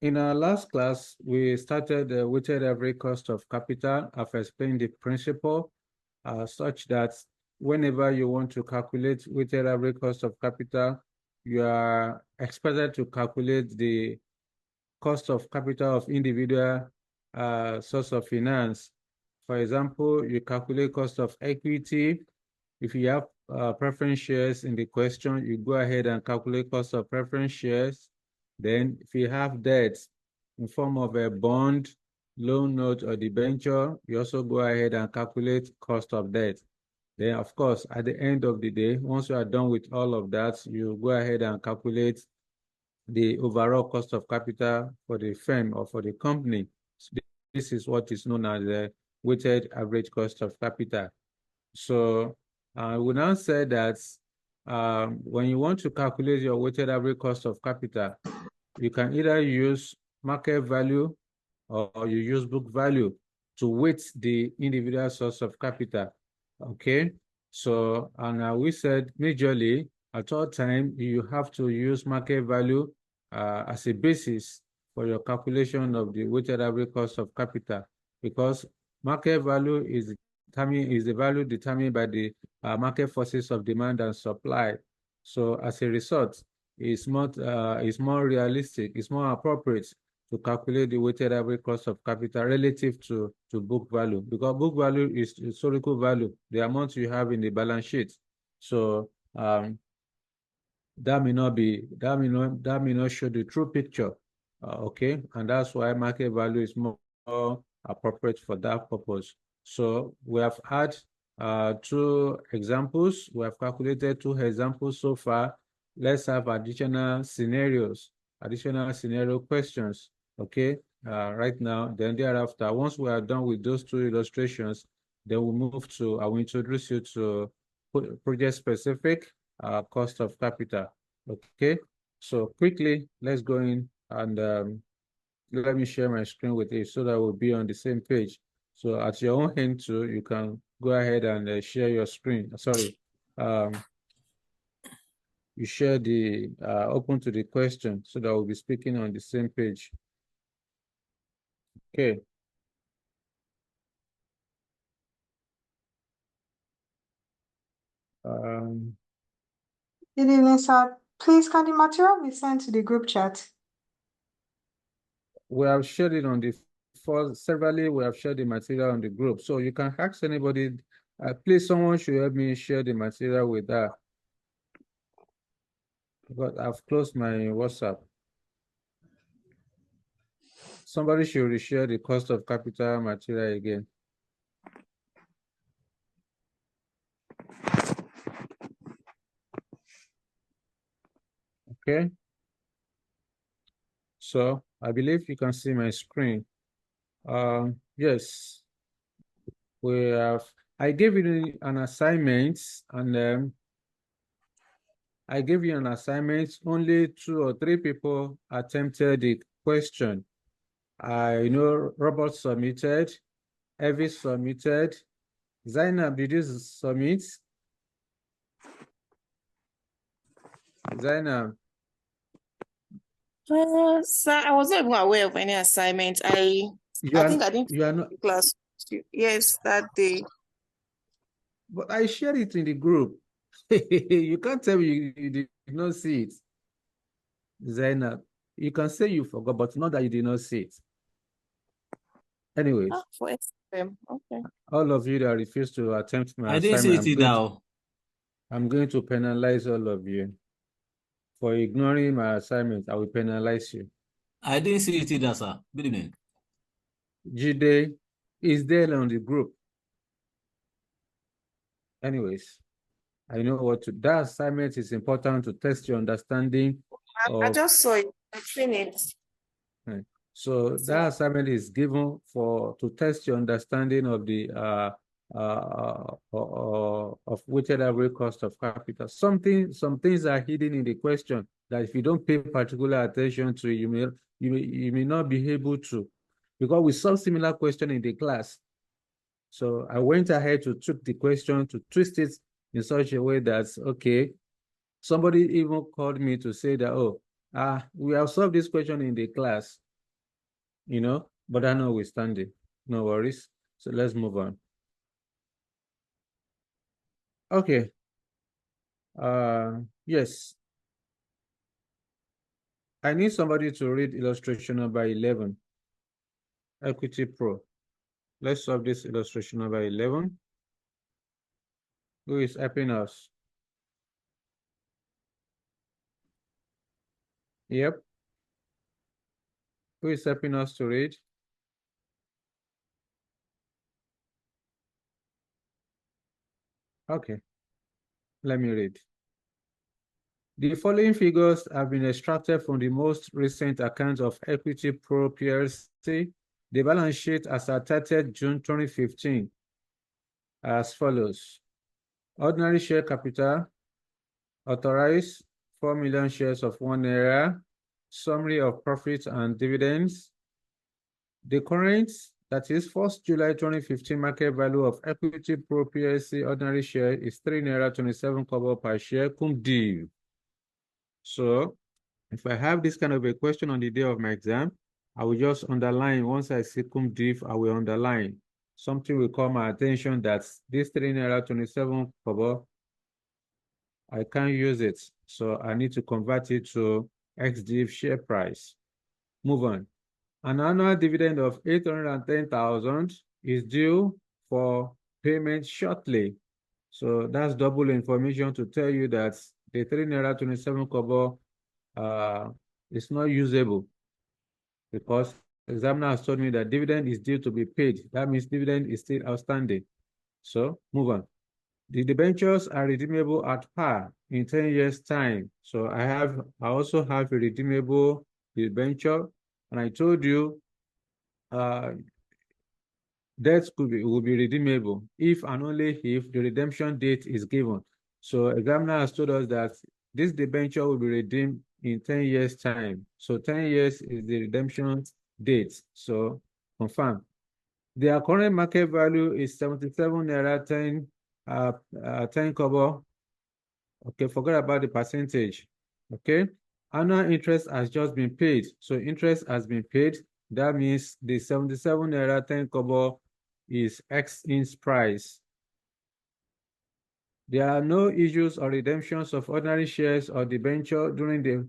In our last class, we started the weighted average cost of capital. I've explained the principle such that whenever you want to calculate weighted average cost of capital, you are expected to calculate the cost of capital of individual source of finance. For example, you calculate cost of equity. If you have preference shares in the question, you go ahead and calculate cost of preference shares. Then if you have debt in form of a bond, loan note, or debenture, you also go ahead and calculate cost of debt. Then, of course, at the end of the day, once you are done with all of that, you go ahead and calculate the overall cost of capital for the firm or for the company. So this is what is known as the weighted average cost of capital. So we now say that when you want to calculate your weighted average cost of capital, you can either use market value or you use book value to weight the individual source of capital. Okay. So, and we said majorly at all time, you have to use market value as a basis for your calculation of the weighted average cost of capital, because market value is the value determined by the market forces of demand and supply. So as a result, it's more realistic, it's more appropriate to calculate the weighted average cost of capital relative to book value, because book value is historical value, the amount you have in the balance sheet. So that may not show the true picture. Okay, and that's why market value is more appropriate for that purpose. So we have had 2 examples. We have calculated 2 examples so far. Let's have additional scenario questions. Okay, right now. Then thereafter, once we are done with those 2 illustrations, then we'll move to, I will introduce you to project specific cost of capital. Okay, so quickly, let's go in and let me share my screen with you so that we'll be on the same page. So at your own hand too, you can go ahead and share your screen. Sorry, you share the open to the question so that we'll be speaking on the same page. Okay. Good evening, sir. Please, can the material be sent to the group chat? We have shared it on the severally. We have shared the material on the group, so you can ask anybody. Please, someone should help me share the material with that. But I've closed my WhatsApp. Somebody should reshare the cost of capital material again. Okay. So I believe you can see my screen. Yes. I gave you an assignment, and I gave you an assignment. Only 2 or 3 people attempted the question. I know Robert submitted, Evie submitted. Zainab, did you submit? Zainab. Sir, I wasn't even aware of any assignment. I think I didn't. You are not class. Yes, that day. But I shared it in the group. You can't tell me you did not see it. Zainab, you can say you forgot, but not that you did not see it. Anyways. For SFM. Okay. All of you that refuse to attempt my assignment. I didn't see it now. I'm going to penalize all of you. For ignoring my assignment, I will penalize you. I didn't see it either, sir. Good evening. Jide is there on the group. Anyways, I know what to. That assignment is important to test your understanding. I just saw it. I've seen it. So that assignment is given to test your understanding of the of weighted average cost of capital. Some things are hidden in the question that if you don't pay particular attention to, you may not be able to, because we saw similar question in the class. So I went ahead to tweak the question, to twist it in such a way that, okay, somebody even called me to say that, we have solved this question in the class. but that notwithstanding, no worries. So let's move on. Okay. Yes. I need somebody to read illustration number 11, Equity Pro. Let's solve this illustration number 11. Who is helping us? Yep. Who is helping us to read? Okay. Let me read. The following figures have been extracted from the most recent account of Equity Pro PLC, the balance sheet as at 30th June 2015, as follows. Ordinary share capital, authorized 4 million shares of ₦1, summary of profits and dividends. The current, that is 1st July 2015 market value of Equity Pro PLC ordinary share is ₦3.27 per share, cum div. So if I have this kind of a question on the day of my exam, I will just underline. Once I see cum div, I will underline. Something will call my attention that this ₦3.27, I can't use it. So I need to convert it to XDiv share price. Move on. An annual dividend of 810,000 is due for payment shortly. So that's double information to tell you that the ₦3.27 is not usable, because the examiner has told me that dividend is due to be paid. That means dividend is still outstanding. So move on. The debentures are redeemable at par in 10 years' time. So I also have a redeemable debenture, and I told you debts will be redeemable if and only if the redemption date is given. So examiner has told us that this debenture will be redeemed in 10 years' time. So 10 years is the redemption date. So confirm. Their current market value is 77.10 kobo. Okay, forget about the percentage. Okay, annual interest has just been paid. So interest has been paid. That means the 77.10 kobo is X in's price. There are no issues or redemptions of ordinary shares or debenture during the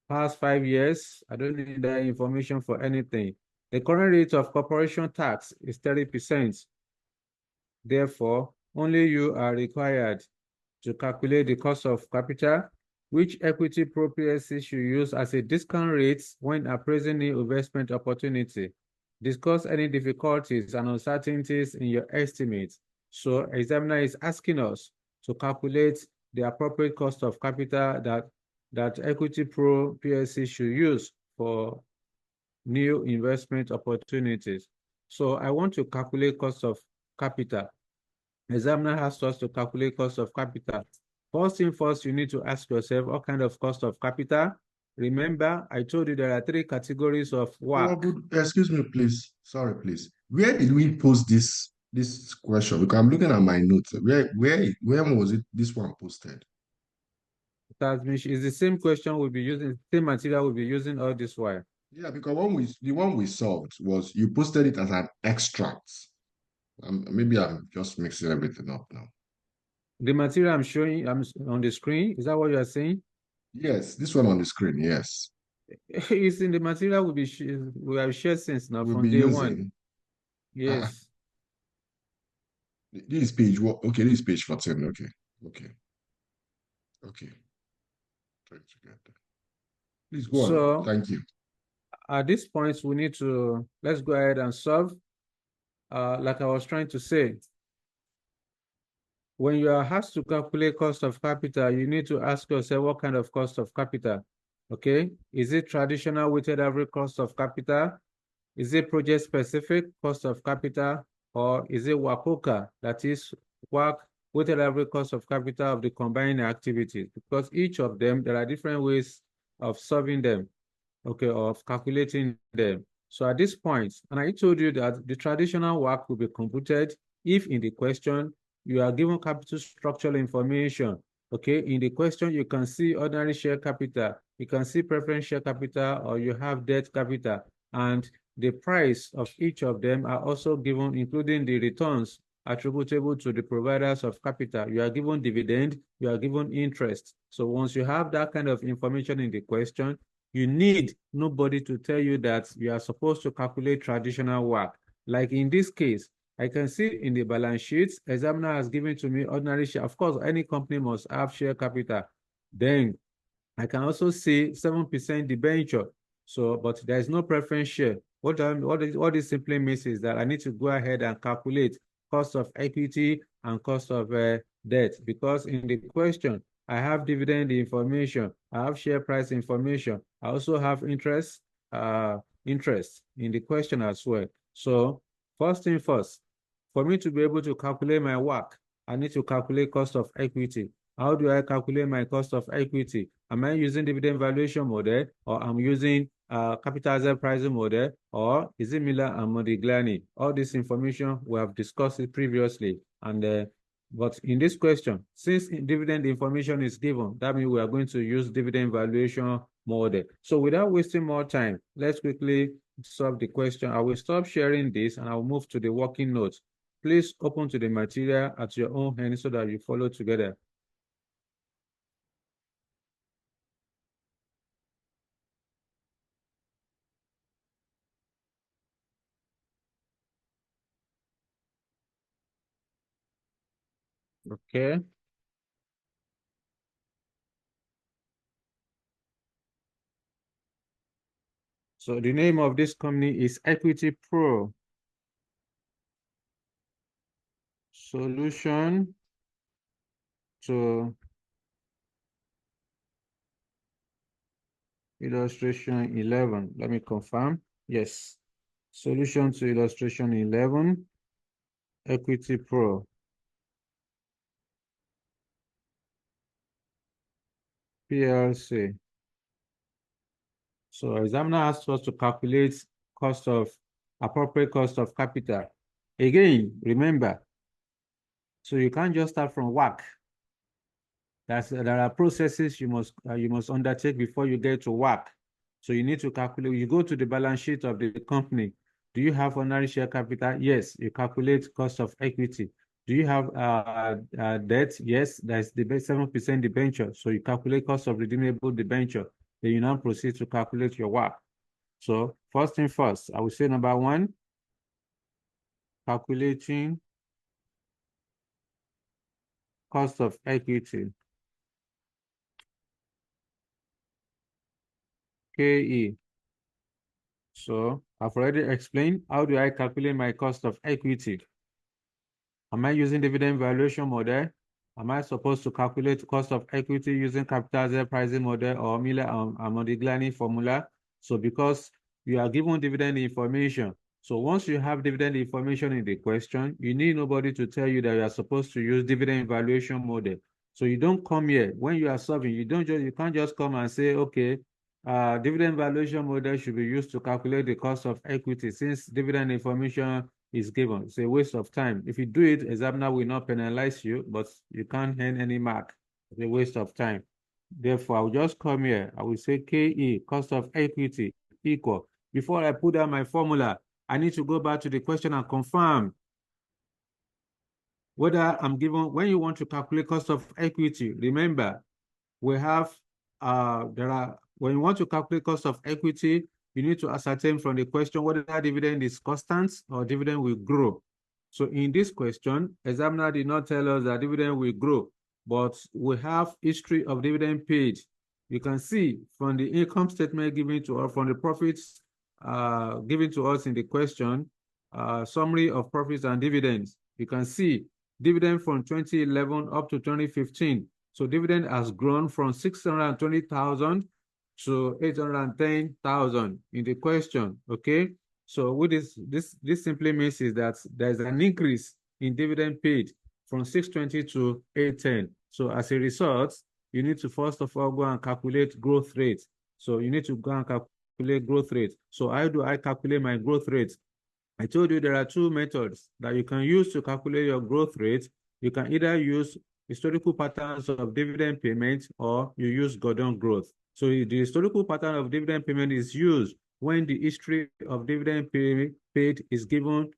past 5 years. I don't need that information for anything. The current rate of corporation tax is 30%. Therefore, only you are required to calculate the cost of capital, which Equity Pro PLC should use as a discount rate when appraising new investment opportunity. Discuss any difficulties and uncertainties in your estimates. So examiner is asking us to calculate the appropriate cost of capital that Equity Pro PLC should use for new investment opportunities. So I want to calculate cost of capital. Examiner has us to calculate cost of capital. First thing first, you need to ask yourself what kind of cost of capital. Remember, I told you there are 3 categories of work. Excuse me, please. Sorry, please. Where did we post this question? Because I'm looking at my notes. When was it this one posted? It's the same question we'll be using, same material we'll be using all this while. Yeah, because the one we solved was you posted it as an extract. Maybe I'm just mixing everything up now. The material I'm showing on the screen, is that what you are saying? Yes, this one on the screen, yes. It's in the material we have shared since now, from day one. Yes. This is page what? Okay, this is page 14. Okay. Trying to get that. Please go on. Thank you. At this point, let's go ahead and solve. Like I was trying to say, when you are asked to calculate cost of capital, you need to ask yourself what kind of cost of capital. Okay, is it traditional weighted average cost of capital? Is it project specific cost of capital? Or is it WACOCA, that is work weighted average cost of capital of the combined activities? Because each of them, there are different ways of solving them, okay, of calculating them. So at this point, and I told you that the traditional work will be computed if in the question you are given capital structural information. Okay, in the question, you can see ordinary share capital, you can see preference share capital, or you have debt capital, and the price of each of them are also given, including the returns attributable to the providers of capital. You are given dividend, you are given interest. So once you have that kind of information in the question, you need nobody to tell you that you are supposed to calculate traditional WACC. Like in this case, I can see in the balance sheets, examiner has given to me ordinary share. Of course, any company must have share capital. Then I can also see 7% debenture. So, but there is no preference share. What this simply means is that I need to go ahead and calculate cost of equity and cost of debt, because in the question, I have dividend information, I have share price information, I also have interest in the question as well. So first thing first, for me to be able to calculate my WACC, I need to calculate cost of equity. How do I calculate my cost of equity? Am I using dividend valuation model, or I'm using capital asset pricing model, or is it Miller and Modigliani? All this information we have discussed it previously. And but in this question, since dividend information is given, that means we are going to use dividend valuation model. So without wasting more time, let's quickly solve the question. I will stop sharing this and I'll move to the working notes. Please open to the material at your own hand so that you follow together. Okay. So the name of this company is Equity Pro Solution to illustration 11. Let me confirm. Yes. Solution to illustration 11. Equity Pro. PLC. So examiner asked us to calculate appropriate cost of capital. Again, remember, so you can't just start from WACC. There are processes you must undertake before you get to WACC. So you need to calculate. You go to the balance sheet of the company. Do you have ordinary share capital? Yes, you calculate cost of equity. Do you have debt? Yes, that's the 7% debenture. So you calculate cost of redeemable debenture. Then you now proceed to calculate your WACC. So first thing first, I will say number one, calculating cost of equity. KE. So I've already explained how do I calculate my cost of equity. Am I using dividend valuation model? Am I supposed to calculate cost of equity using capital asset pricing model or Miller and Modigliani formula? So because you are given dividend information, so once you have dividend information in the question, you need nobody to tell you that you are supposed to use dividend valuation model. So you don't come here when you are solving. You can't just come and say, okay, dividend valuation model should be used to calculate the cost of equity since dividend information is given. It's a waste of time. If you do it, examiner will not penalize you, but you can't earn any mark. It's a waste of time. Therefore, I will just come here. I will say KE, cost of equity, equal. Before I put down my formula, I need to go back to the question and confirm whether I'm given, when you want to calculate cost of equity, remember, we have, when you want to calculate cost of equity, you need to ascertain from the question whether that dividend is constant or dividend will grow. So in this question, examiner did not tell us that dividend will grow, but we have history of dividend paid. You can see from the income statement given to us, from the profits given to us in the question, summary of profits and dividends. You can see dividend from 2011 up to 2015. So dividend has grown from 620,000 to 810,000 in the question, okay? So what this simply means is that there's an increase in dividend paid from 620 to 810. So as a result, you need to first of all go and calculate growth rate. So you need to go and calculate growth rate. So how do I calculate my growth rate? I told you there are two methods that you can use to calculate your growth rate. You can either use historical patterns of dividend payment or you use Gordon growth. So the historical pattern of dividend payment is used when the history of dividend paid is given,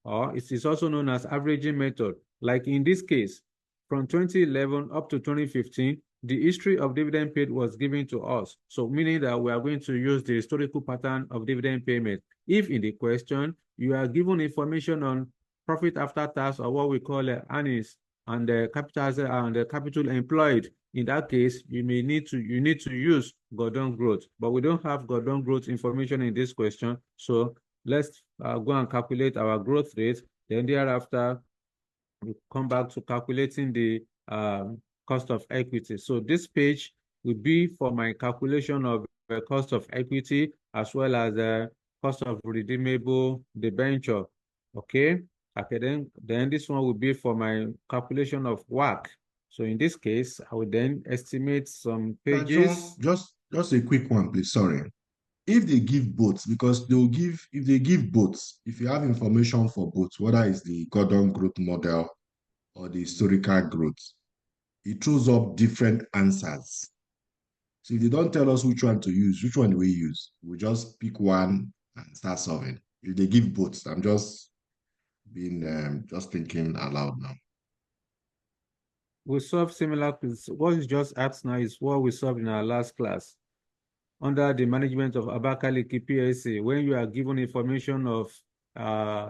or it is also known as averaging method. Like in this case, from 2011 up to 2015, the history of dividend paid was given to us. So meaning that we are going to use the historical pattern of dividend payment. If in the question, you are given information on profit after tax, or what we call earnings, and the capital employed, in that case, you need to use Gordon growth, but we don't have Gordon growth information in this question. So let's go and calculate our growth rate. Then thereafter, we come back to calculating the cost of equity. So this page will be for my calculation of the cost of equity as well as the cost of redeemable debenture. Okay. Okay, then this one will be for my calculation of WACC. So in this case, I will then estimate some pages. Just a quick one, please. Sorry. If they give both, because if they give both, if you have information for both, whether it's the Gordon growth model or the historical growth, it throws up different answers. So if they don't tell us which one to use, which one do we use? We just pick one and start solving. If they give both, I'm just thinking aloud now. We solve similar. What is just asked now is what we solved in our last class. Under the management of Abakaliki PSA, when you are given information of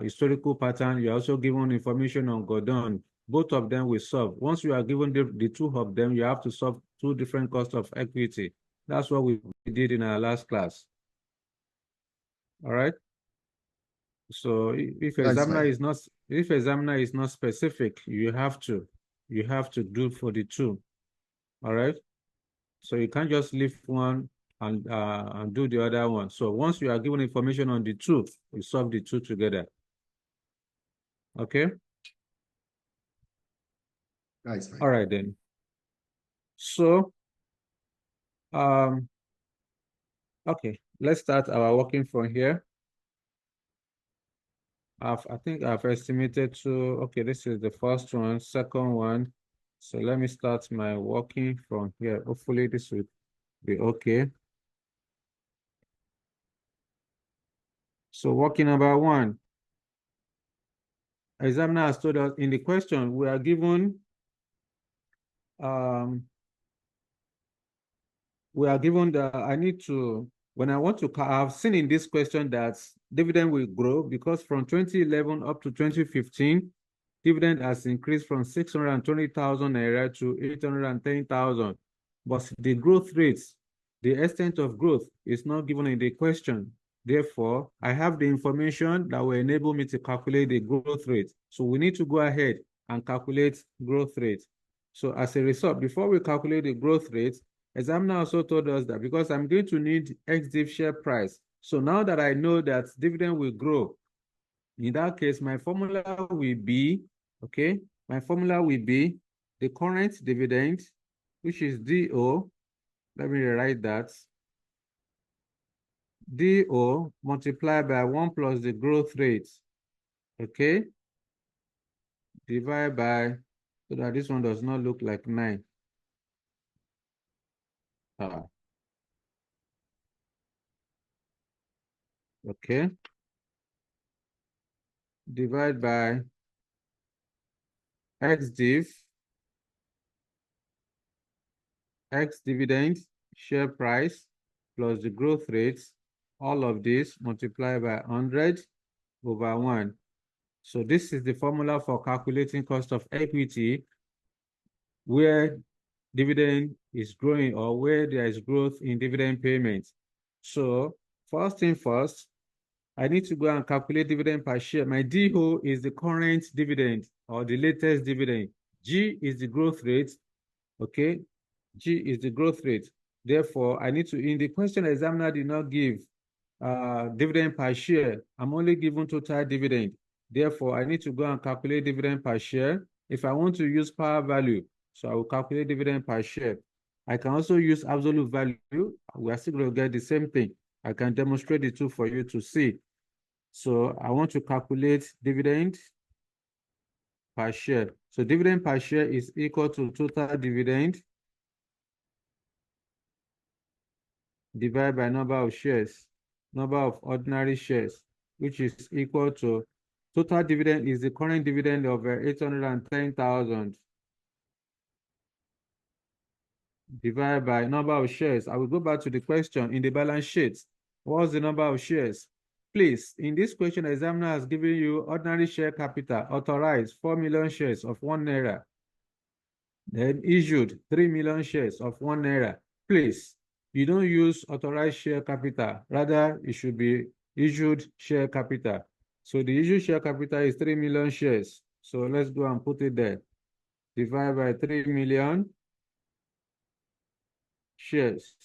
historical pattern, you are also given information on Gordon. Both of them will solve. Once you are given the two of them, you have to solve two different costs of equity. That's what we did in our last class. All right. So if examiner is not specific, you have to do for the two. All right. So you can't just leave one and do the other one. So once you are given information on the two, we solve the two together. Okay. That's fine. All right then. So, okay, let's start our working from here. I think I've estimated two. Okay, this is the first one, second one. So let me start my working from here. Hopefully this will be okay. So working number one. Examiner has told us in the question, we are given when I want to, I've seen in this question that dividend will grow because from 2011 up to 2015, dividend has increased from 620,000 naira to 810,000. But the growth rates, the extent of growth is not given in the question. Therefore, I have the information that will enable me to calculate the growth rate. So we need to go ahead and calculate growth rate. So as a result, before we calculate the growth rate, examiner also told us that because I'm going to need ex-div share price. So now that I know that dividend will grow, in that case, my formula will be, okay, my formula will be the current dividend, which is DO. Let me rewrite that. DO multiplied by 1 plus the growth rate, okay, divided by, so that this one does not look like 9. Okay. Divide by ex-div, ex-dividend, share price, plus the growth rates, all of this multiplied by 100 over 1. So this is the formula for calculating cost of equity where dividend is growing or where there is growth in dividend payments. So first thing first, I need to go and calculate dividend per share. My DO is the current dividend or the latest dividend. G is the growth rate, okay? G is the growth rate. Therefore, I need to, in the question examiner did not give dividend per share. I'm only given total dividend. Therefore, I need to go and calculate dividend per share. If I want to use power value, so I will calculate dividend per share. I can also use absolute value. We are still going to get the same thing. I can demonstrate the two for you to see. So I want to calculate dividend per share. So dividend per share is equal to total dividend divided by number of shares, number of ordinary shares, which is equal to total dividend is the current dividend of 810,000 divided by number of shares. I will go back to the question in the balance sheet. What's the number of shares? Please, in this question, the examiner has given you ordinary share capital authorized 4 million shares of 1 naira. Then issued 3 million shares of 1 naira. Please, you don't use authorized share capital. Rather, it should be issued share capital. So the issued share capital is 3 million shares. So let's go and put it there. Divide by 3 million shares.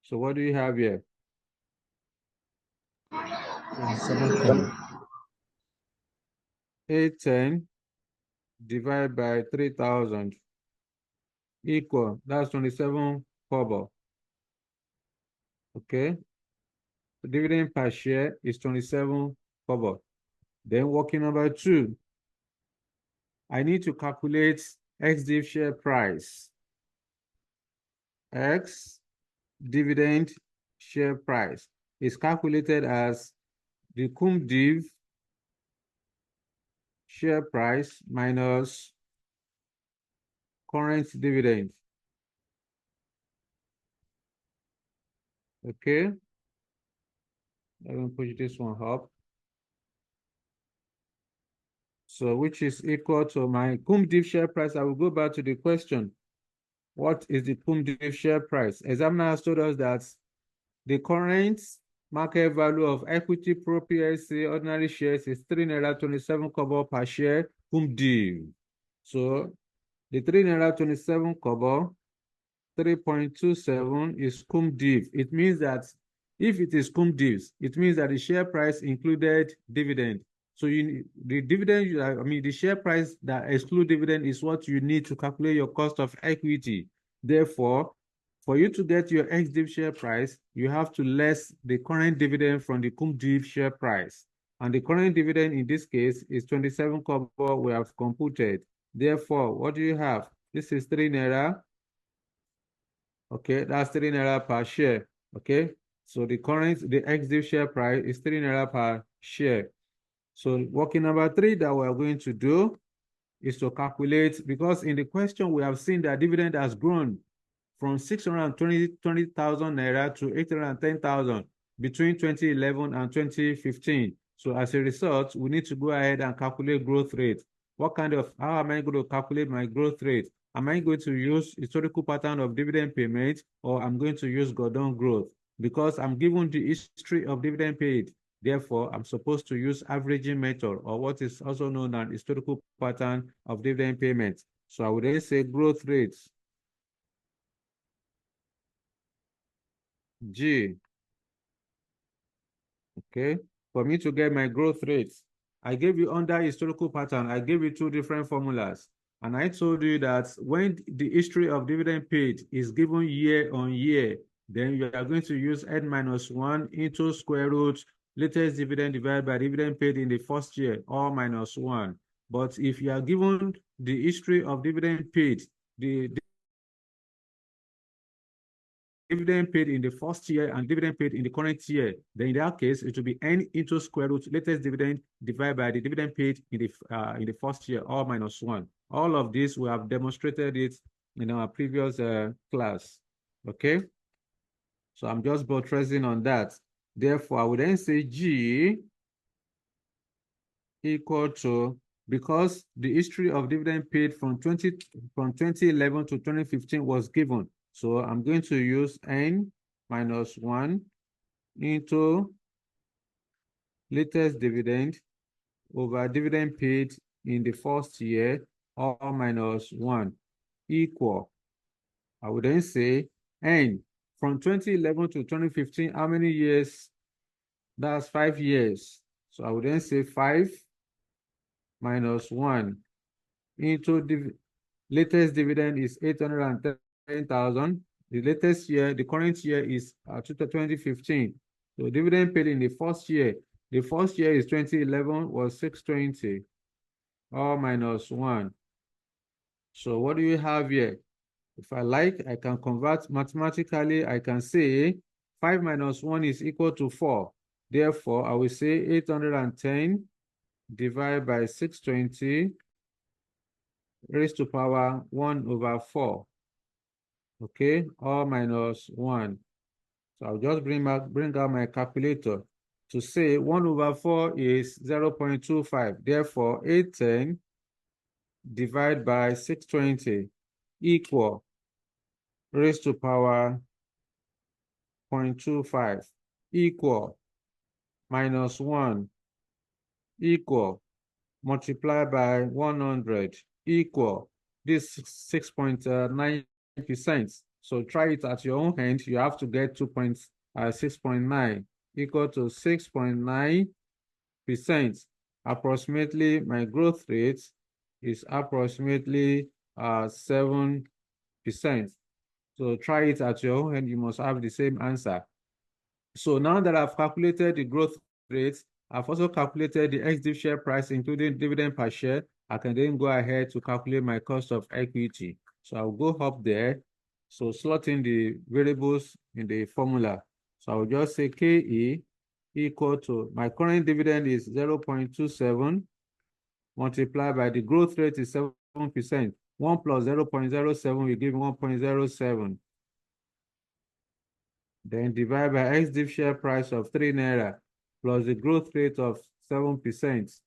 So what do you have here? 810 divided by 3,000 equal, that's 27 kobo. Okay. The dividend per share is 27 kobo. Then working number 2, I need to calculate ex-div share price. X dividend share price is calculated as the cum div share price minus current dividend. Okay. Let me push this one up. So which is equal to my cum div share price. I will go back to the question. What is the cum div share price? Examiner has told us that the current market value of Equity Pro PLC ordinary shares is 3 naira 27 kobo per share cum div. So the 3 naira 27 kobo, 3.27 is cum div. It means that if it is cum div, it means that the share price included dividend. So the dividend, the share price that exclude dividend is what you need to calculate your cost of equity. Therefore, for you to get your ex-div share price, you have to less the current dividend from the cum div share price. And the current dividend in this case is 27 kobo we have computed. Therefore, what do you have? This is 3 naira. Okay, that's 3 naira per share. Okay, so the ex-div share price is 3 naira per share. So working number 3 that we are going to do is to calculate, because in the question we have seen that dividend has grown from 620,000 naira to 810,000 between 2011 and 2015. So as a result, we need to go ahead and calculate growth rate. How am I going to calculate my growth rate? Am I going to use historical pattern of dividend payment, or I'm going to use Gordon growth? Because I'm given the history of dividend paid. Therefore, I'm supposed to use averaging method, or what is also known as historical pattern of dividend payment. So I would then say growth rates. G. Okay, for me to get my growth rates, I gave you under historical pattern, I gave you 2 different formulas. And I told you that when the history of dividend paid is given year on year, then you are going to use n-1 into square root latest dividend divided by dividend paid in the first year, or -1. But if you are given the history of dividend paid, the dividend paid in the first year and dividend paid in the current year, then in that case, it will be n into square root latest dividend divided by the dividend paid in the first year, or -1. All of this, we have demonstrated it in our previous class. Okay, so I'm just buttressing on that. Therefore, I would then say G equal to, because the history of dividend paid from 2011 to 2015 was given. So I'm going to use n-1 into latest dividend over dividend paid in the first year, or -1 equal. I would then say n from 2011 to 2015, how many years? That's 5 years. So I would then say 5 minus 1 into the latest dividend is 810,000. The latest year, the current year is 2015. So dividend paid in the first year is 2011 was 620, or -1. So what do you have here? If I like, I can convert mathematically. I can say 5 minus 1 is equal to 4. Therefore, I will say 810 divided by 620 raised to power 1 over 4. Okay, all minus 1. So I'll just bring out my calculator to say 1 over 4 is 0.25. Therefore, 810 divided by 620 equal raised to power 0.25 equal minus 1 equal multiplied by 100 equal this 6.9%. So try it at your own hand. You have to get 6.9 equal to 6.9%. Approximately, my growth rate is approximately 7%. So try it at your own hand. You must have the same answer. So now that I've calculated the growth rate, I've also calculated the ex-div share price, including dividend per share. I can then go ahead to calculate my cost of equity. So I'll go up there. So slot in the variables in the formula. So I'll just say KE equal to, my current dividend is 0.27 multiplied by the growth rate is 7%. 1 plus 0.07 will give 1.07. Then divide by ex-div share price of 3 naira plus the growth rate of 7%.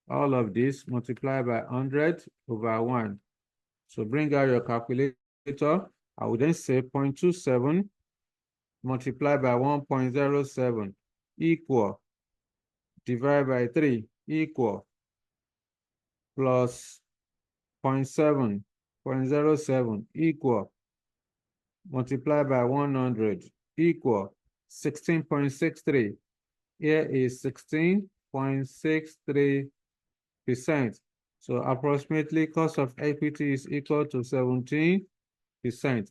All of this multiplied by 100 over 1. So bring out your calculator. I will then say 0.27 multiplied by 1.07 equal divided by 3 equal plus 0.7 equal multiplied by 100 equal 16.63. Here is 16.63%. So approximately cost of equity is equal to 17%.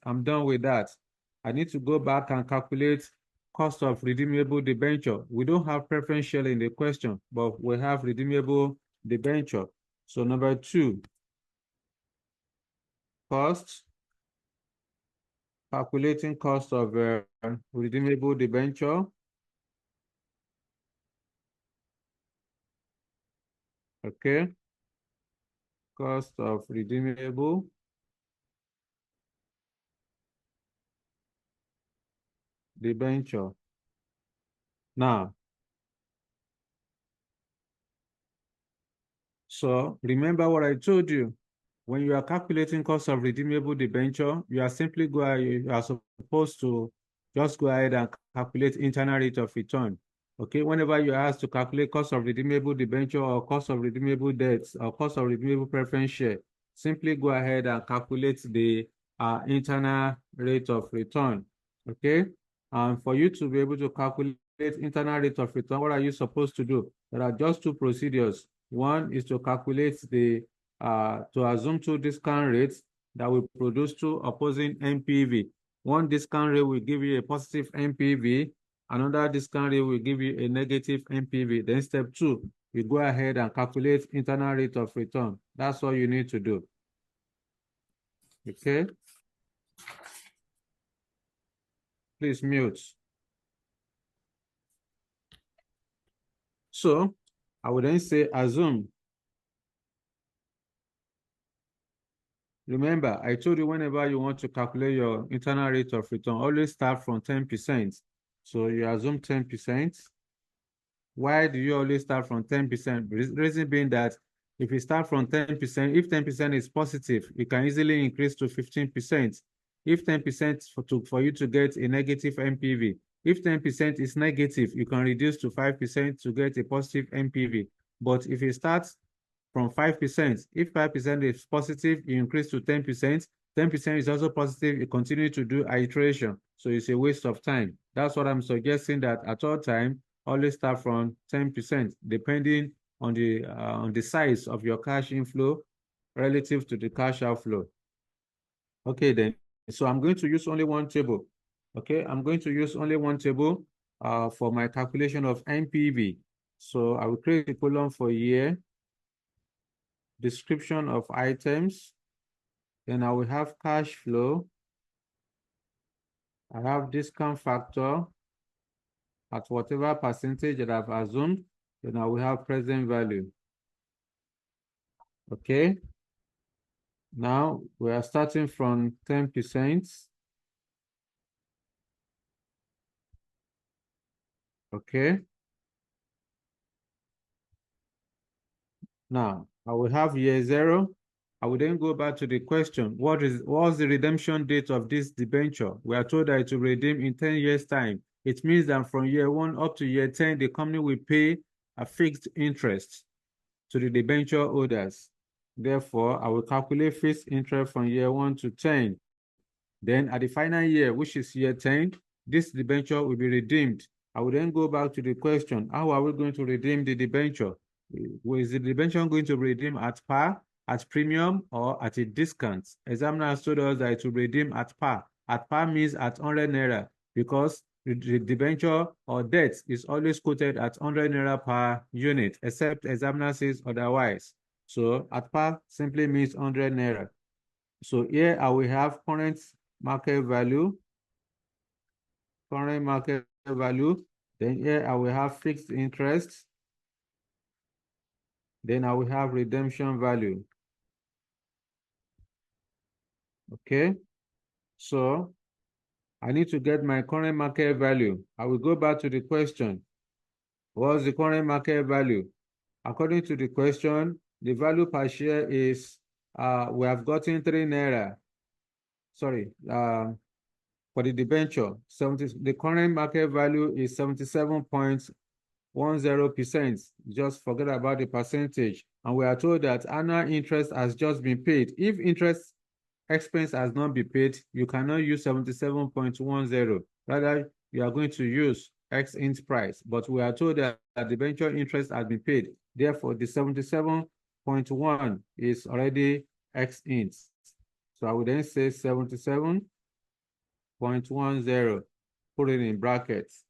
I'm done with that. I need to go back and calculate cost of redeemable debenture. We don't have preference share in the question, but we have redeemable debenture. So number 2, cost, calculating cost of redeemable debenture. Okay, cost of redeemable debenture. Now, so remember what I told you. When you are calculating cost of redeemable debenture, you are supposed to just go ahead and calculate internal rate of return. Okay, whenever you are asked to calculate cost of redeemable debenture or cost of redeemable debts or cost of redeemable preference share, simply go ahead and calculate the internal rate of return. Okay, and for you to be able to calculate internal rate of return, what are you supposed to do? There are just 2 procedures. One is to calculate to assume 2 discount rates that will produce 2 opposing NPV. One discount rate will give you a positive NPV. Another discount rate will give you a negative NPV. Then step 2, you go ahead and calculate internal rate of return. That's all you need to do. Okay. Please mute. So I would then say assume. Remember, I told you whenever you want to calculate your internal rate of return, always start from 10%. So you assume 10%. Why do you always start from 10%? Reason being that if you start from 10%, if 10% is positive, you can easily increase to 15%. If 10% for you to get a negative NPV. If 10% is negative, you can reduce to 5% to get a positive NPV. But if you start from 5%, if 5% is positive, you increase to 10%. 10% is also positive, you continue to do iteration. So it's a waste of time. That's what I'm suggesting, that at all time, always start from 10%, depending on the size of your cash inflow relative to the cash outflow. Okay, then. So I'm going to use only one table. Okay, I'm going to use only one table for my calculation of NPV. So I will create a column for year, description of items, Then I will have cash flow. I have discount factor at whatever percentage that I've assumed. Then I will have present value. Okay. Now we are starting from 10%. Okay. Now I will have year 0. I will then go back to the question, what's the redemption date of this debenture? We are told that it will redeem in 10 years' time. It means that from year 1 up to year 10, the company will pay a fixed interest to the debenture holders. Therefore, I will calculate fixed interest from year 1 to 10. Then at the final year, which is year 10, this debenture will be redeemed. I will then go back to the question, how are we going to redeem the debenture? Is the debenture going to redeem at par, at premium, or at a discount? Examiner has told us that it will redeem at par. At par means at 100 naira, because the debenture or debt is always quoted at 100 naira per unit, except examiner says otherwise. So at par simply means 100 naira. So here I will have current market value. Then here I will have fixed interest. Then I will have redemption value. Okay. So I need to get my current market value. I will go back to the question. What's the current market value? According to the question, the value per share is, we have gotten 3 naira. Sorry, for the debenture, the current market value is 77.10%. Just forget about the percentage. And we are told that annual interest has just been paid. If interest expense has not been paid, you cannot use 77.10. Rather, you are going to use X int price. But we are told that the debenture interest has been paid. Therefore, the 77.1 is already X int. So I would then say 77.10, put it in brackets.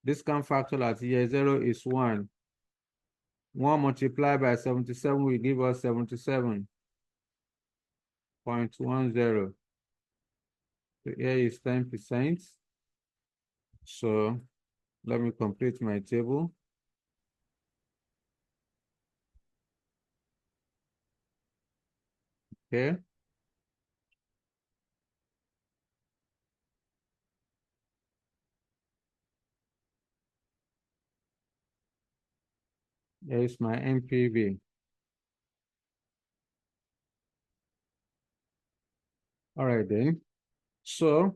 Discount factor at year 0 is 1. 1 multiplied by 77 will give us 77.10. So here is 10%. So let me complete my table. Okay. There is my NPV. All right then. So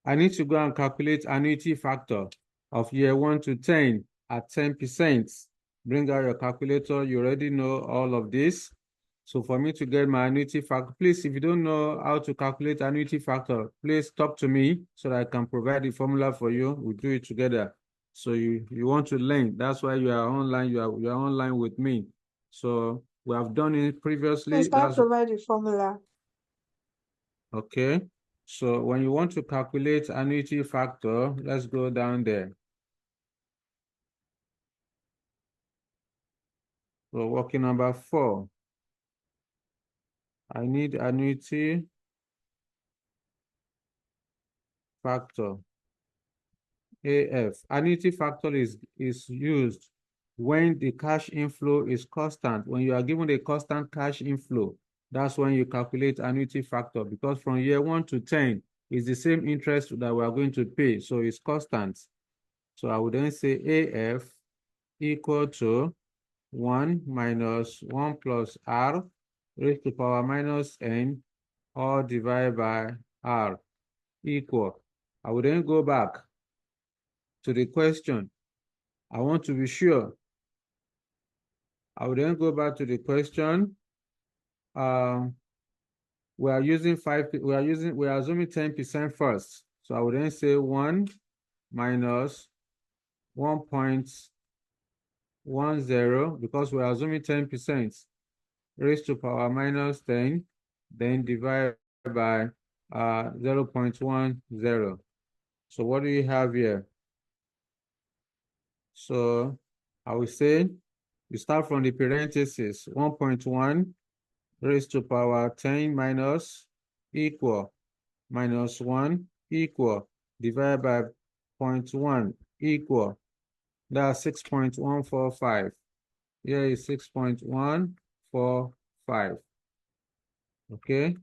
I need to go and calculate annuity factor of year 1 to 10 at 10%. Bring out your calculator. You already know all of this. So for me to get my annuity factor, please, if you don't know how to calculate annuity factor, please talk to me so that I can provide the formula for you. We'll do it together. So you want to learn. That's why you are online. You are online with me. So we have done it previously. Please can I provide the formula? Okay. So when you want to calculate annuity factor, let's go down there. So working number 4. I need annuity factor. AF. Annuity factor is used when the cash inflow is constant. When you are given a constant cash inflow, that's when you calculate annuity factor, because from year 1 to 10 is the same interest that we are going to pay. So it's constant. So I would then say AF equal to 1 minus 1 plus R raised to power minus N, all divided by R, equal. I will then go back to the question. I want to be sure. I will then go back to the question. We are assuming 10% first. So I will then say 1 minus 1.10, because we are assuming 10%, raised to power minus 10, then divided by 0.10. So what do you have here? So I will say you start from the parentheses, 1.1 raised to power 10 minus equal minus 1 equal divided by 0.1 equal. That's 6.145. Here is 6.145. Okay.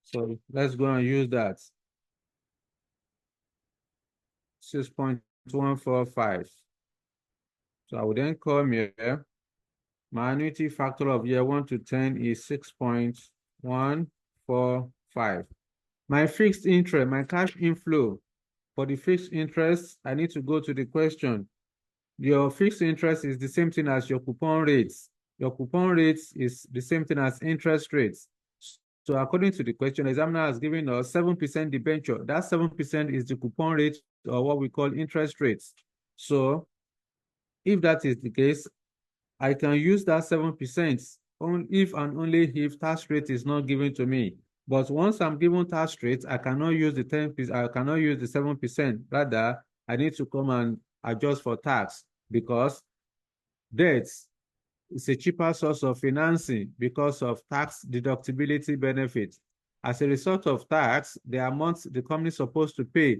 So let's go and use that. 6.145. So I will then come here. My annuity factor of year 1 to 10 is 6.145. My fixed interest, my cash inflow for the fixed interest, I need to go to the question. Your fixed interest is the same thing as your coupon rates. Your coupon rates is the same thing as interest rates. So according to the question, the examiner has given us 7% debenture. That 7% is the coupon rate, or what we call interest rates. So if that is the case, I can use that 7% if and only if tax rate is not given to me. But once I'm given tax rate, I cannot use the 10%, I cannot use the 7%. Rather, I need to come and adjust for tax, because debt is a cheaper source of financing because of tax deductibility benefits. As a result of tax, the amount the company is supposed to pay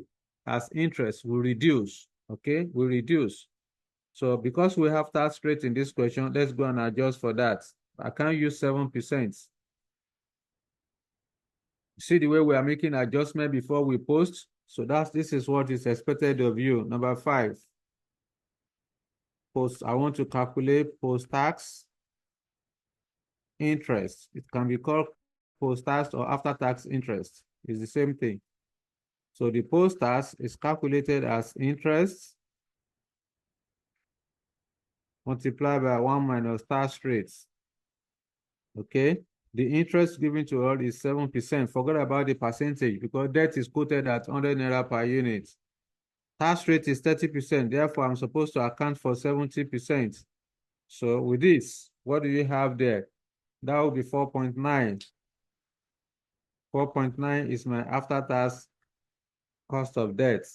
as interest will reduce, okay, will reduce. So because we have tax rate in this question, let's go and adjust for that. I can't use 7%. See the way we are making adjustment before we post? So this is what is expected of you. Number 5. I want to calculate post-tax interest. It can be called post-tax or after-tax interest. It's the same thing. So the post-tax is calculated as interest multiplied by 1 minus tax rates. Okay? The interest given to us is 7%. Forget about the percentage, because debt is quoted at 100 naira per unit. Tax rate is 30%. Therefore, I'm supposed to account for 70%. So with this, what do you have there? That will be 4.9. 4.9 is my after-tax cost of debt.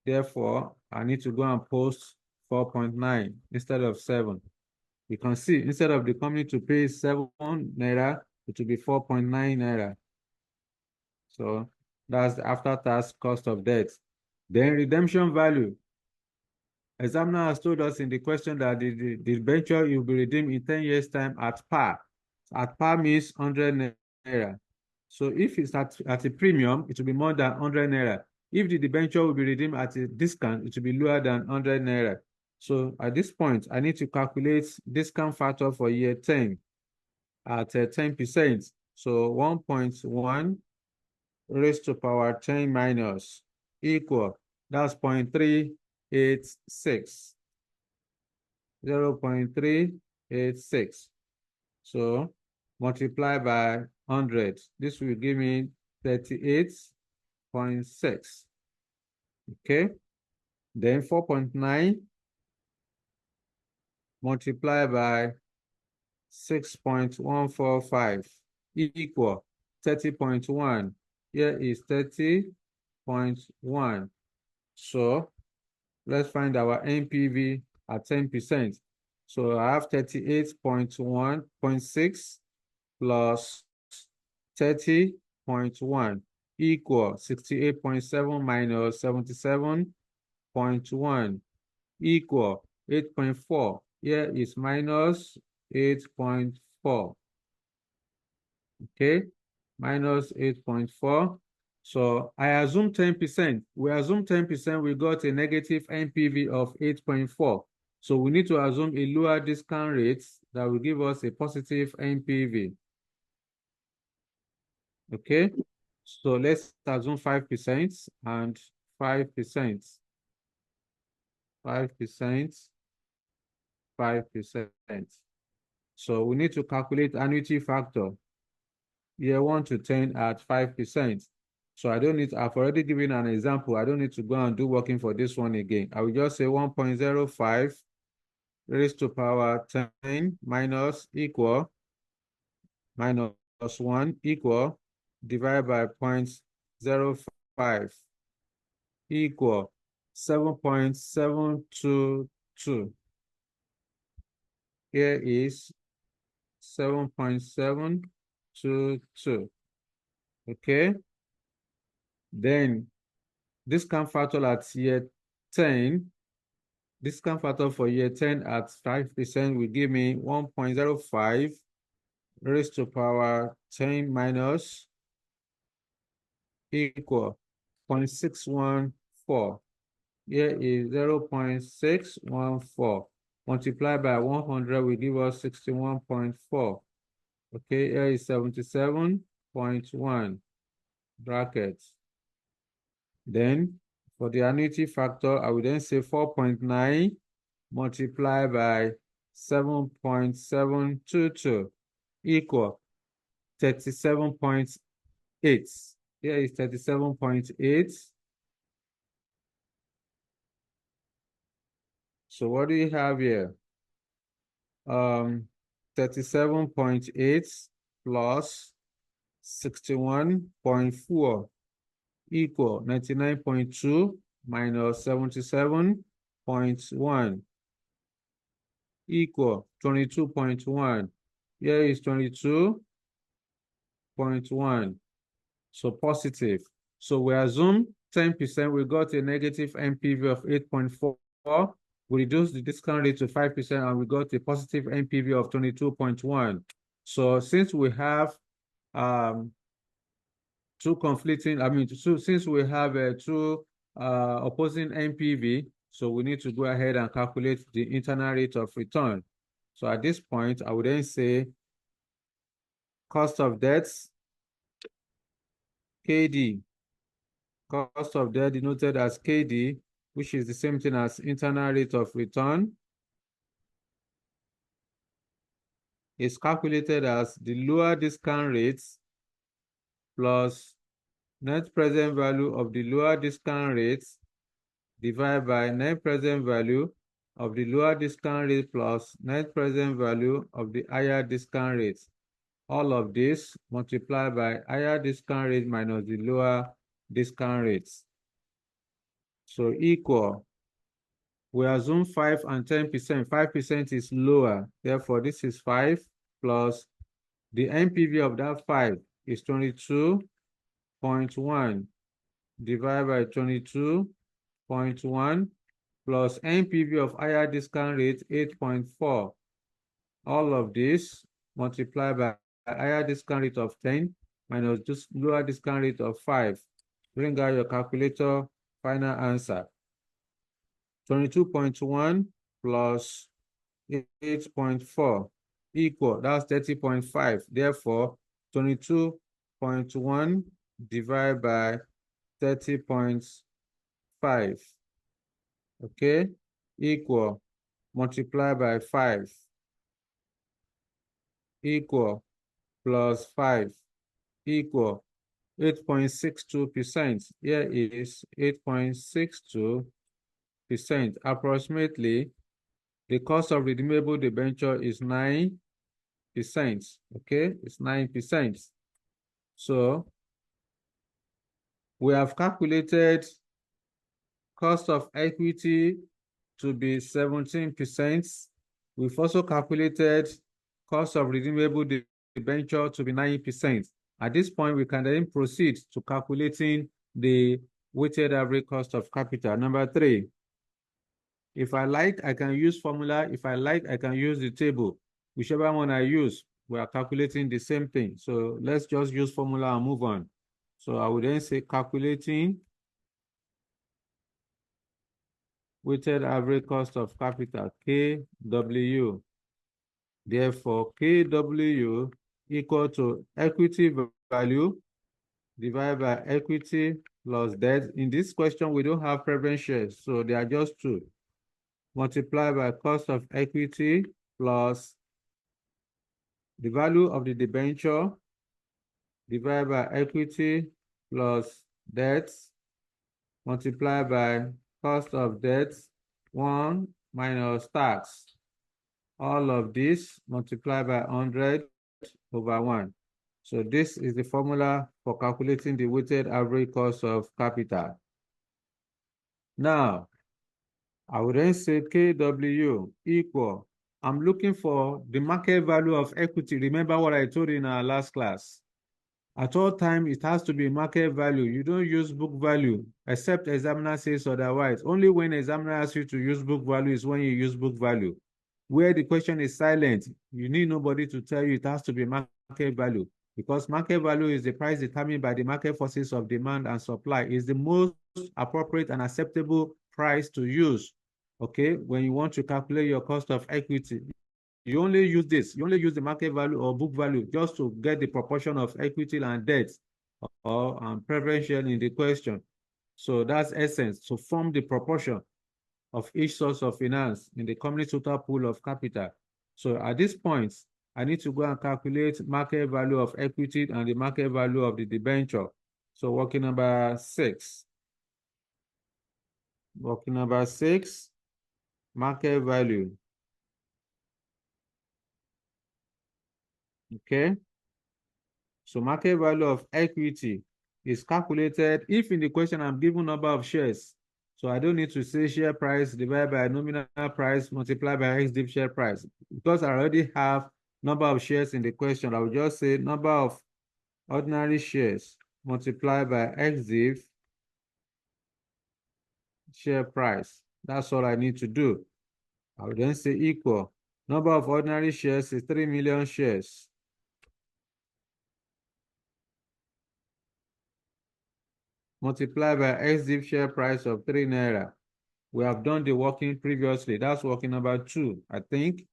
Therefore, I need to go and post 4.9 instead of 7. You can see, instead of the company to pay 7 naira, it will be 4.9 naira. So that's the after-tax cost of debt. Then redemption value. Examiner has told us in the question that the debenture will be redeemed in 10 years' time at par. At par means 100 naira. So if it's at a premium, it will be more than 100 naira. If the debenture will be redeemed at a discount, it will be lower than 100 naira. So at this point, I need to calculate discount factor for year 10 at 10%. So 1.1 raised to power 10 minus equal, that's 0.386. 0.386. So multiply by 100. This will give me 38.6. Okay. Then 4.9 multiply by 6.145 equal 30.1. Here is 30.1. So let's find our NPV at 10%. So I have 38.1.6 plus 30.1 equal 68.7 minus 77.1 equal 8.4. Here is minus 8.4. Okay, minus 8.4. So I assume 10%. We assume 10%, we got a negative NPV of 8.4. So we need to assume a lower discount rate that will give us a positive NPV. Okay, so let's assume 5% and 5%. 5%. 5%. So we need to calculate annuity factor. Year 1 to 10 at 5%. So I've already given an example. I don't need to go and do working for this one again. I will just say 1.05 raised to power 10 minus 1 equal divided by 0.05 equal 7.722. Here is 7.722. Okay. Then discount factor at year 10, discount factor for year 10 at 5% will give me 1.05 raised to power 10 minus equal 0.614. Here is 0.614. Multiplied by 100 will give us 61.4. Okay, here is 77.1 brackets. Then for the annuity factor, I will then say 4.9 multiplied by 7.722 equal 37.8. Here is 37.8. So what do you have here? 37.8 plus 61.4 equal 99.2 minus 77.1 equal 22.1. Here is 22.1. So positive. So we assume 10%, we got a negative NPV of 8.4. We reduce the discount rate to 5% and we got a positive NPV of 22.1. So since we have since we have two opposing NPV, so we need to go ahead and calculate the internal rate of return. So at this point, I would then say cost of debts, KD, cost of debt denoted as KD, which is the same thing as internal rate of return, is calculated as the lower discount rates plus net present value of the lower discount rates divided by net present value of the lower discount rate plus net present value of the higher discount rates. All of this multiplied by higher discount rate minus the lower discount rates. So equal, we assume 5 and 10%. 5% is lower. Therefore, this is 5 plus the NPV of that 5 is 22.1 divided by 22.1 plus NPV of higher discount rate 8.4. All of this multiplied by higher discount rate of 10 minus just lower discount rate of 5. Bring out your calculator, final answer. 22.1 plus 8.4 equal, that's 30.5. Therefore, 22.1 divided by 30.5, okay, equal, multiply by 5, equal, plus 5, equal, 8.62%. Here is 8.62%. Approximately, the cost of redeemable debenture is 9%. Okay, it's 9%. So we have calculated cost of equity to be 17%. We've also calculated cost of redeemable debenture to be 9%. At this point, we can then proceed to calculating the weighted average cost of capital. Number 3, if I like, I can use formula. If I like, I can use the table. Whichever one I use, we are calculating the same thing. So let's just use formula and move on. So I would then say calculating weighted average cost of capital, KW. Therefore, KW equal to equity value divided by equity plus debt. In this question, we don't have preference shares, so they are just 2. Multiplied by cost of equity plus the value of the debenture divided by equity plus debt multiplied by cost of debt 1 minus tax. All of this multiplied by 100 over 1. So this is the formula for calculating the weighted average cost of capital. Now, I would then say KW equal, I'm looking for the market value of equity. Remember what I told you in our last class. At all times, it has to be market value. You don't use book value, except examiner says otherwise. Only when examiner asks you to use book value is when you use book value. Where the question is silent, you need nobody to tell you it has to be market value, because market value is the price determined by the market forces of demand and supply. It's the most appropriate and acceptable price to use, okay, when you want to calculate your cost of equity. You only use this. You only use the market value or book value just to get the proportion of equity and debt or preferential in the question. So that's essence, to form the proportion of each source of finance in the company total pool of capital. So at this point, I need to go and calculate market value of equity and the market value of the debenture. So working number 6. Working number 6, market value. Okay. So market value of equity is calculated if in the question I'm given number of shares. So I don't need to say share price divided by nominal price multiplied by ex-div share price. Because I already have number of shares in the question, I will just say number of ordinary shares multiplied by ex-div share price. That's all I need to do. I will then say equal. Number of ordinary shares is 3 million shares. Multiplied by ex-div share price of 3 naira. We have done the working previously. That's working number 2, I think.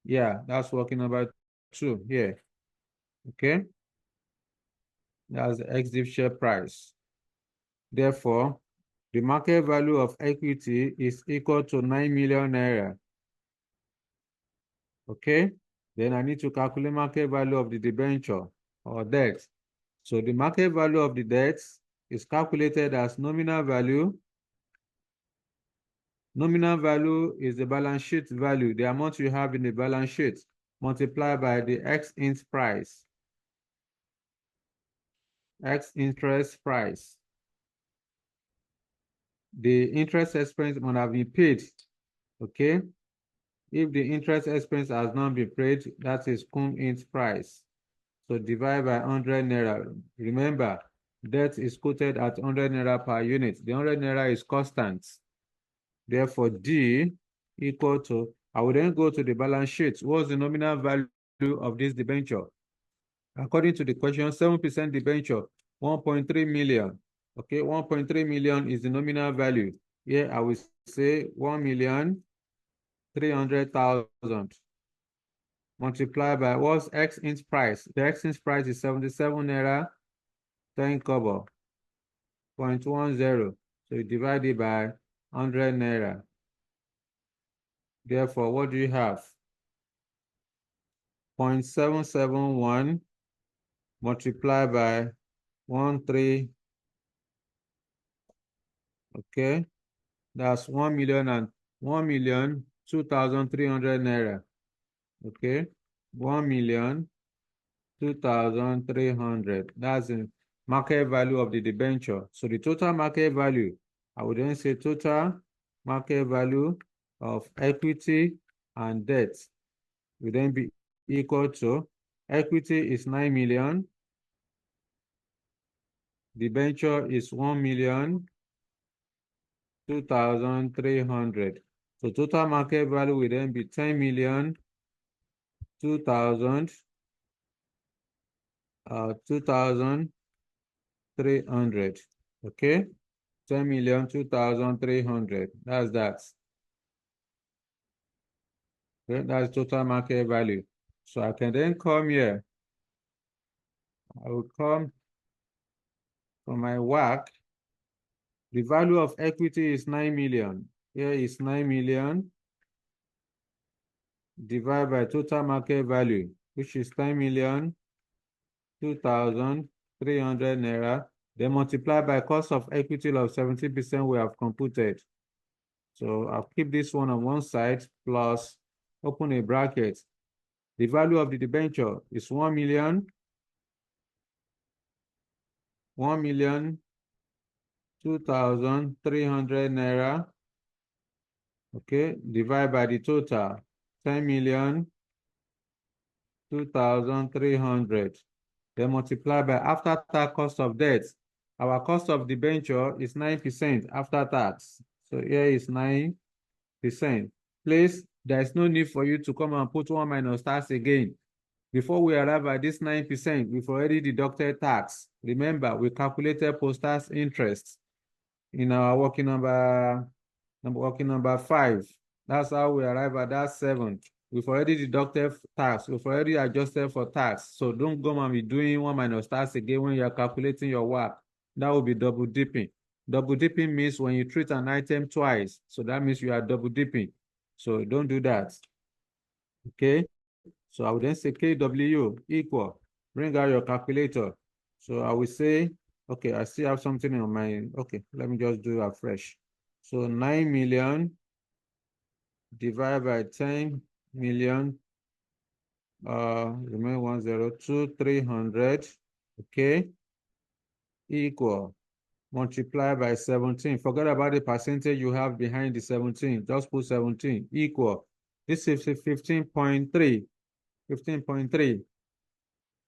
Yeah, that's working number 2 here. Okay. That's the ex-div share price. Therefore, the market value of equity is equal to 9 million naira. Okay. Then I need to calculate market value of the debenture or debt. So the market value of the debt is calculated as nominal value. Nominal value is the balance sheet value, the amount you have in the balance sheet, multiplied by the ex-int price, ex-interest price. The interest expense must have been paid, okay? If the interest expense has not been paid, that is cum-int price. So divide by 100 naira. Remember, debt is quoted at 100 naira per unit. The 100 naira is constant. Therefore, D equal to, I will then go to the balance sheet. What's the nominal value of this debenture? According to the question, 7% debenture, 1.3 million. Okay, 1.3 million is the nominal value. Here I will say 1,300,000 multiplied by what's ex-int price? The ex-int price is 77 naira 10 kobo, 0.10. So you divide it by 100 naira. Therefore, what do you have? 0.771 multiplied by 13. Okay, that's 1,002,300 naira. Okay, 1,002,300. That's the market value of the debenture. So the total market value, I would then say total market value of equity and debt will then be equal to, equity is 9 million, debenture is 1,002,300. So total market value will then be 2,300. Okay, 10,002,300. That's that. Okay, that's total market value. So I can then come here. I will come from my work. The value of equity is 9 million. Here is 9 million divided by total market value, which is 10,002,300 naira. Then multiply by cost of equity of 70% we have computed. So I'll keep this one on one side plus open a bracket. The value of the debenture is 1,002,300 naira. Okay, divide by the total, 10,002,300. then multiply by after-tax cost of debt. Our cost of debenture is 9% after tax. So here is 9%. Please, there is no need for you to come and put 1 minus tax again. Before we arrive at this 9%, we've already deducted tax. Remember, we calculated post-tax interest in our working number 5. That's how we arrive at that 7. We've already deducted tax. We've already adjusted for tax. So don't go and be doing 1 minus tax again when you're calculating your work. That will be double dipping. Double dipping means when you treat an item twice. So that means you are double dipping. So don't do that. Okay. So I would then say KW equal. Bring out your calculator. So I will say, okay, I still have something on my, okay, let me just do it afresh. So 9 million divided by 10 million, remain 102, 300, okay, equal, multiply by 17. Forget about the percentage you have behind the 17. Just put 17 equal. This is 15.3. 15.3.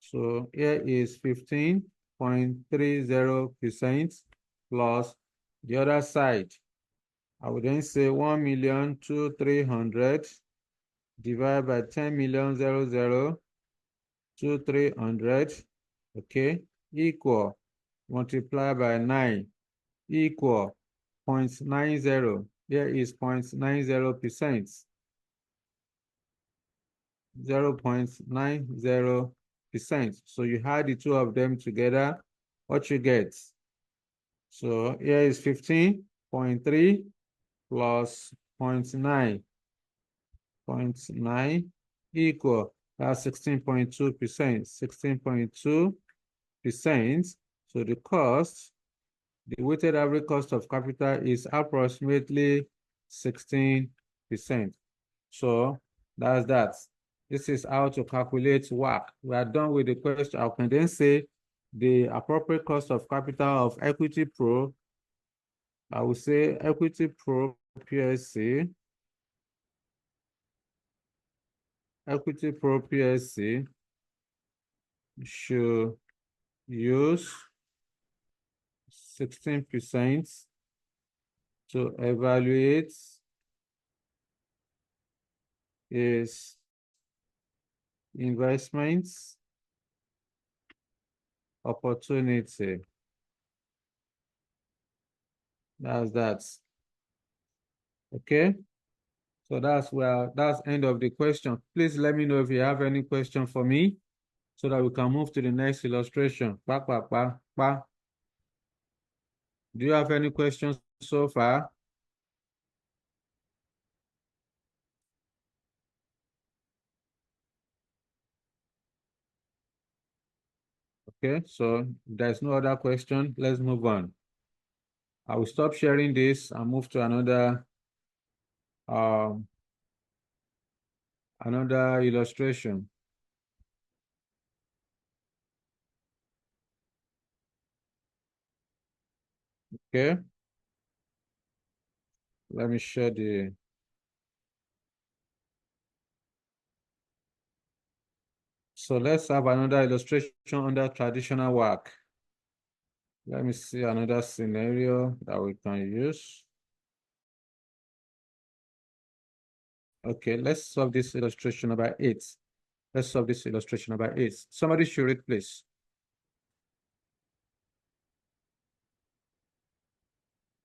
So here is 15.30% plus the other side. I would then say 1,200,300 divided by 10,000,2,300, okay, equal, multiply by 9, equal 0.90. Here is 0.90%. 0.90%. So you add the two of them together, what you get? So here is 15.3 plus 0.9. 0.9 equal, that's 16.2%. 16.2%. So the cost, the weighted average cost of capital is approximately 16%. So that's that. This is how to calculate WACC. We are done with the question. I can then say the appropriate cost of capital of Equity Pro. I will say Equity Pro PLC. Equity Pro PLC should use 16% to evaluate its investments opportunity. That's that. Okay. So that's end of the question. Please let me know if you have any question for me so that we can move to the next illustration. Do you have any questions so far? Okay, so if there's no other question, let's move on. I will stop sharing this and move to another illustration. Okay. Let me share the So let's have another illustration under traditional work. Let me see another scenario that we can use. Okay, let's solve this illustration number 8. Let's solve this illustration number 8. Somebody should read, please.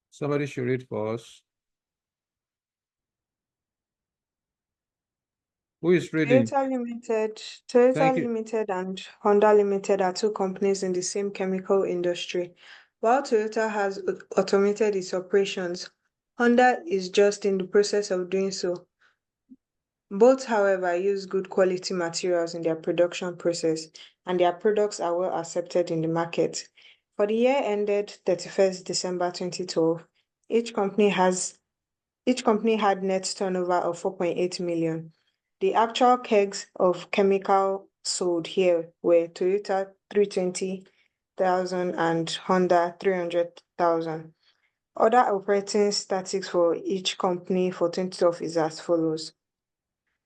Somebody should read for us. Who is reading? Toyota Thank you. Limited and Honda Limited are two companies in the same chemical industry. While Toyota has automated its operations, Honda is just in the process of doing so. Both, however, use good quality materials in their production process, and their products are well accepted in the market. For the year ended 31st December 2012, each company had net turnover of 4.8 million. The actual kegs of chemical sold here were Toyota 320,000 and Honda 300,000. Other operating statistics for each company for 2012 is as follows.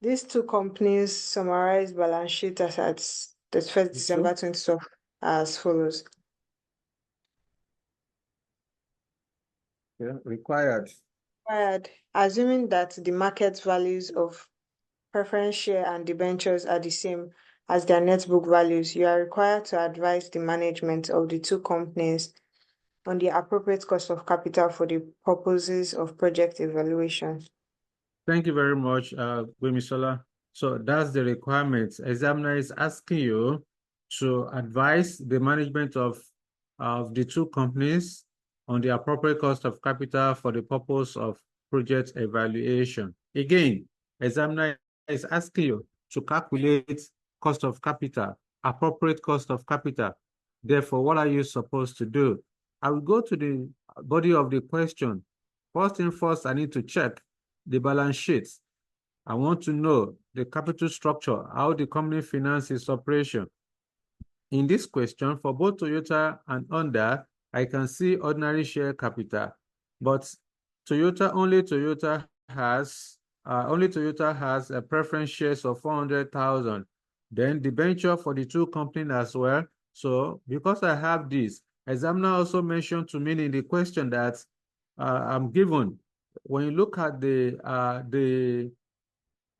These two companies summarize balance sheet as at 31st December 2012 as follows. Yeah, required. Assuming that the market values of preference share and debentures are the same as their net book values, you are required to advise the management of the two companies on the appropriate cost of capital for the purposes of project evaluation. Thank you very much, Gwemisola. So that's the requirement. Examiner is asking you to advise the management of the two companies on the appropriate cost of capital for the purpose of project evaluation. Again, examiner is asking you to calculate cost of capital, appropriate cost of capital. Therefore, what are you supposed to do? I will go to the body of the question. First thing first, I need to check the balance sheets. I want to know the capital structure, how the company finances operation. In this question, for both Toyota and Honda, I can see ordinary share capital, but only Toyota has a preference shares of 400,000. Then the debenture for the two companies as well. So because I have this, examiner also mentioned to me in the question that I'm given. When you look at the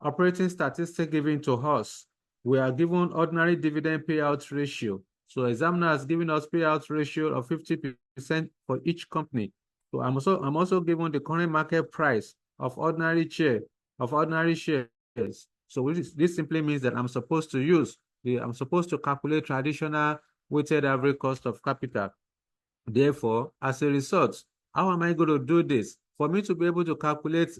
operating statistic given to us, we are given ordinary dividend payout ratio. So examiner has given us payout ratio of 50% for each company. So I'm also given the current market price of ordinary shares. So this simply means that I'm supposed to calculate traditional weighted average cost of capital. Therefore, as a result, how am I going to do this? For me to be able to calculate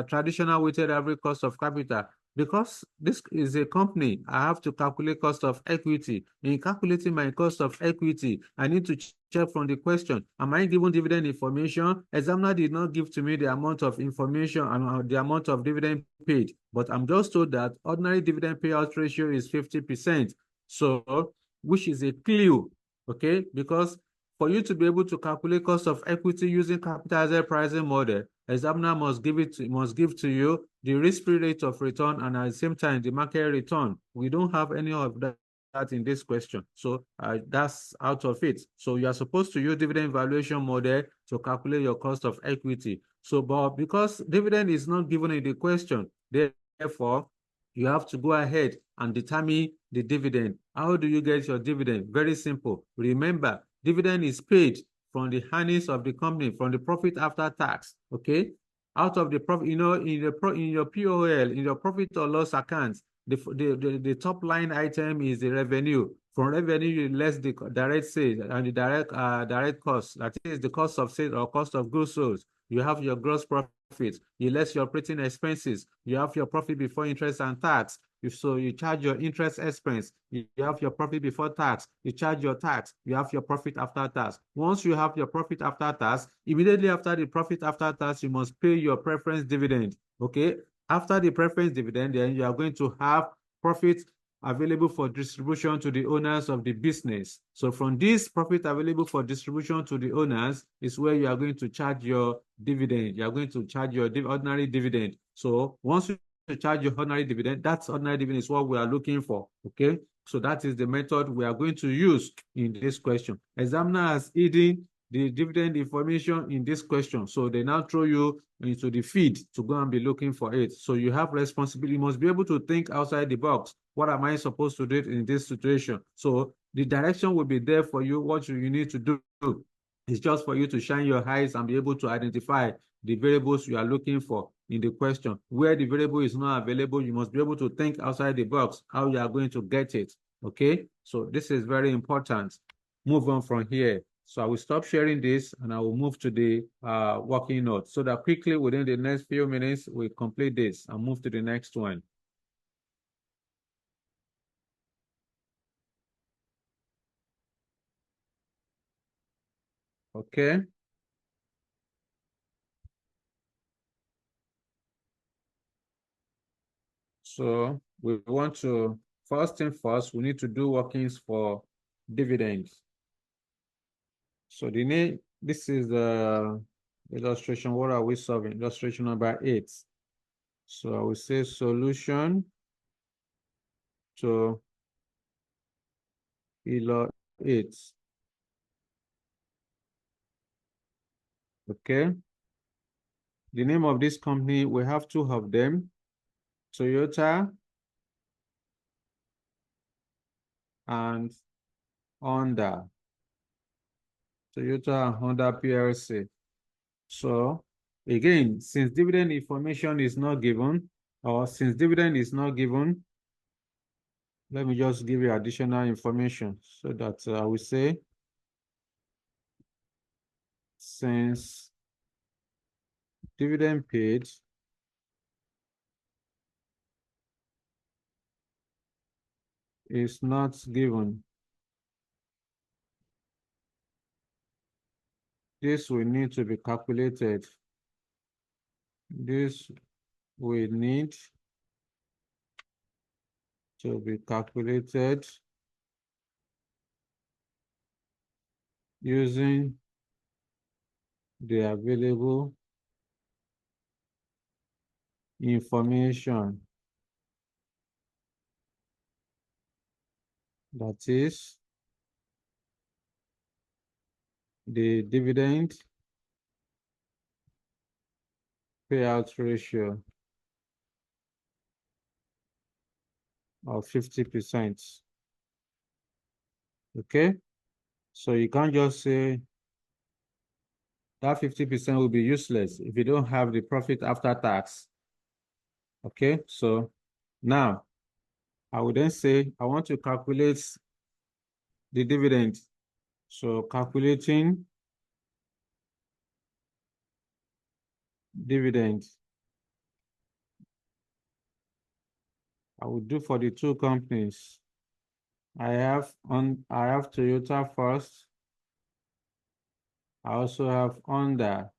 traditional weighted average cost of capital, because this is a company, I have to calculate cost of equity. In calculating my cost of equity, I need to check from the question, am I given dividend information? Examiner did not give to me the amount of information and the amount of dividend paid, but I'm just told that ordinary dividend payout ratio is 50%. So, which is a clue, okay? Because for you to be able to calculate cost of equity using capitalized pricing model, examiner must give to you the risk-free rate of return and at the same time the market return. We don't have any of that in this question, so that's out of it. So you are supposed to use dividend valuation model to calculate your cost of equity. So, but because dividend is not given in the question, therefore you have to go ahead and determine the dividend. How do you get your dividend? Very simple. Remember, dividend is paid from the earnings of the company, from the profit after tax, okay? Out of the profit, in your POL, in your profit or loss account, the top line item is the revenue. From revenue, you less the direct sales and the direct cost. That is the cost of sales or cost of goods sold. You have your gross profit. You less your operating expenses. You have your profit before interest and tax. So you charge your interest expense, you have your profit before tax, you charge your tax, you have your profit after tax. Once you have your profit after tax, immediately after the profit after tax, you must pay your preference dividend, okay? After the preference dividend, then you are going to have profit available for distribution to the owners of the business. So from this profit available for distribution to the owners is where you are going to charge your dividend. You are going to charge your ordinary dividend. So once you charge your ordinary dividend, that's ordinary dividend is what we are looking for, okay? So that is the method we are going to use in this question. Examiner has hidden the dividend information in this question. So they now throw you into the feed to go and be looking for it. So you have responsibility. You must be able to think outside the box. What am I supposed to do in this situation? So the direction will be there for you. What you need to do is just for you to shine your eyes and be able to identify the variables you are looking for in the question. Where the variable is not available, you must be able to think outside the box how you are going to get it, okay? So this is very important. Move on from here. So I will stop sharing this and I will move to the working note so that quickly within the next few minutes, we complete this and move to the next one. Okay. So we want to, first thing first, we need to do workings for dividends. So this is the illustration. What are we solving? Illustration number 8. So I will say solution to Kilo 8. Okay. The name of this company, we have two of them, Toyota and Honda. Toyota and Honda PLC. So again, since dividend information is not given, or since dividend is not given, let me just give you additional information so that I will say, since dividend paid is not given, this will need to be calculated. This will need to be calculated using the available information. That is the dividend payout ratio of 50%. Okay, so you can't just say that 50% will be useless if you don't have the profit after tax. Okay, so now I would then say I want to calculate the dividend. So calculating dividend, I will do for the two companies. I have Toyota first. I also have Honda.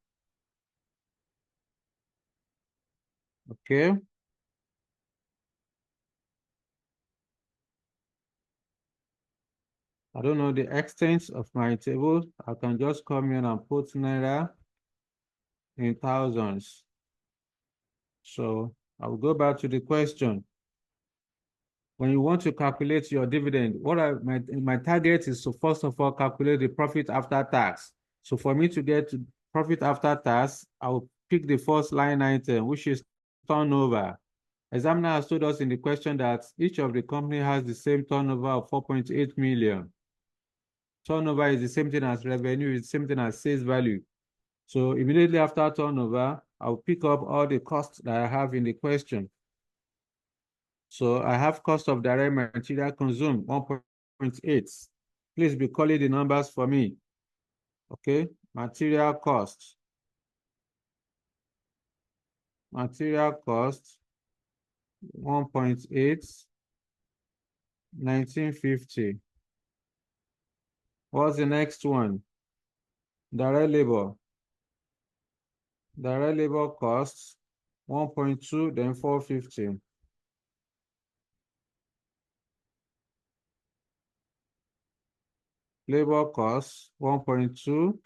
Okay. I don't know the extent of my table. I can just come in and put Naira in thousands. So I will go back to the question. When you want to calculate your dividend, my target is to first of all calculate the profit after tax. So for me to get to profit after tax, I will pick the first line item, which is turnover. Examiner has told us in the question that each of the company has the same turnover of 4.8 million. Turnover is the same thing as revenue, is the same thing as sales value. So immediately after turnover, I'll pick up all the costs that I have in the question. So I have cost of direct material consumed, 1.8. Please be calling the numbers for me. Okay, material cost. Material cost, 1.8, 1950. What's the next one? Direct labor. Direct labor costs, 1.2, then 450. Labor costs, 1.2,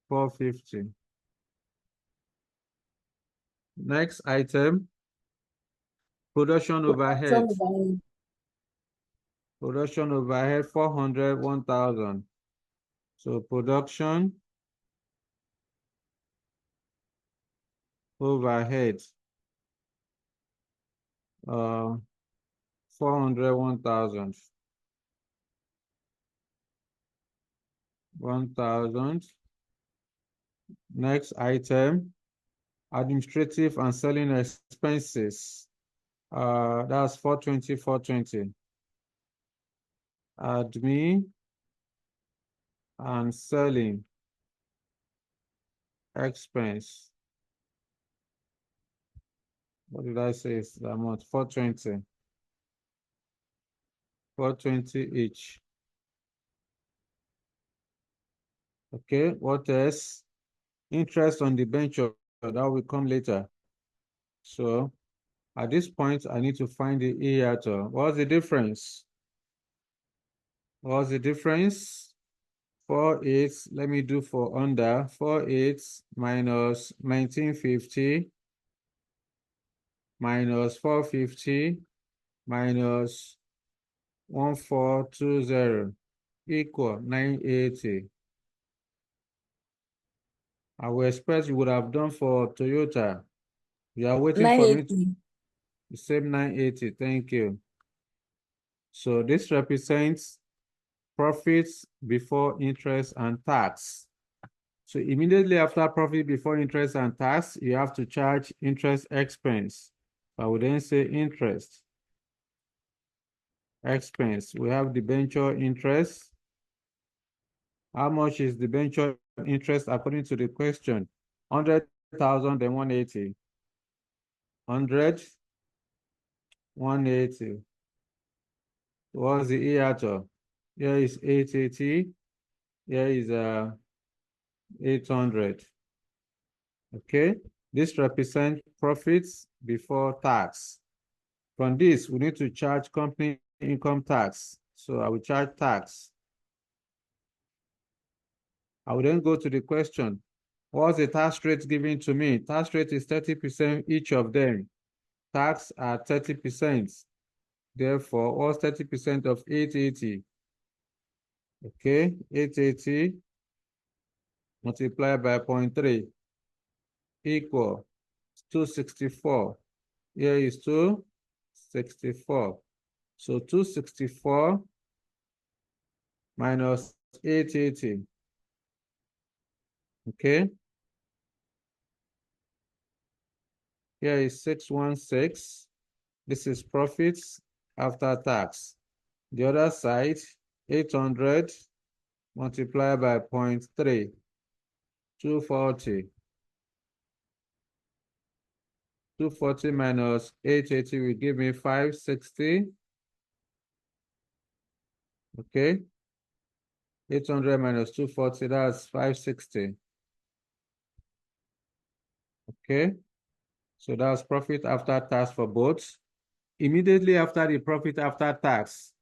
450. Next item, production overhead. Production overhead, 400, 1,000. So production overhead, 400, 1,000. 1,000. Next item, administrative and selling expenses. That's 420, 420. Admin and selling expense. What did I say is the amount? 420. 420 each. Okay, what else? Interest on the debenture, that will come later. So at this point, I need to find the hiatus. What's the difference? What's the difference? 48, let me do for under. 48 minus 1950 minus 450 minus 1420 equal 980. I will expect you would have done for Toyota. You are waiting for me to 980. the same 980. Thank you. So this represents profits before interest and tax. So immediately after profit before interest and tax, you have to charge interest expense. I would then say interest expense. We have debenture interest. How much is debenture interest according to the question? 100,000 then 180. 100, 180. What's the hiatus? Here is 880. Here is 800. Okay, this represents profits before tax. From this, we need to charge company income tax. So I will charge tax. I will then go to the question. What's the tax rate given to me? Tax rate is 30% each of them. Tax at 30%. Therefore, what's 30% of 880? Okay, 880 multiplied by 0.3 equal 264. Here is 264. So 264 minus 880. Okay. Here is 616. This is profits after tax. The other side, 800 multiplied by 0.3, 240. 240 minus 880 will give me 560. Okay. 800 minus 240, that's 560. Okay. So that's profit after tax for both. Immediately after the profit after tax,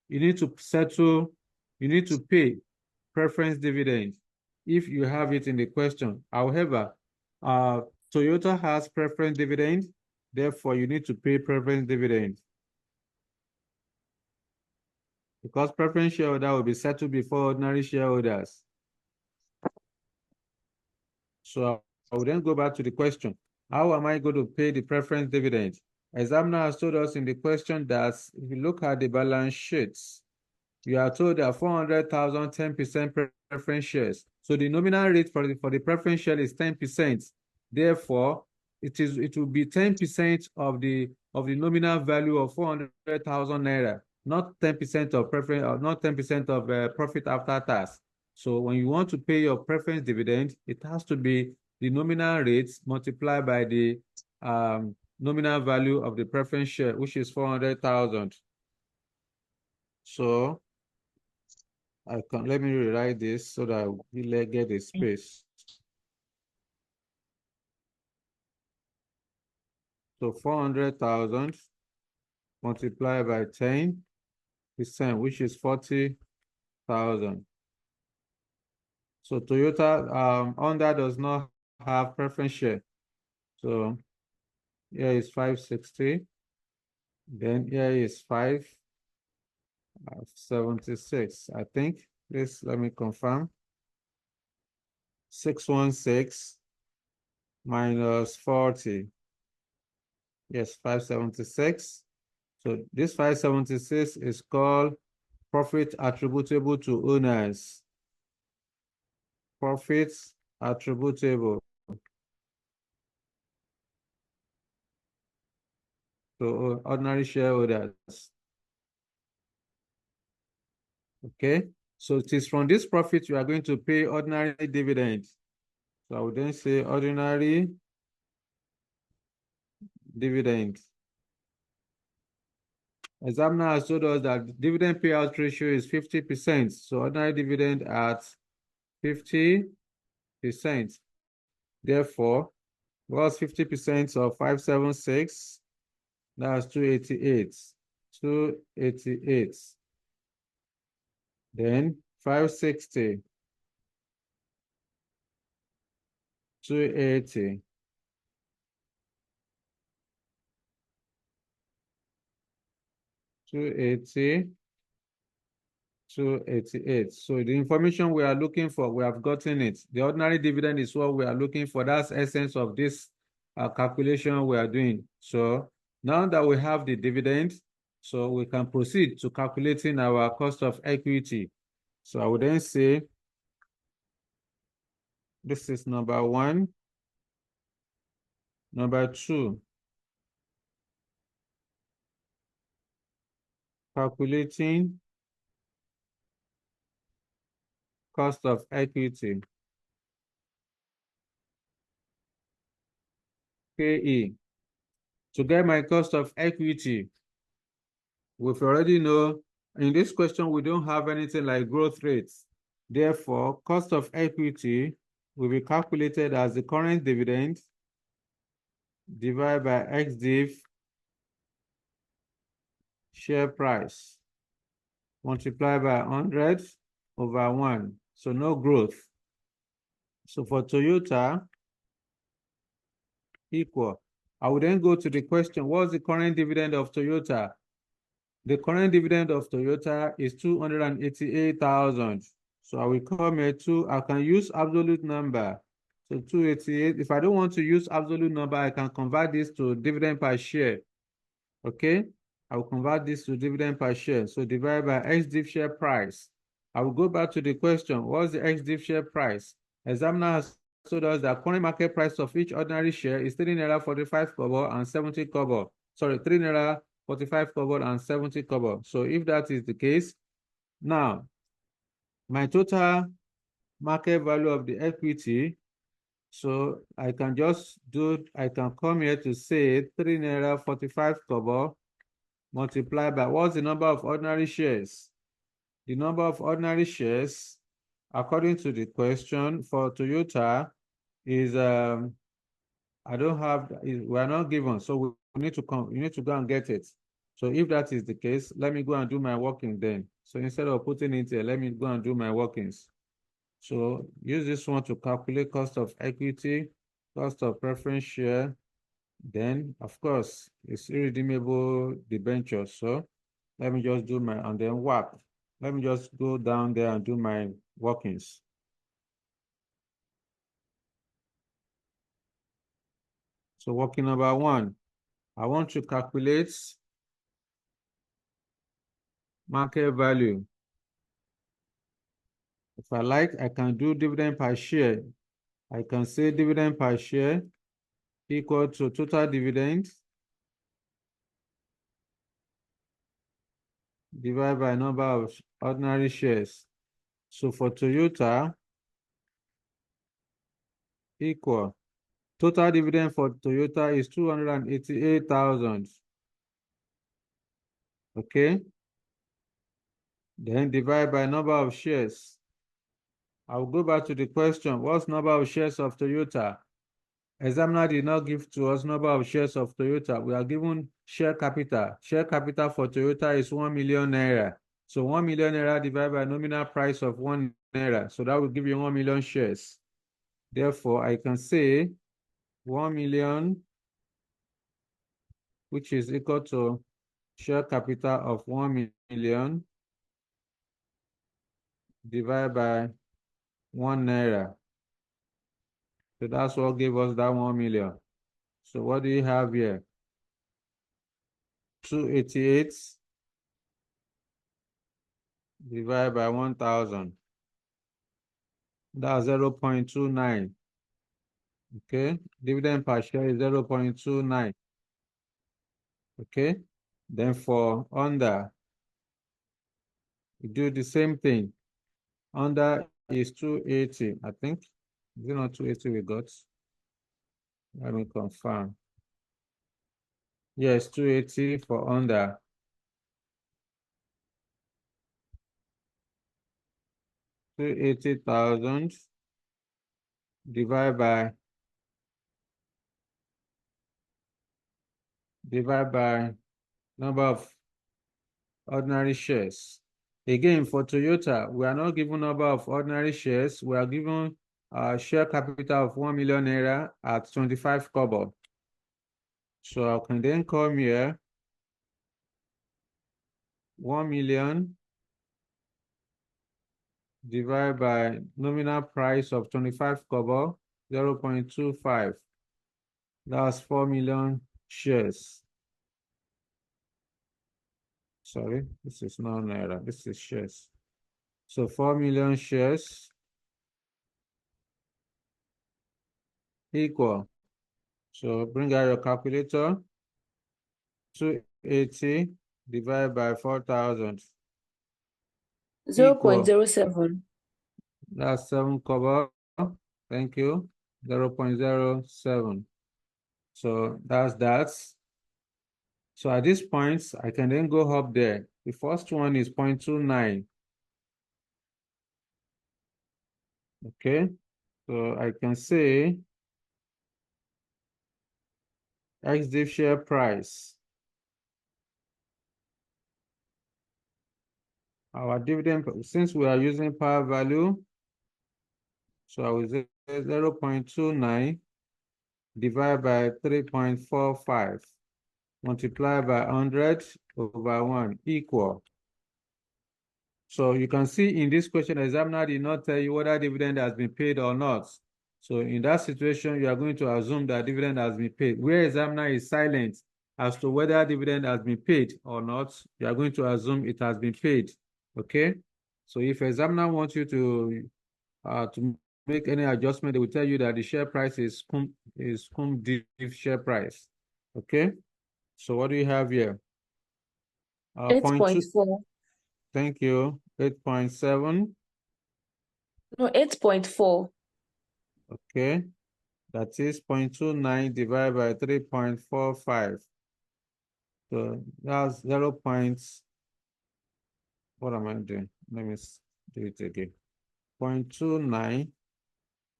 you need to settle, you need to pay preference dividend if you have it in the question. However, Toyota has preference dividend, therefore you need to pay preference dividend. Because preference shareholder will be settled before ordinary shareholders. So I will then go back to the question. How am I going to pay the preference dividend? Examiner has told us in the question that if you look at the balance sheets, you are told that 400,000, 10% preference shares. So the nominal rate for the preference share is 10%. Therefore, it will be 10% of the nominal value of 400,000 naira, not 10% of preference, or not 10% of profit after tax. So when you want to pay your preference dividend, it has to be the nominal rates multiplied by the nominal value of the preference share, which is 400,000. So let me rewrite this so that we get a space. So 400,000 multiplied by 10%, which is 40,000. So Toyota Honda does not have preference share. So here is 560. Then here is 576. I think. Please let me confirm. 616 minus 40. Yes, 576. So this 576 is called profit attributable to owners. Profits attributable to ordinary shareholders. Okay, so it is from this profit you are going to pay ordinary dividends. So I would then say ordinary dividend. Examiner has told us that dividend payout ratio is 50%. So ordinary dividend at 50%. Therefore, what's 50% of 576? That's 288. 288. Then 560. 280. 280 288. So the information we are looking for, we have gotten it. The ordinary dividend is what we are looking for. That's essence of this calculation we are doing. So now that we have the dividend, so we can proceed to calculating our cost of equity. So I would then say, this is number 1. Number 2, calculating cost of equity, KE. To get my cost of equity, we've already know in this question, we don't have anything like growth rates. Therefore, cost of equity will be calculated as the current dividend divided by XDIV share price multiplied by 100 over 1. So no growth. So for Toyota, equal. I will then go to the question, what's the current dividend of Toyota? The current dividend of Toyota is 288,000. So I will come here to, I can use absolute number. So 288, if I don't want to use absolute number, I can convert this to dividend per share. Okay, I will convert this to dividend per share. So divide by XDIV share price. I will go back to the question, what's the XDIV share price? Examiner has told us that current market price of each ordinary share is 3 naira 45 kobo and 70 kobo. Sorry, 3 naira 45 kobo and 70 kobo. So if that is the case, now my total market value of the equity, so I can just do, I can come here to say 3 naira 45 kobo multiplied by what's the number of ordinary shares? The number of ordinary shares, according to the question for Toyota, is I don't have, we are not given, so we need to come, you need to go and get it. So if that is the case, let me go and do my working then. So instead of putting it here, let me go and do my workings. So use this one to calculate cost of equity, cost of preference share. Then, of course, it's irredeemable debenture. So let me just do my, and then WAP. Let me just go down there and do my workings. So working number 1, I want to calculate market value. If I like, I can do dividend per share. I can say dividend per share equal to total dividend divided by number of ordinary shares. So for Toyota, equal. Total dividend for Toyota is 288,000. Okay. Then divide by number of shares. I'll go back to the question. What's number of shares of Toyota? Examiner did not give to us number of shares of Toyota. We are given share capital. Share capital for Toyota is 1 million naira. So 1 million naira divided by nominal price of 1 naira. So that will give you 1 million shares. Therefore, I can say 1 million, which is equal to share capital of 1 million divided by 1 naira. So that's what gave us that 1 million. So what do you have here? 288 divided by 1,000. That's 0.29. Okay. Dividend per share is 0.29. Okay. Then for under, we do the same thing. Under is 280, I think. Is it not 280 we got? Let me confirm. Yes, 280 for under. $280,000 divided by number of ordinary shares. Again, for Toyota, we are not given number of ordinary shares. We are given a share capital of 1 million naira at 25 kobo. So I can then come here, 1 million divided by nominal price of 25 kobo, 0.25. That's 4 million shares. Sorry, this is not naira, this is shares. So 4 million shares equal. So bring out your calculator. 280 divided by 4,000. 0.07. That's 7 kobo. Thank you. 0.07. So that's that. So at this point, I can then go up there. The first one is 0.29. Okay. So I can say XDIV share price. Our dividend, since we are using par value, so I will say 0.29 divided by 3.45 multiplied by 100 over 1 equal. So you can see in this question, the examiner did not tell you whether dividend has been paid or not. So in that situation, you are going to assume that dividend has been paid. Where examiner is silent as to whether dividend has been paid or not, you are going to assume it has been paid. Okay? So if examiner wants you to make any adjustment, they will tell you that the share price is cum div share price. Okay? So what do you have here? 8.4. Thank you. 8.7. No, 8.4. Okay. That is 0.29 divided by 3.45. So that's 0. What am I doing? Let me do it again. 0.29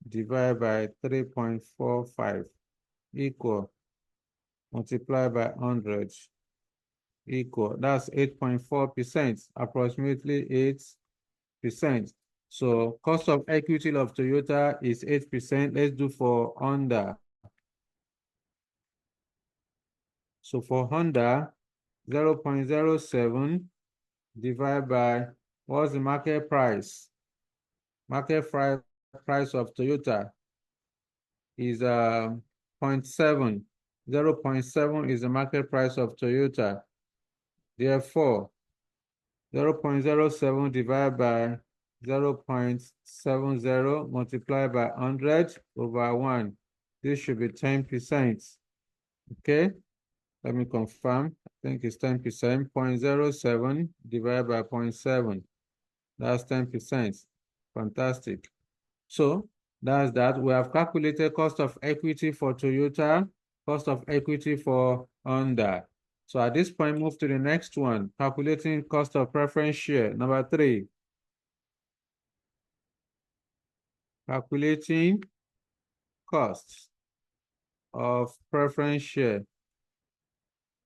divided by 3.45 equal multiplied by 100 equal. That's 8.4%, approximately 8%. So cost of equity of Toyota is 8%. Let's do for Honda. So for Honda, 0.07 divided by, what's the market price? Market price of Toyota is 0.7. 0.7 is the market price of Toyota. Therefore, 0.07 divided by 0.70 multiplied by 100 over 1. This should be 10%. Okay, let me confirm. I think it's 10%. 0.07 divided by 0.7. That's 10%. Fantastic. So that's that. We have calculated cost of equity for Toyota, cost of equity for Honda. So at this point, move to the next one, calculating cost of preference share. Number 3. Calculating costs of preference share.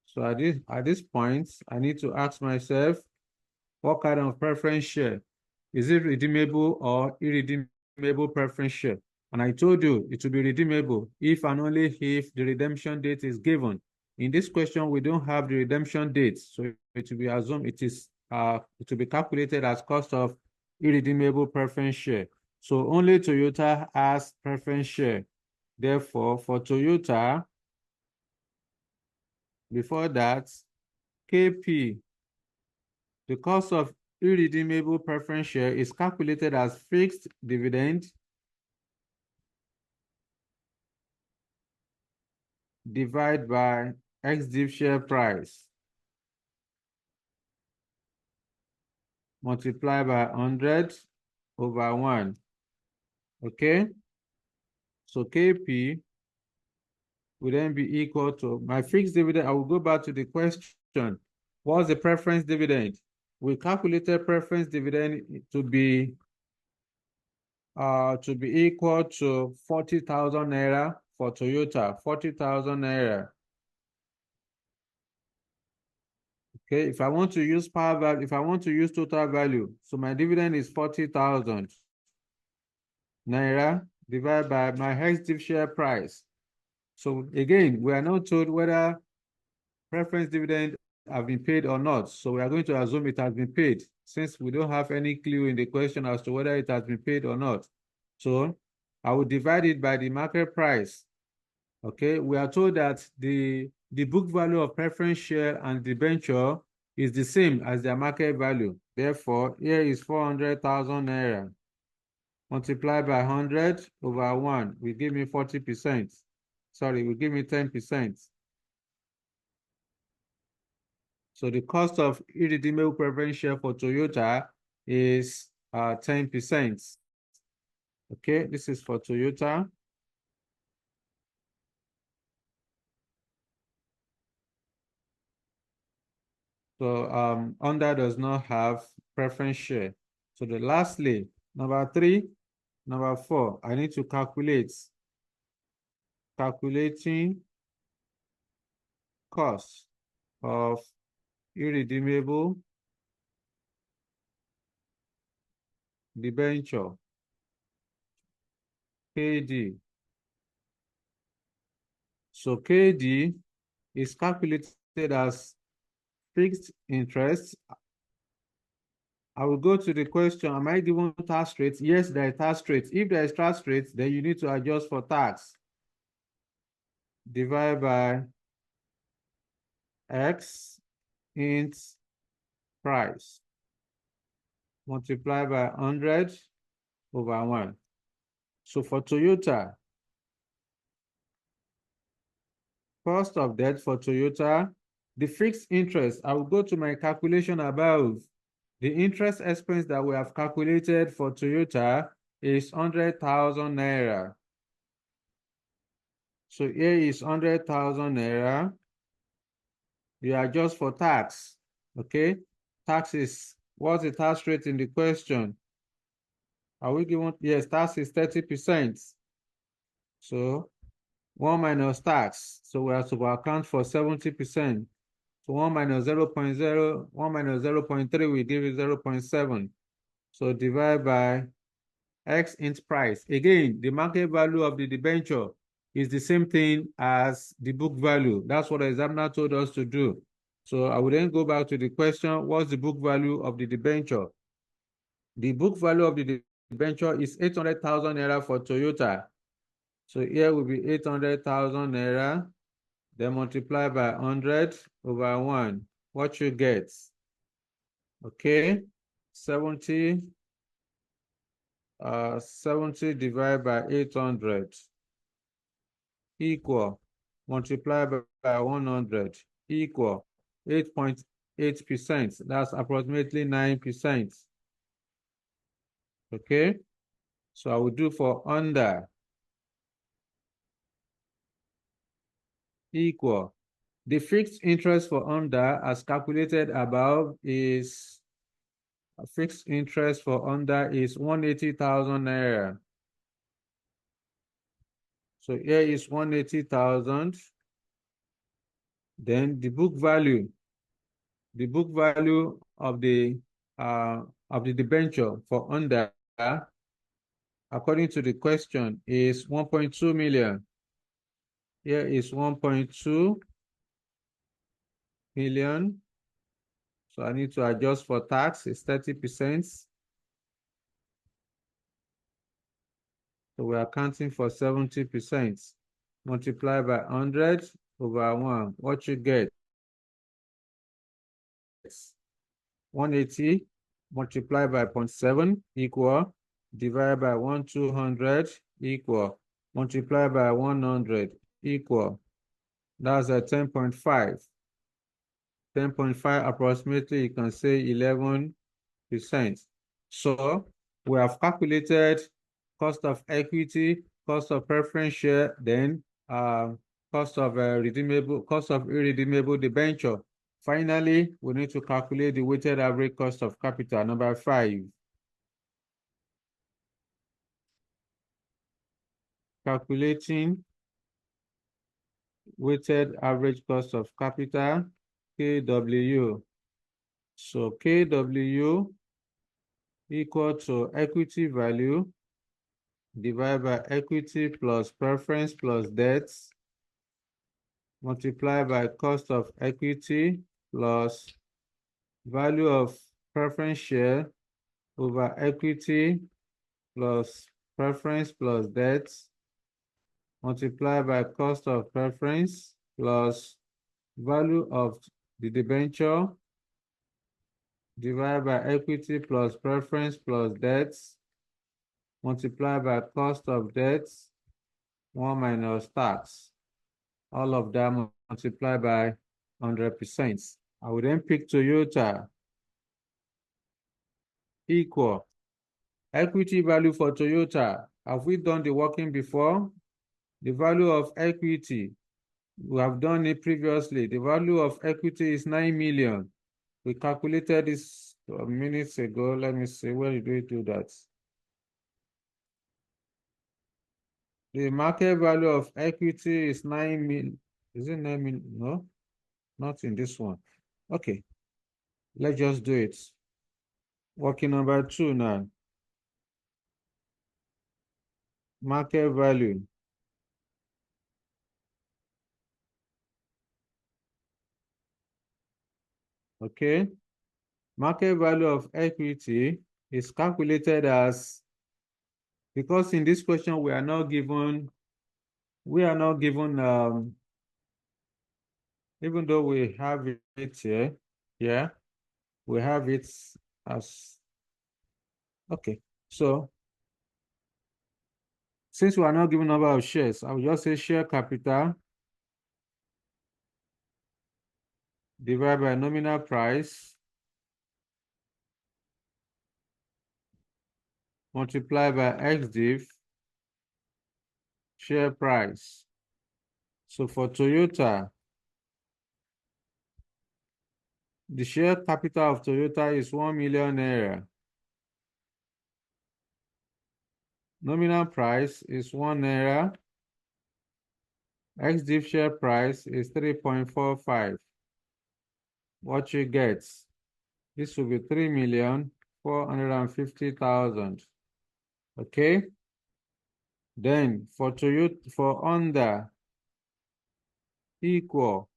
So at this point, I need to ask myself, what kind of preference share? Is it redeemable or irredeemable preference share? And I told you it will be redeemable if and only if the redemption date is given. In this question, we don't have the redemption date, so it will be assumed it will be calculated as cost of irredeemable preference share. So only Toyota has preference share. Therefore, for Toyota, before that, KP, the cost of irredeemable preference share is calculated as fixed dividend divided by XDIV share price multiplied by 100 over 1. Okay? So KP will then be equal to my fixed dividend. I will go back to the question. What's the preference dividend? We calculated preference dividend to be equal to 40,000 naira for Toyota, 40,000 naira. Okay, if I want to use power value, if I want to use total value, so my dividend is 40,000 naira divided by my XDIV share price. So again, we are not told whether preference dividend have been paid or not. So we are going to assume it has been paid since we don't have any clue in the question as to whether it has been paid or not. So I will divide it by the market price. Okay, we are told that the book value of preference share and debenture is the same as their market value. Therefore, here is 400,000 naira. Multiply by 100 over 1 will give me 40%. Sorry, will give me 10%. So the cost of irredeemable preference share for Toyota is 10%. Okay, this is for Toyota. So Honda does not have preference share. So the lastly, number 3, number 4, I need to calculating cost of irredeemable debenture, KD. So KD is calculated as fixed interest. I will go to the question, am I given tax rate? Yes, there is tax rate. If there is tax rate, then you need to adjust for tax. Divide by X int price. Multiply by 100 over 1. So for Toyota, cost of debt for Toyota, the fixed interest, I will go to my calculation above. The interest expense that we have calculated for Toyota is 100,000 naira. So here is 100,000 naira. You adjust for tax, okay? Tax is, what's the tax rate in the question? Are we given, yes, tax is 30%. So 1 minus tax. So we have to account for 70%. So 1 minus 0.0, 1 minus 0.3 will give you 0.7. So divide by X int price. Again, the market value of the debenture is the same thing as the book value. That's what the examiner told us to do. So I will then go back to the question, what's the book value of the debenture? The book value of the debenture is 800,000 naira for Toyota. So here will be 800,000 naira, then multiply by 100 over 1. What you get? Okay, 70 divided by 800 equal, multiply by 100 equal 8.8%. That's approximately 9%. Okay, so I will do for under equal. The fixed interest for under as calculated above is fixed interest for under is 180,000 naira. So here is 180,000. Then the book value of the debenture for under, according to the question, is 1.2 million. Here is 1.2 million. So I need to adjust for tax, it's 30%. So we are accounting for 70%. Multiply by 100 over 1. What you get? 180 multiplied by 0.7 equal, divided by 1,200 equal, multiply by 100 equal. That's a 10.5. 10.5 approximately, you can say 11%. So we have calculated cost of equity, cost of preference share, then cost of irredeemable debenture. Finally, we need to calculate the weighted average cost of capital, number 5. Calculating weighted average cost of capital, KW. So KW equal to equity value divided by equity plus preference plus debts multiplied by cost of equity plus value of preference share over equity plus preference plus debt multiplied by cost of preference plus value of the debenture divided by equity plus preference plus debt multiplied by cost of debt 1 minus tax. All of that multiplied by 100%. I will then pick Toyota equal equity value for Toyota. Have we done the working before? The value of equity, we have done it previously. The value of equity is 9 million. We calculated this minutes ago. Let me see, where did we do that? The market value of equity is 9 million. Is it 9 million? No, not in this one. Okay, let's just do it. Working number 2 now. Market value. Okay. Market value of equity is calculated as, because in this question we are not given, even though we have it here, yeah, we have it as, okay. So since we are not given number of shares, I will just say share capital divided by nominal price multiplied by XDIV share price. So for Toyota, the share capital of Toyota is 1 million naira. Nominal price is 1 naira. XDIV share price is 3.45. What you get? This will be 3,450,000. Okay. Then for Toyota, for Honda, equal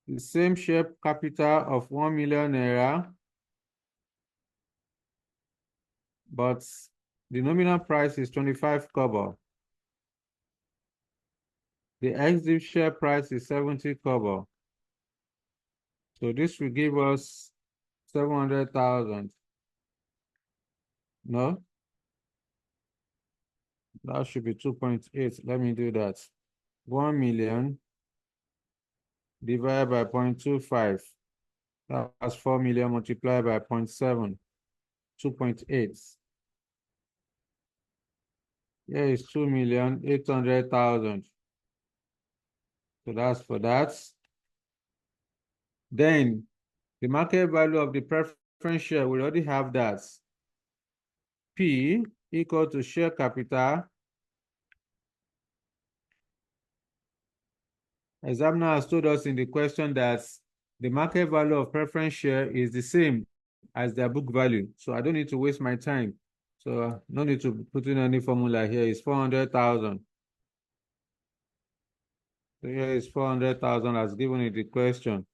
the same share capital of 1 million naira, but the nominal price is 25 kobo. The XDIV share price is 70 kobo. So this will give us 700,000. No? That should be 2.8. Let me do that. 1 million divided by 0.25. That's 4 million multiplied by 0.7. 2.8. Here is 2,800,000. So that's for that. Then the market value of the preference share, we already have that. P equal to share capital. Examiner has told us in the question that the market value of preference share is the same as their book value. So I don't need to waste my time. So no need to put in any formula here. It's 400,000. So here is 400,000 as given in the question.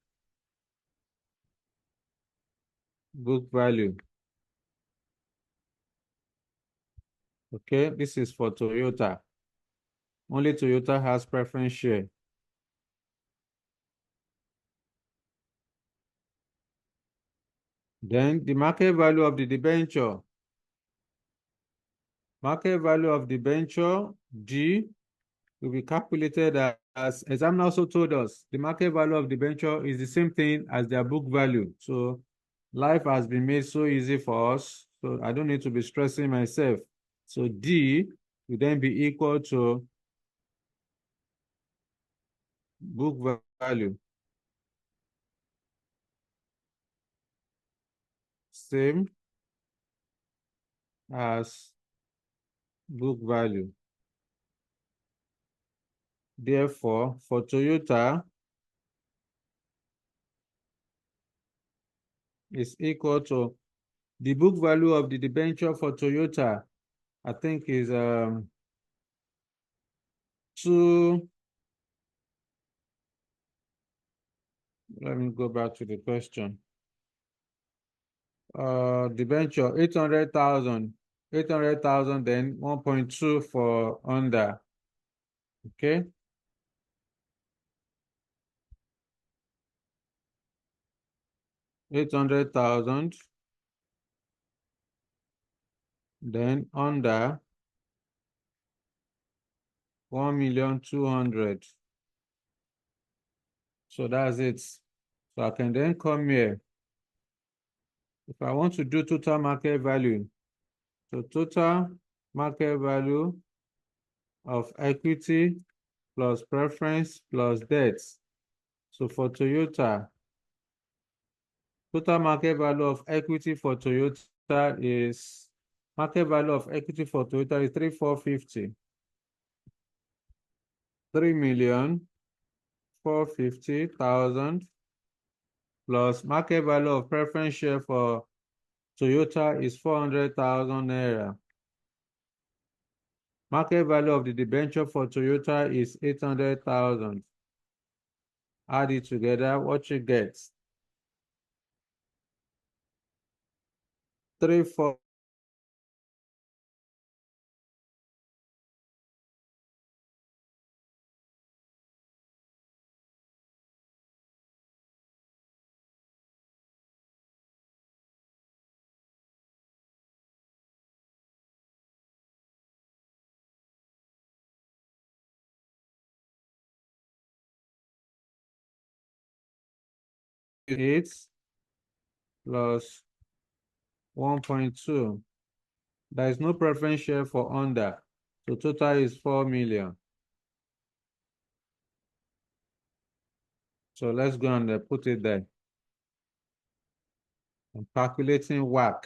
Book value. Okay, this is for Toyota. Only Toyota has preference share. Then the market value of the debenture. Market value of the debenture, G, will be calculated as examiner also told us, the market value of the debenture is the same thing as their book value. So life has been made so easy for us. So I don't need to be stressing myself. So D will then be equal to book value. Same as book value. Therefore, for Toyota, is equal to the book value of the debenture for Toyota, I think is 2 Let me go back to the question. Debenture 800,000, 800,000, then 1.2 for under. Okay. $800,000, then under 1,200,000. So that's it. So I can then come here. If I want to do total market value, so total market value of equity plus preference plus debt. So for Toyota, total market value of equity for Toyota is, market value of equity for Toyota is 3,450. 3,450,000 plus market value of preference share for Toyota is 400,000 naira. Market value of the debenture for Toyota is 800,000. Add it together, what you get? 3,450,000. It's plus 1.2. There is no preference share for under. So total is 4 million. So let's go and put it there. I'm calculating WACC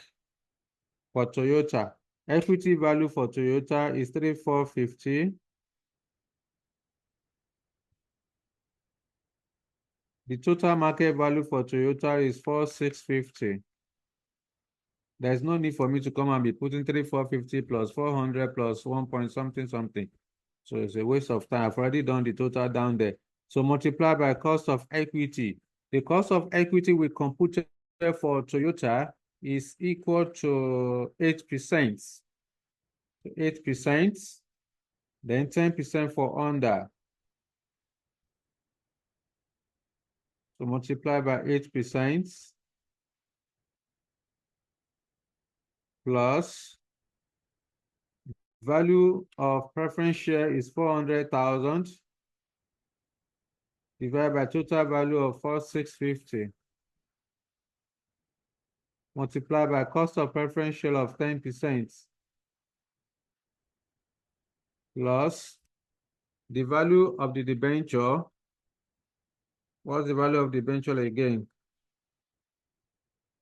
for Toyota. Equity value for Toyota is 3,450. The total market value for Toyota is 4,650. There's no need for me to come and be putting 3,450 plus 400 plus 1 point something something. So it's a waste of time. I've already done the total down there. So multiply by cost of equity. The cost of equity we computed for Toyota is equal to 8%. 8%, then 10% for under. So multiply by 8% plus value of preference share is 400,000 divided by total value of 4,650. Multiply by cost of preference share of 10% plus the value of the debenture. What's the value of the debenture again?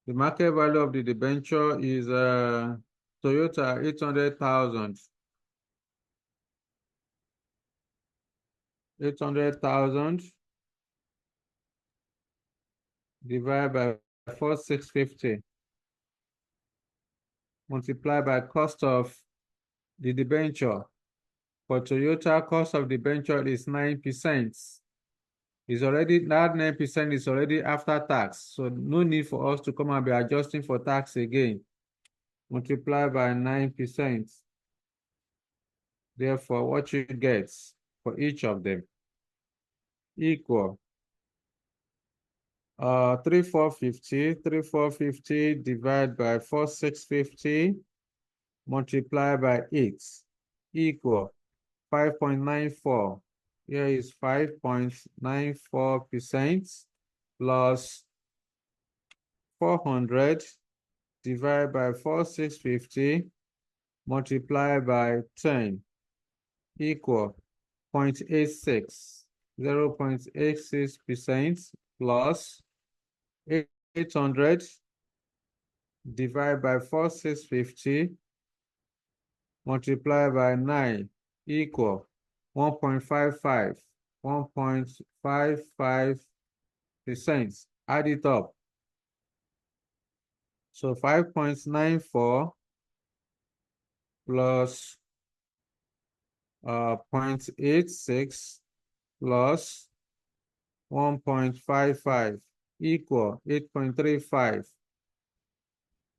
The market value of the debenture is Toyota 800,000. 800,000 divided by 4,650. Multiply by cost of the debenture. For Toyota, cost of debenture is 9%. Is already, that 9% is already after tax. So no need for us to come and be adjusting for tax again. Multiply by 9%. Therefore, what you get for each of them equal 3,450 divided by 4,650 multiplied by 8 equal 5.94. Here is 5.94% plus 400 divided by 4,650 multiplied by 10 equal 0.86. 0.86% plus 800 divided by 4,650 multiplied by 9 equal 1.55. 1.55%. Add it up. So 5.94 plus 0.86 plus 1.55 equal 8.35.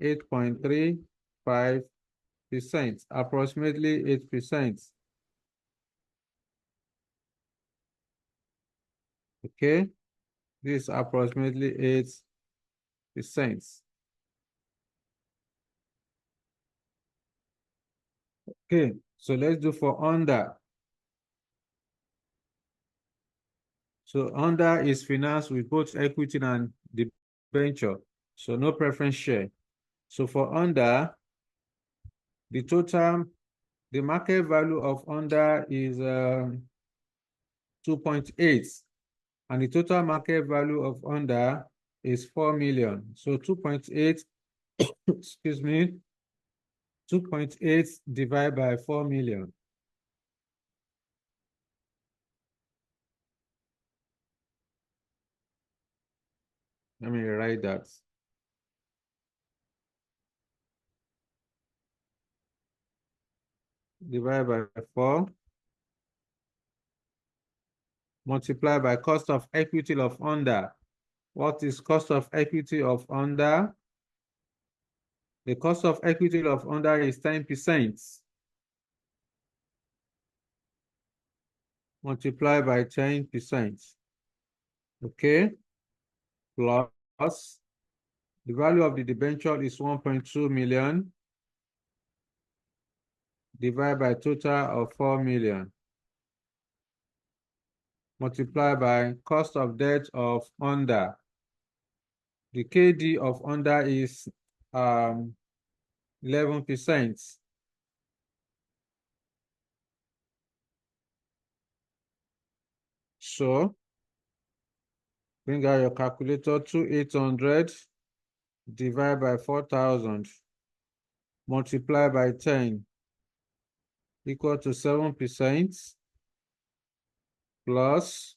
8.35%, approximately 8%. Okay, this is approximately 8%. Okay, so let's do for under. So under is financed with both equity and debenture, so no preference share. So for under, the market value of under is 2.8, and the total market value of under is 4 million. So 2.8, excuse me, 2.8 divided by 4 million. Let me write that. Divided by 4. Multiply by cost of equity of under. What is cost of equity of under? The cost of equity of under is 10%. Multiply by 10%. Okay? Plus the value of the debenture is 1.2 million. Divided by total of 4 million. Multiply by cost of debt of under. The KD of under is 11%. So bring out your calculator. 2,800 divided by 4,000 multiply by 10 equal to 7% plus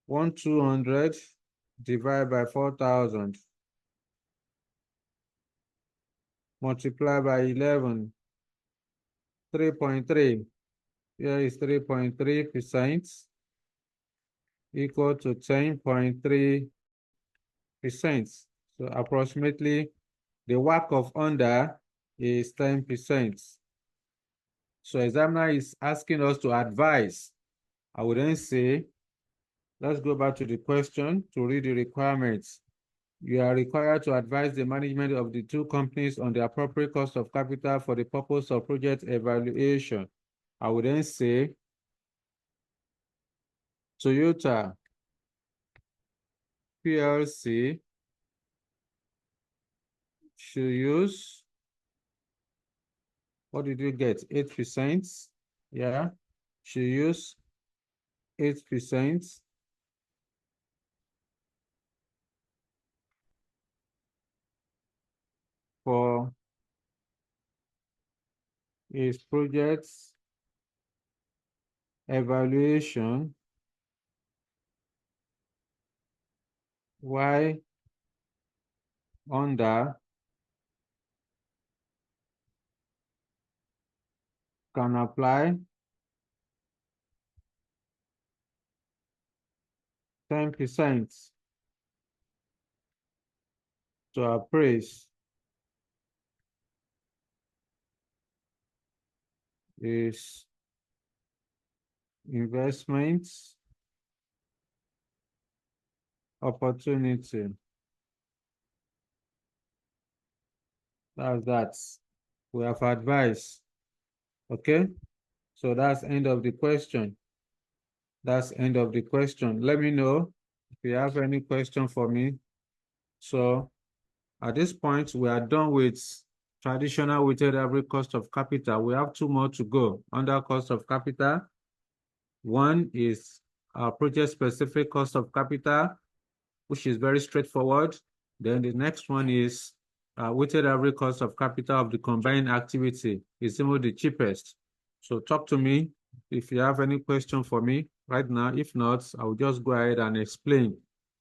1,200 divided by 4,000 multiply by 11, 3.3. Here is 3.3% equal to 10.3%. So approximately the WACC of under is 10%. So examiner is asking us to advise. I would then say, let's go back to the question to read the requirements. You are required to advise the management of the two companies on the appropriate cost of capital for the purpose of project evaluation. I would then say, Toyota PLC should use, what did you get? 8%. Yeah, should use 8% for its project's evaluation. Why under can apply 10% to appraise is investments opportunity. That's that. We have advice. Okay, so that's end of the question. That's end of the question. Let me know if you have any question for me. So at this point, we are done with traditional weighted average cost of capital. We have 2 more to go under cost of capital. One is project specific cost of capital, which is very straightforward. Then the next one is weighted average cost of capital of the combined activity. It's even the cheapest. So talk to me if you have any question for me right now. If not, I will just go ahead and explain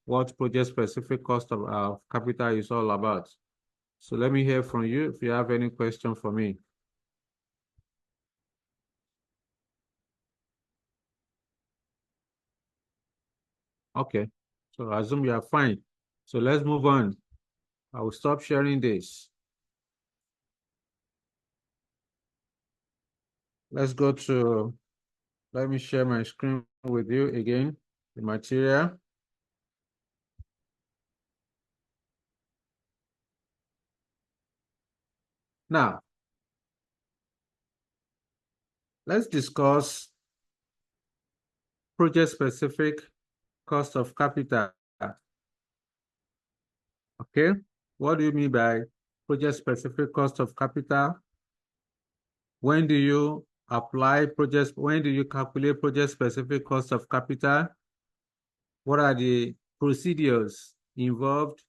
what project specific cost of capital is all about. So let me hear from you if you have any question for me. Okay, so I assume you are fine. So let's move on. I will stop sharing this. Let's go to, let me share my screen with you again, the material. Now, let's discuss project-specific cost of capital. Okay, what do you mean by project-specific cost of capital? When do you apply projects? When do you calculate project-specific cost of capital? What are the procedures involved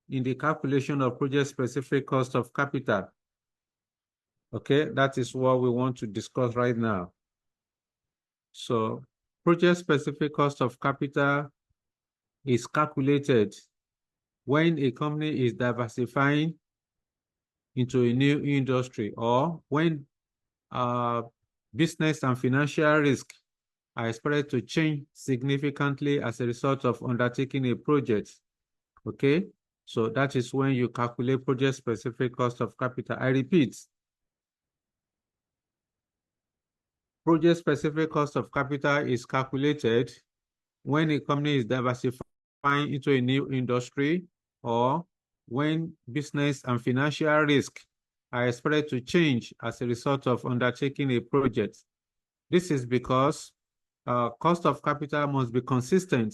in the calculation of project-specific cost of capital? Okay, that is what we want to discuss right now. So, project-specific cost of capital is calculated when a company is diversifying into a new industry, or when business and financial risk are expected to change significantly as a result of undertaking a project. Okay, so that is when you calculate project-specific cost of capital. I repeat, project-specific cost of capital is calculated when a company is diversifying into a new industry, or when business and financial risk are expected to change as a result of undertaking a project. This is because cost of capital must be consistent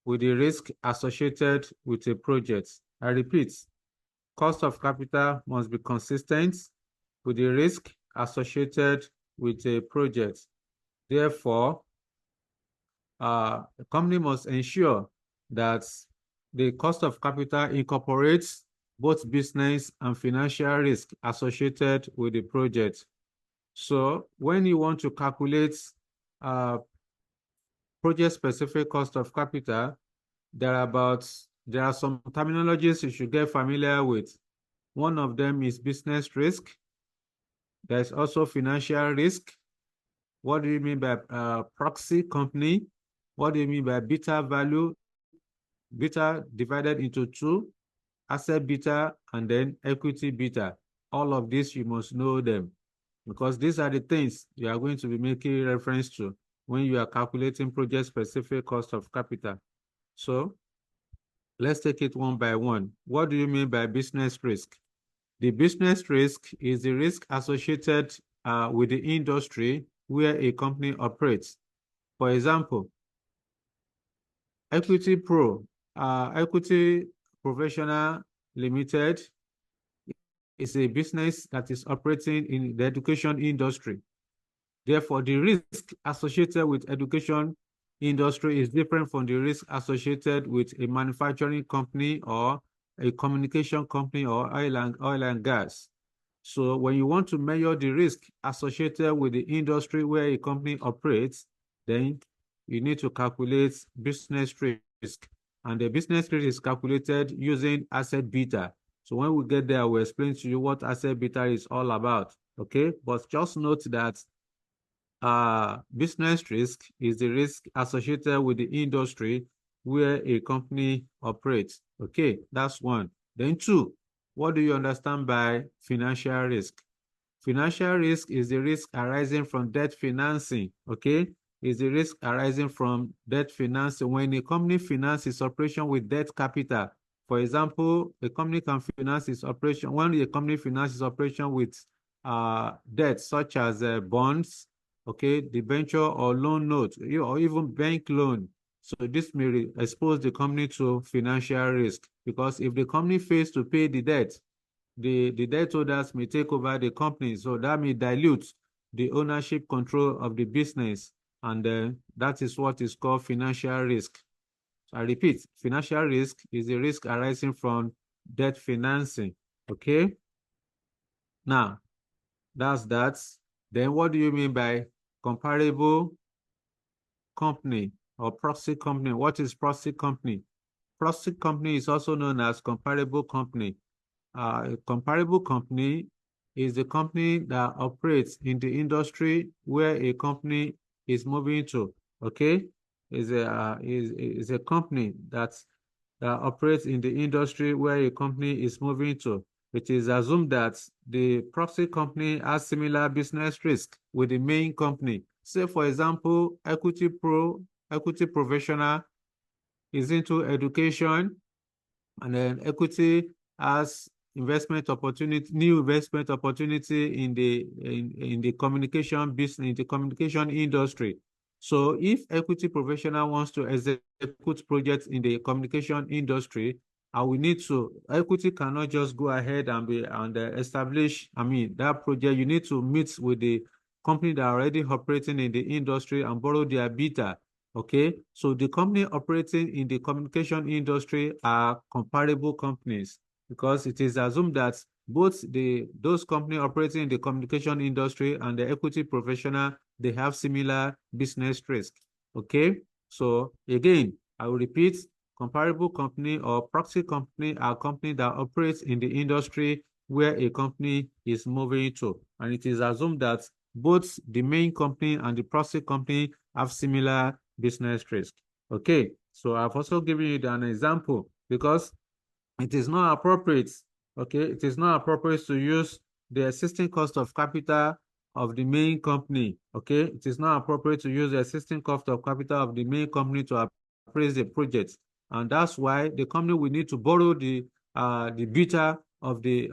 with the risk associated with a project. I repeat, cost of capital must be consistent with the risk associated with a project. Therefore, the company must ensure that the cost of capital incorporates both business and financial risk associated with the project. So when you want to calculate project-specific cost of capital, there are some terminologies you should get familiar with. One of them is business risk. There's also financial risk. What do you mean by proxy company? What do you mean by beta value? Beta divided into two, asset beta and then equity beta. All of this, you must know them, because these are the things you are going to be making reference to when you are calculating project-specific cost of capital. So let's take it one by one. What do you mean by business risk? The business risk is the risk associated with the industry where a company operates. For example, Equity Professional Limited is a business that is operating in the education industry. Therefore, the risk associated with education industry is different from the risk associated with a manufacturing company or a communication company or oil and gas. So when you want to measure the risk associated with the industry where a company operates, then you need to calculate business risk. And the business risk is calculated using asset beta. So when we get there, we'll explain to you what asset beta is all about. Okay, but just note that business risk is the risk associated with the industry where a company operates. Okay, that's one. Then two, what do you understand by financial risk? Financial risk is the risk arising from debt financing. Okay, is the risk arising from debt financing when a company finances operation with debt capital. For example, a company can finance its operation when a company finances operation with debt such as bonds, okay, debenture or loan note, or even bank loan. So this may expose the company to financial risk, because if the company fails to pay the debt, the debt holders may take over the company. So that may dilute the ownership control of the business. And that is what is called financial risk. So I repeat, financial risk is the risk arising from debt financing. Okay. Now, that's that. Then what do you mean by comparable company or proxy company? What is proxy company? Proxy company is also known as comparable company. A comparable company is the company that operates in the industry where a company is moving to. Okay, is a company that operates in the industry where a company is moving to. It is assumed that the proxy company has similar business risk with the main company. Say, for example, Equity Professional is into education, and then Equity has investment opportunity, new investment opportunity in the communication business, in the communication industry. So if Equity Professional wants to execute projects in the communication industry, and we need to, Equity cannot just go ahead and establish, that project. You need to meet with the company that are already operating in the industry and borrow their beta. Okay, so the company operating in the communication industry are comparable companies, because it is assumed that both those companies operating in the communication industry and the Equity Professional, they have similar business risk. Okay, so again, I will repeat, comparable company or proxy company are companies that operates in the industry where a company is moving to, and it is assumed that both the main company and the proxy company have similar business risk. Okay, so I've also given you an example, because it is not appropriate, okay, it is not appropriate to use the existing cost of capital of the main company. Okay, it is not appropriate to use the existing cost of capital of the main company to appraise the project, and that's why the company will need to borrow the beta of the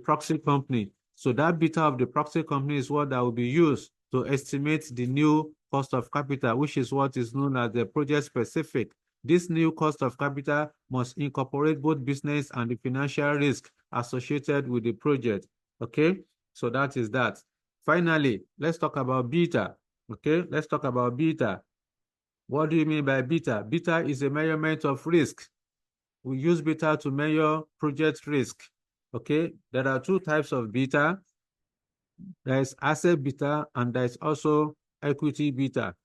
proxy company. So that beta of the proxy company is what that will be used to estimate the new cost of capital, which is what is known as the project specific. This new cost of capital must incorporate both business and the financial risk associated with the project. Okay, so that is that. Finally, let's talk about beta. Okay, let's talk about beta. What do you mean by beta? Beta is a measurement of risk. We use beta to measure project risk. Okay, there are two types of beta. There is asset beta and there is also equity beta.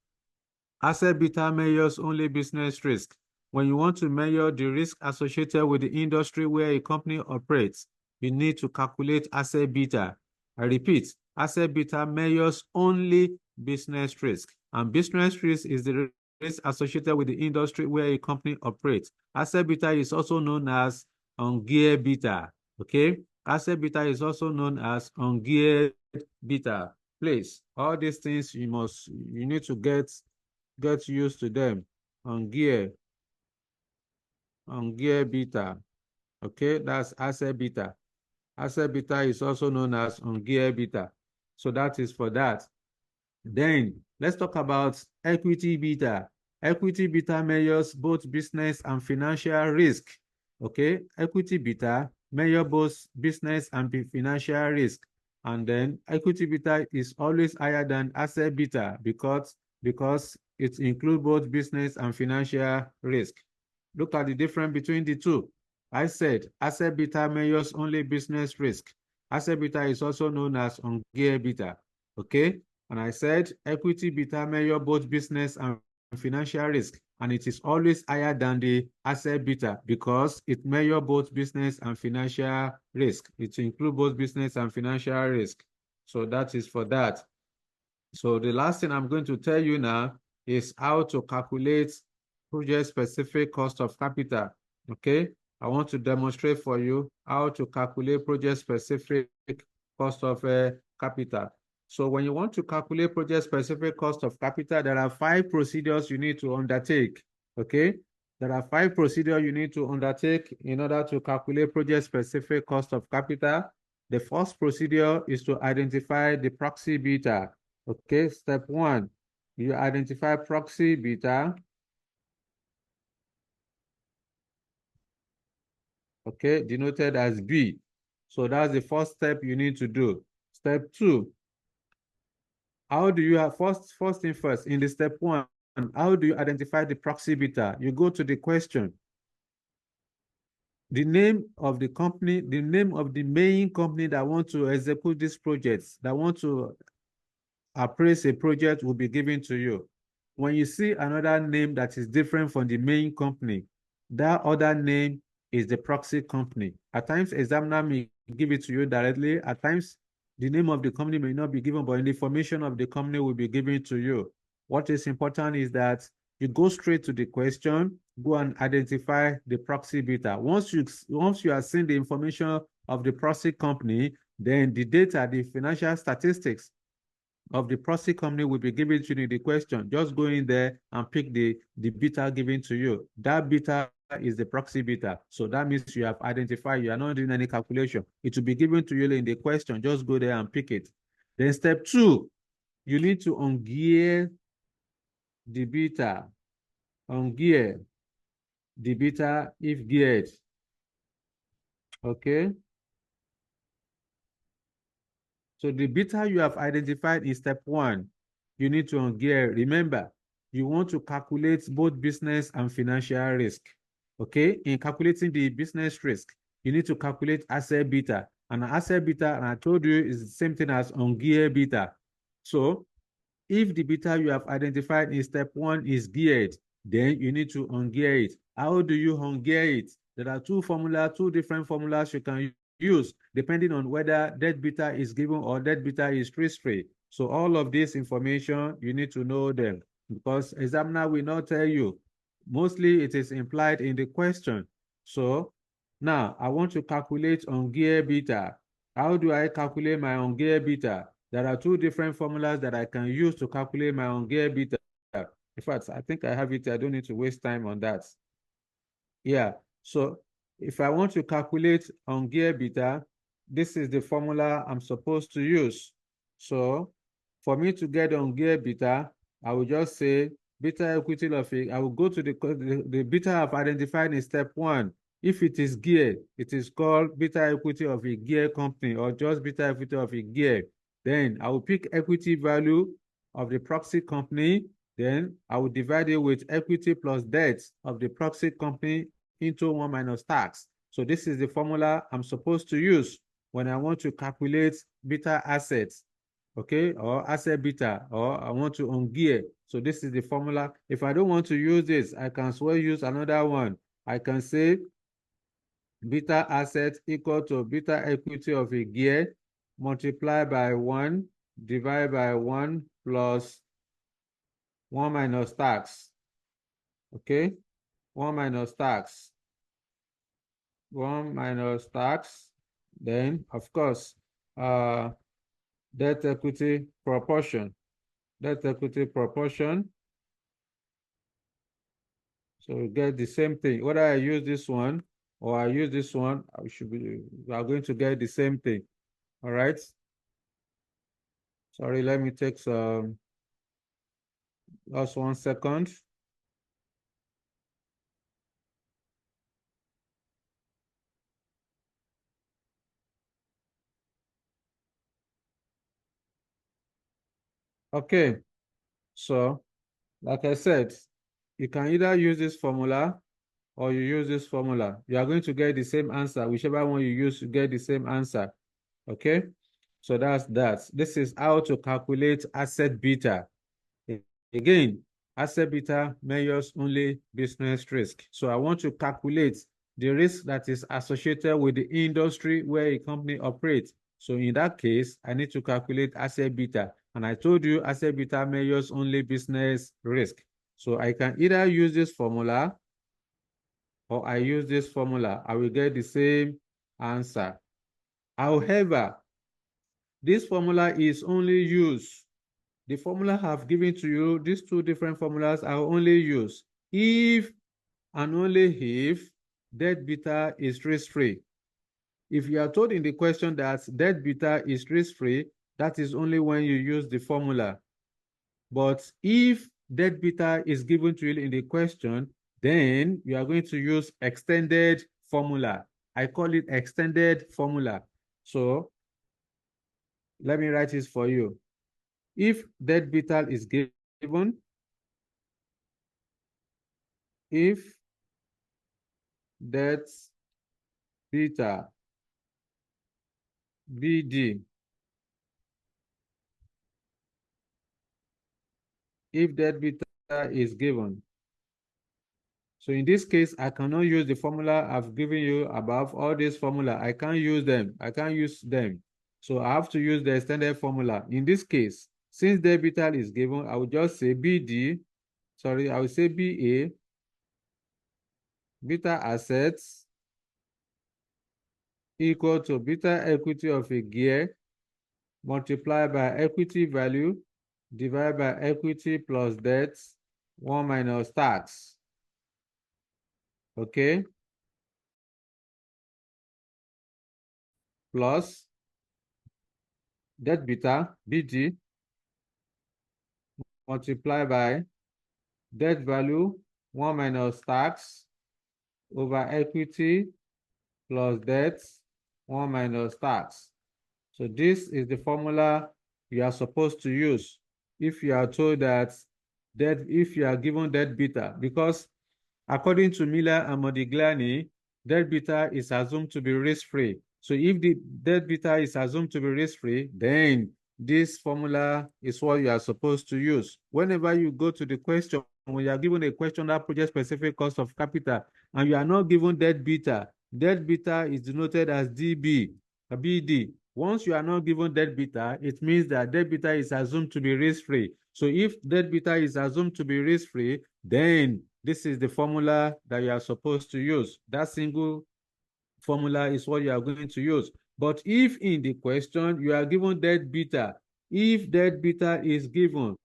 Asset beta measures only business risk. When you want to measure the risk associated with the industry where a company operates, you need to calculate asset beta. I repeat, asset beta measures only business risk, and business risk is the risk associated with the industry where a company operates. Asset beta is also known as ungeared beta. Okay, asset beta is also known as ungeared beta. Please, all these things you need to get used to them. Ungeared beta. Okay, that's asset beta. Asset beta is also known as ungeared beta. So that is for that. Then let's talk about equity beta. Equity beta measures both business and financial risk. Okay, equity beta measures both business and financial risk. And then equity beta is always higher than asset beta because it includes both business and financial risk. Look at the difference between the two. I said asset beta measures only business risk. Asset beta is also known as ungeared beta. Okay, and I said equity beta measures both business and financial risk, and it is always higher than the asset beta because it measures both business and financial risk. It includes both business and financial risk. So that is for that. So the last thing I'm going to tell you now is how to calculate project-specific cost of capital. Okay, I want to demonstrate for you how to calculate project-specific cost of capital. So when you want to calculate project-specific cost of capital, there are 5 procedures you need to undertake. Okay, there are 5 procedures you need to undertake in order to calculate project-specific cost of capital. The first procedure is to identify the proxy beta. Okay, step 1, you identify proxy beta. Okay, denoted as B. So that's the first step you need to do. Step 2, how do you have, first thing first, in the step 1, how do you identify the proxy beta? You go to the question. The name of the company, the name of the main company that want to execute these projects, that want to appraise a project will be given to you. When you see another name that is different from the main company, that other name is the proxy company. At times, examiner may give it to you directly. At times, the name of the company may not be given, but the information of the company will be given to you. What is important is that you go straight to the question, go and identify the proxy beta. Once you are seeing the information of the proxy company, then the data, the financial statistics of the proxy company will be given to you in the question. Just go in there and pick the beta given to you. That beta is the proxy beta. So that means you have identified, you are not doing any calculation. It will be given to you in the question. Just go there and pick it. Then step 2, you need to ungear the beta. Ungear the beta if geared. Okay. So the beta you have identified in step 1, you need to ungear. Remember, you want to calculate both business and financial risk. Okay, in calculating the business risk, you need to calculate asset beta. And asset beta, and I told you, is the same thing as ungear beta. So if the beta you have identified in step 1 is geared, then you need to ungear it. How do you ungear it? There are two different formulas you can use depending on whether debt beta is given or debt beta is risk-free. So all of this information, you need to know them because examiner will not tell you. Mostly it is implied in the question. So now I want to calculate ungear beta. How do I calculate my ungear beta? There are two different formulas that I can use to calculate my ungear beta. In fact, I think I have it. I don't need to waste time on that. Yeah, so if I want to calculate ungear beta, this is the formula I'm supposed to use. So for me to get ungear beta, I will just say beta equity of it. I will go to the beta I've identified in step 1. If it is geared, it is called beta equity of a gear company or just beta equity of a gear. Then I will pick equity value of the proxy company. Then I will divide it with equity plus debt of the proxy company into 1 minus tax. So this is the formula I'm supposed to use when I want to calculate beta assets, okay, or asset beta, or I want to ungear. So this is the formula. If I don't want to use this, I can as well use another one. I can say beta asset equal to beta equity of a gear multiplied by 1 divided by 1 plus 1 minus tax. Okay, 1 minus tax. 1 minus tax. Then, of course, debt equity proportion. Debt equity proportion. So we get the same thing. Whether I use this one or I use this one, we are going to get the same thing. All right. Sorry, let me take some, just 1 second. Okay, so like I said, you can either use this formula or you use this formula. You are going to get the same answer. Whichever one you use, you get the same answer. Okay, so that's that. This is how to calculate asset beta. Again, asset beta measures only business risk. So I want to calculate the risk that is associated with the industry where a company operates. So in that case, I need to calculate asset beta. And I told you asset beta measures only business risk. So I can either use this formula or I use this formula. I will get the same answer. However, this formula is only used. The formula I have given to you, these two different formulas are only used if and only if debt beta is risk-free. If you are told in the question that debt beta is risk-free, that is only when you use the formula. But if debt beta is given to you in the question, then you are going to use extended formula. I call it extended formula. So let me write this for you. If debt beta is given, if debt beta BD, if debt beta is given. So in this case, I cannot use the formula I've given you above. All these formula, I can't use them. I can't use them. So I have to use the extended formula. In this case, Since debital is given, I will just say BD, sorry, I will say BA, beta assets equal to beta equity of a gear multiplied by equity value divided by equity plus debt 1 minus tax. Okay? Plus debt beta, BD, multiplied by debt value 1 minus tax over equity plus debt 1 minus tax. So this is the formula you are supposed to use if you are told that if you are given debt beta, because according to Miller and Modigliani, debt beta is assumed to be risk-free. So if the debt beta is assumed to be risk-free, then this formula is what you are supposed to use. Whenever you go to the question, when you are given a question that project specific cost of capital, and you are not given debt beta is denoted as DB, BD. Once you are not given debt beta, it means that debt beta is assumed to be risk-free. So if debt beta is assumed to be risk-free, then this is the formula that you are supposed to use. That single formula is what you are going to use. But if in the question you are given debt beta, if debt beta is given,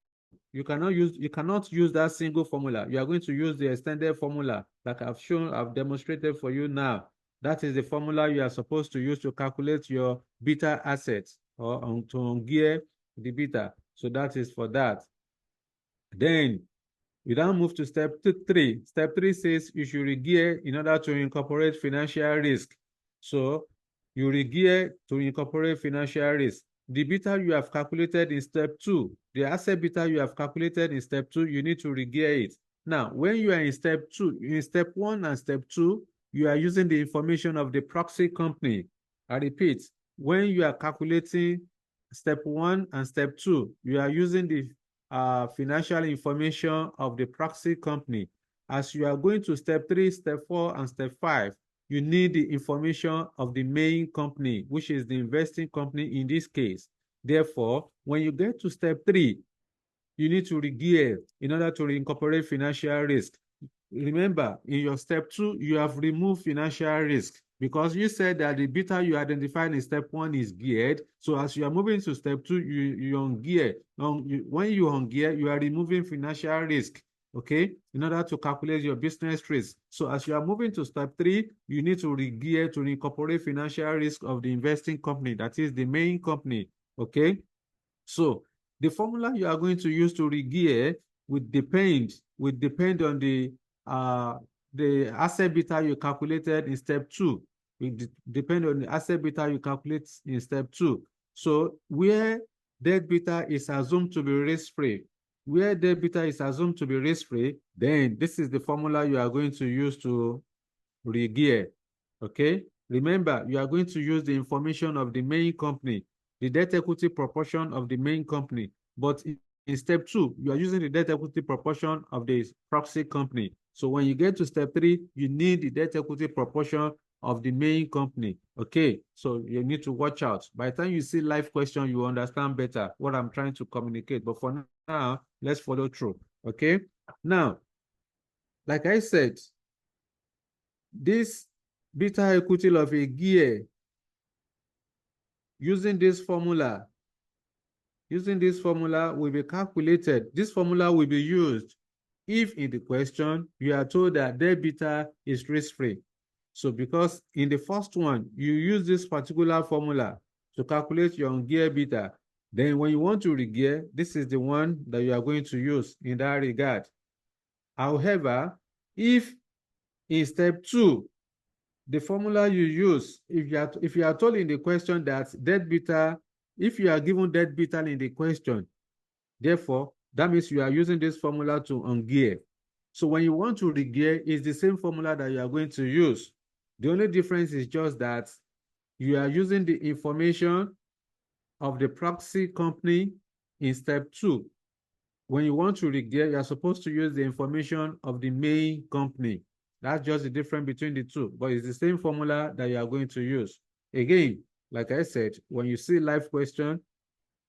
you cannot use that single formula. You are going to use the extended formula like I've demonstrated for you now. That is the formula you are supposed to use to calculate your beta assets or to ungear the beta. So that is for that. Then we now move to step 3. Step 3 says you should regear in order to incorporate financial risk. So you regear to incorporate financial risk. The beta you have calculated in step 2, the asset beta you have calculated in step 2, you need to regear it. Now, when you are in step 2, in step 1 and step 2, you are using the information of the proxy company. I repeat, when you are calculating step 1 and step 2, you are using the financial information of the proxy company. As you are going to step 3, step 4, and step 5, you need the information of the main company, which is the investing company in this case. Therefore, when you get to step 3, you need to regear in order to reincorporate financial risk. Remember, in your step 2, you have removed financial risk because you said that the beta you identified in step 1 is geared. So as you are moving to step 2, you ungear. When you ungear, you are removing financial risk, okay, in order to calculate your business risk. So as you are moving to step 3, you need to regear to incorporate financial risk of the investing company, that is the main company, okay? So the formula you are going to use to regear would depend on the asset beta you calculated in step 2. It depend on the asset beta you calculate in step 2. So where debt beta is assumed to be risk-free, then this is the formula you are going to use to regear. Okay? Remember, you are going to use the information of the main company, the debt equity proportion of the main company. But in step 2, you are using the debt equity proportion of the proxy company. So when you get to step 3, you need the debt equity proportion of the main company. Okay, so you need to watch out. By the time you see live question, you understand better what I'm trying to communicate. But for now, let's follow through. Okay, now, like I said, this beta equity of a gear, using this formula will be calculated. This formula will be used if in the question you are told that debt beta is risk-free. So because in the first one, you use this particular formula to calculate your ungear beta, then when you want to regear, this is the one that you are going to use in that regard. However, if in step 2, the formula you use, if you are told in the question that debt beta, if you are given debt beta in the question, therefore, that means you are using this formula to ungear. So when you want to regear, it's the same formula that you are going to use. The only difference is just that you are using the information of the proxy company in step 2. When you want to regear, you are supposed to use the information of the main company. That's just the difference between the two, but it's the same formula that you are going to use. Again, like I said, when you see live question,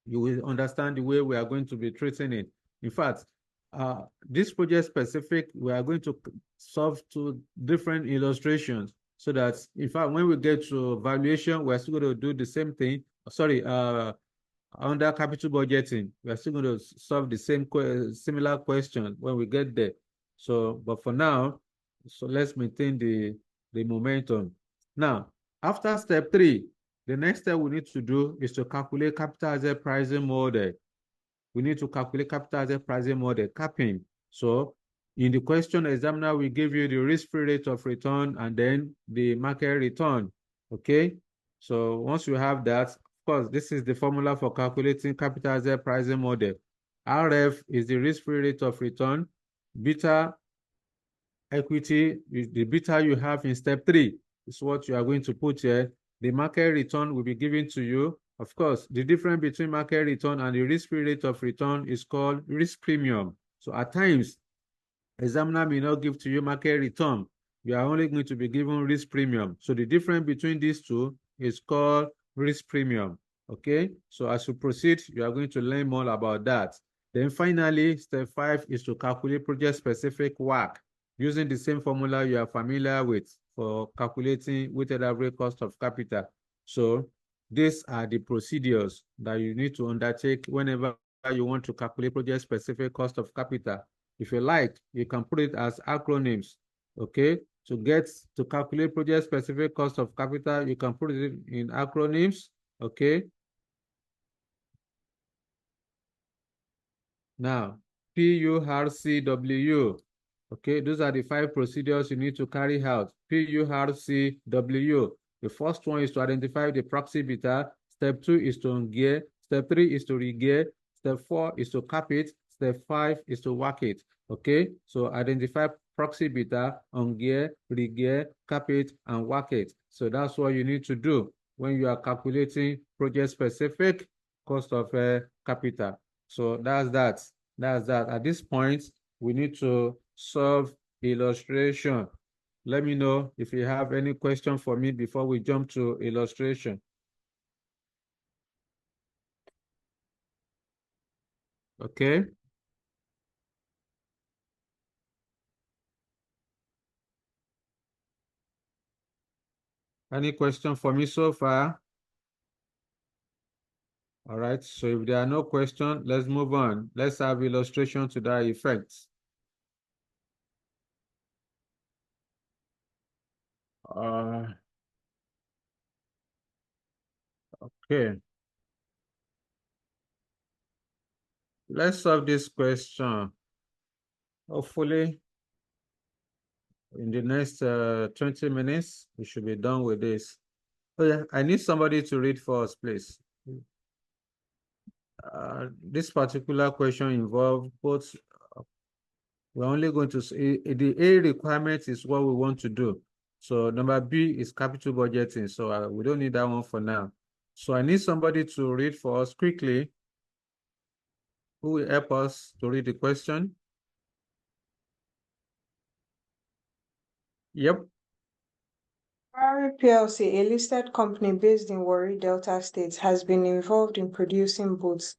you will understand the way we are going to be treating it. In fact, this project specific, we are going to solve two different illustrations so that, in fact, when we get to valuation, we're still going to do the same thing. Sorry, under capital budgeting, we are still going to solve the same similar question when we get there. So, but for now, so let's maintain the momentum. Now, after step 3, the next step we need to do is to calculate capital asset pricing model. We need to calculate capital asset pricing model, capping. So in the question, examiner will give you the risk-free rate of return and then the market return. Okay. So once you have that, of course, this is the formula for calculating capital asset pricing model. RF is the risk-free rate of return. Beta equity is the beta you have in step 3 is what you are going to put here. The market return will be given to you. Of course, the difference between market return and the risk-free rate of return is called risk premium. So at times, examiner may not give to you market return. You are only going to be given risk premium. So the difference between these two is called risk premium. Okay, so as you proceed, you are going to learn more about that. Then finally, step 5 is to calculate project-specific WACC using the same formula you are familiar with for calculating weighted average cost of capital. So these are the procedures that you need to undertake whenever you want to calculate project-specific cost of capital. If you like, you can put it as acronyms, okay? To calculate project-specific cost of capital, you can put it in acronyms, okay? Now, PURCW, okay? Those are the 5 procedures you need to carry out. PURCW. The first one is to identify the proxy beta. Step 2 is to ungear. Step 3 is to regear. Step 4 is to cap it. Step 5 is to WACC it. Okay, so identify proxy beta, ungear, regear, cap it, and WACC it. So that's what you need to do when you are calculating project-specific cost of capital. So that's that. That's that. At this point, we need to solve illustration. Let me know if you have any question for me before we jump to illustration. Okay. Any question for me so far? All right, so if there are no questions, let's move on. Let's have illustration to that effect. Okay. Let's solve this question. Hopefully, in the next 20 minutes, we should be done with this. Oh yeah, I need somebody to read for us, please. This particular question involves both. We're only going to say the A requirement is what we want to do. So number B is capital budgeting. So we don't need that one for now. So I need somebody to read for us quickly. Who will help us to read the question? Yep. Ferrari PLC, a listed company based in Warri, Delta State, has been involved in producing boats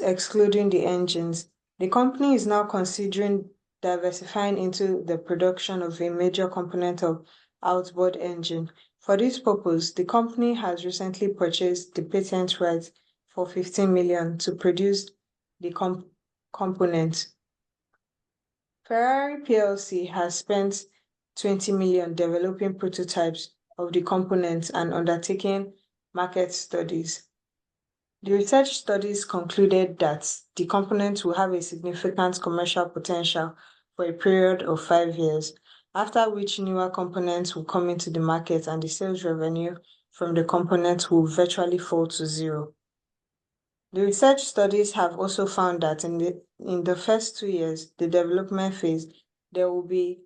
excluding the engines. The company is now considering diversifying into the production of a major component of outboard engine. For this purpose, the company has recently purchased the patent rights for $15 million to produce the component. Ferrari PLC has spent $20 million developing prototypes of the components and undertaking market studies. The research studies concluded that the components will have a significant commercial potential for a period of 5 years, after which newer components will come into the market and the sales revenue from the components will virtually fall to zero. The research studies have also found that in the first 2 years, the development phase, there will be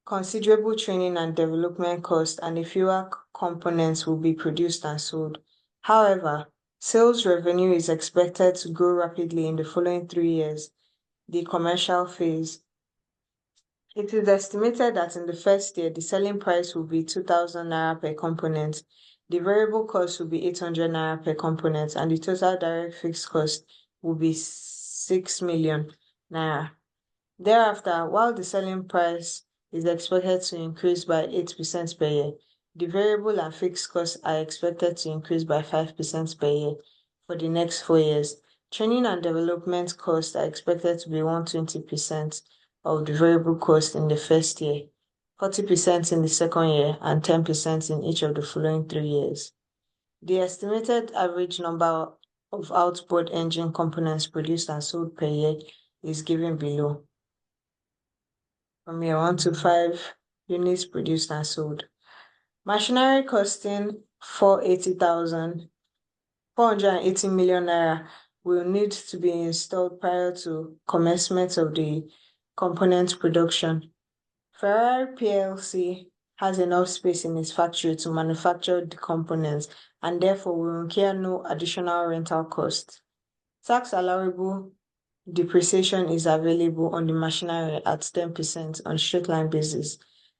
considerable training and development costs, and fewer components will be produced and sold. However, sales revenue is expected to grow rapidly in the following 3 years, the commercial phase. It is estimated that in the first year, the selling price will be 2,000 naira per component. The variable cost will be 800 naira per component, and the total direct fixed cost will be 6 million naira. Thereafter, while the selling price is expected to increase by 8% per year, the variable and fixed costs are expected to increase by 5% per year for the next 4 years. Training and development costs are expected to be 120% of the variable cost in the first year, 40% in the second year, and 10% in each of the following 3 years. The estimated average number of outboard engine components produced and sold per year is given below. From year 1 to 5 units produced and sold. Machinery costing 480 million naira will need to be installed prior to commencement of the component production. Ferrari PLC has enough space in its factory to manufacture the components and therefore will incur no additional rental cost. Tax allowable depreciation is available on the machinery at 10% on straight-line basis.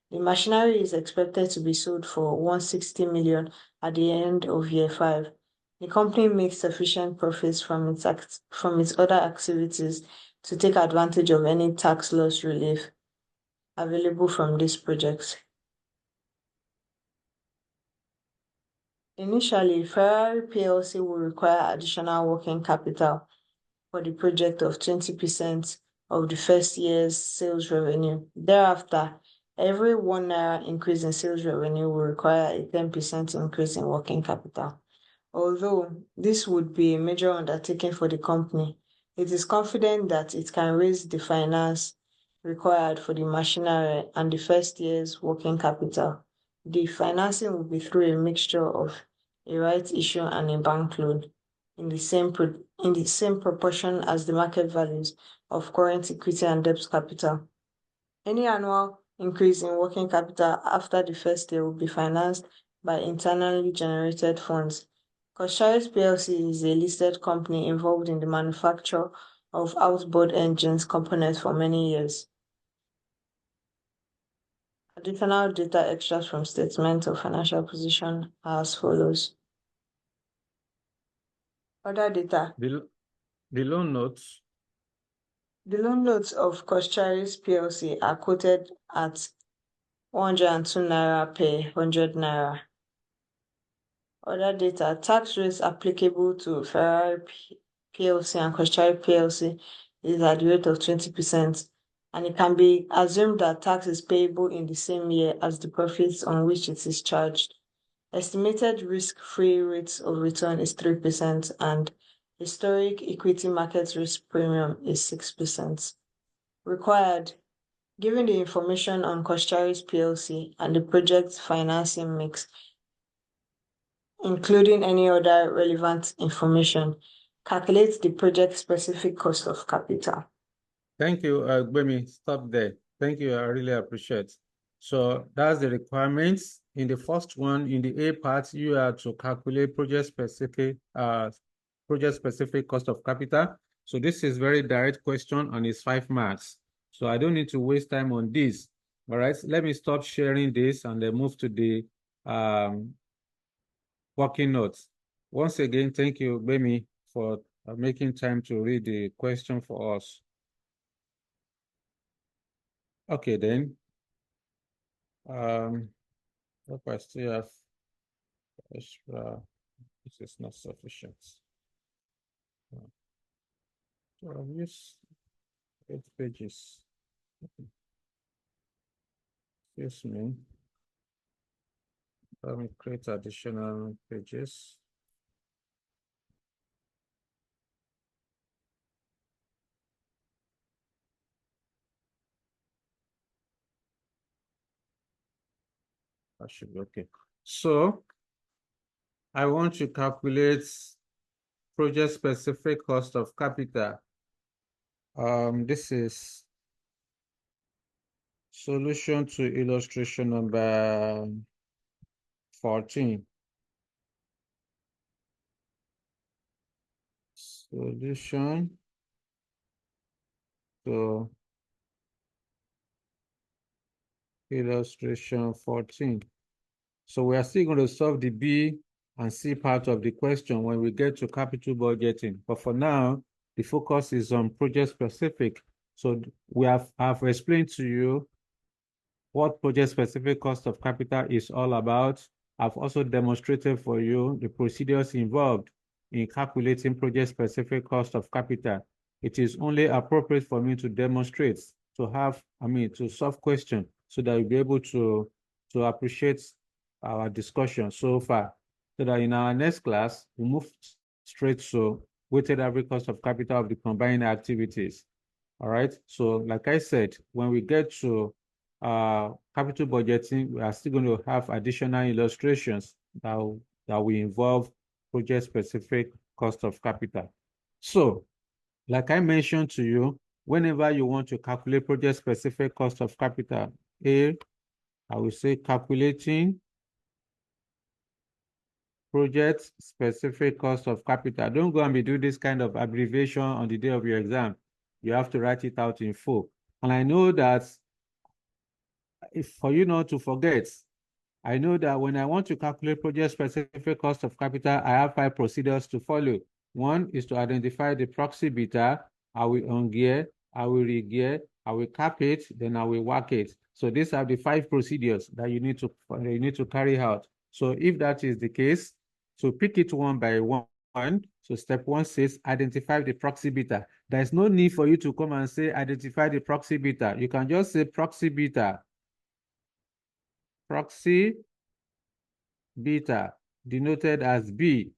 The machinery is expected to be sold for 160 million at the end of year 5. The company makes sufficient profits from its other activities to take advantage of any tax loss relief available from these projects. Initially, Ferrari PLC will require additional working capital for the project of 20% of the first year's sales revenue. Thereafter, every 1 naira increase in sales revenue will require a 10% increase in working capital. Although this would be a major undertaking for the company, it is confident that it can raise the finance required for the machinery and the first year's working capital. The financing will be through a mixture of a rights issue and a bank loan in the same proportion as the market values of current equity and debt capital. Any annual increase in working capital after the first year will be financed by internally generated funds. Coscharis PLC is a listed company involved in the manufacture of outboard engines components for many years. Additional data extracts from statement of financial position are as follows. Other data. The loan notes. The loan notes of Coscharis PLC are quoted at 102 naira per 100 naira. Other data. Tax rates applicable to Ferrari PLC and Coscharis PLC is at the rate of 20%, and it can be assumed that tax is payable in the same year as the profits on which it is charged. Estimated risk-free rate of return is 3%, and historic equity market risk premium is 6%. Required. Given the information on Coscharis PLC and the project's financing mix, including any other relevant information, calculate the project-specific cost of capital. Thank you, Gbemi. Stop there. Thank you. I really appreciate. So that's the requirements. In the first one, in the A part, you have to calculate project-specific cost of capital. So this is very direct question and it's 5 marks. So I don't need to waste time on this. All right, let me stop sharing this and then move to the working notes. Once again, thank you, Gbemi, for making time to read the question for us. Okay, then. Hope I still have extra. This is not sufficient. So I'll use 8 pages. Excuse me. Let me create additional pages. That should be okay. So I want to calculate project-specific cost of capital. This is solution to illustration number 14. Solution to illustration 14. So we are still going to solve the B and C part of the question when we get to capital budgeting. But for now, the focus is on project specific. So I've explained to you what project specific cost of capital is all about. I've also demonstrated for you the procedures involved in calculating project specific cost of capital. It is only appropriate for me to demonstrate, to solve questions so that you'll be able to appreciate our discussion so far. So that in our next class, we move straight to weighted average cost of capital of the combined activities. All right. So like I said, when we get to capital budgeting, we are still going to have additional illustrations that will involve project specific cost of capital. So like I mentioned to you, whenever you want to calculate project specific cost of capital, I will say calculating project specific cost of capital. Don't go and be doing this kind of abbreviation on the day of your exam. You have to write it out in full. And I know that if for you not to forget, I know that when I want to calculate project specific cost of capital, I have 5 procedures to follow. One is to identify the proxy beta. I will ungear, I will regear, I will cap it, then I will work it. So these are the 5 procedures that you need to carry out. So if that is the case, so pick it one by one. So step 1 says identify the proxy beta. There is no need for you to come and say identify the proxy beta. You can just say proxy beta. Proxy beta denoted as B.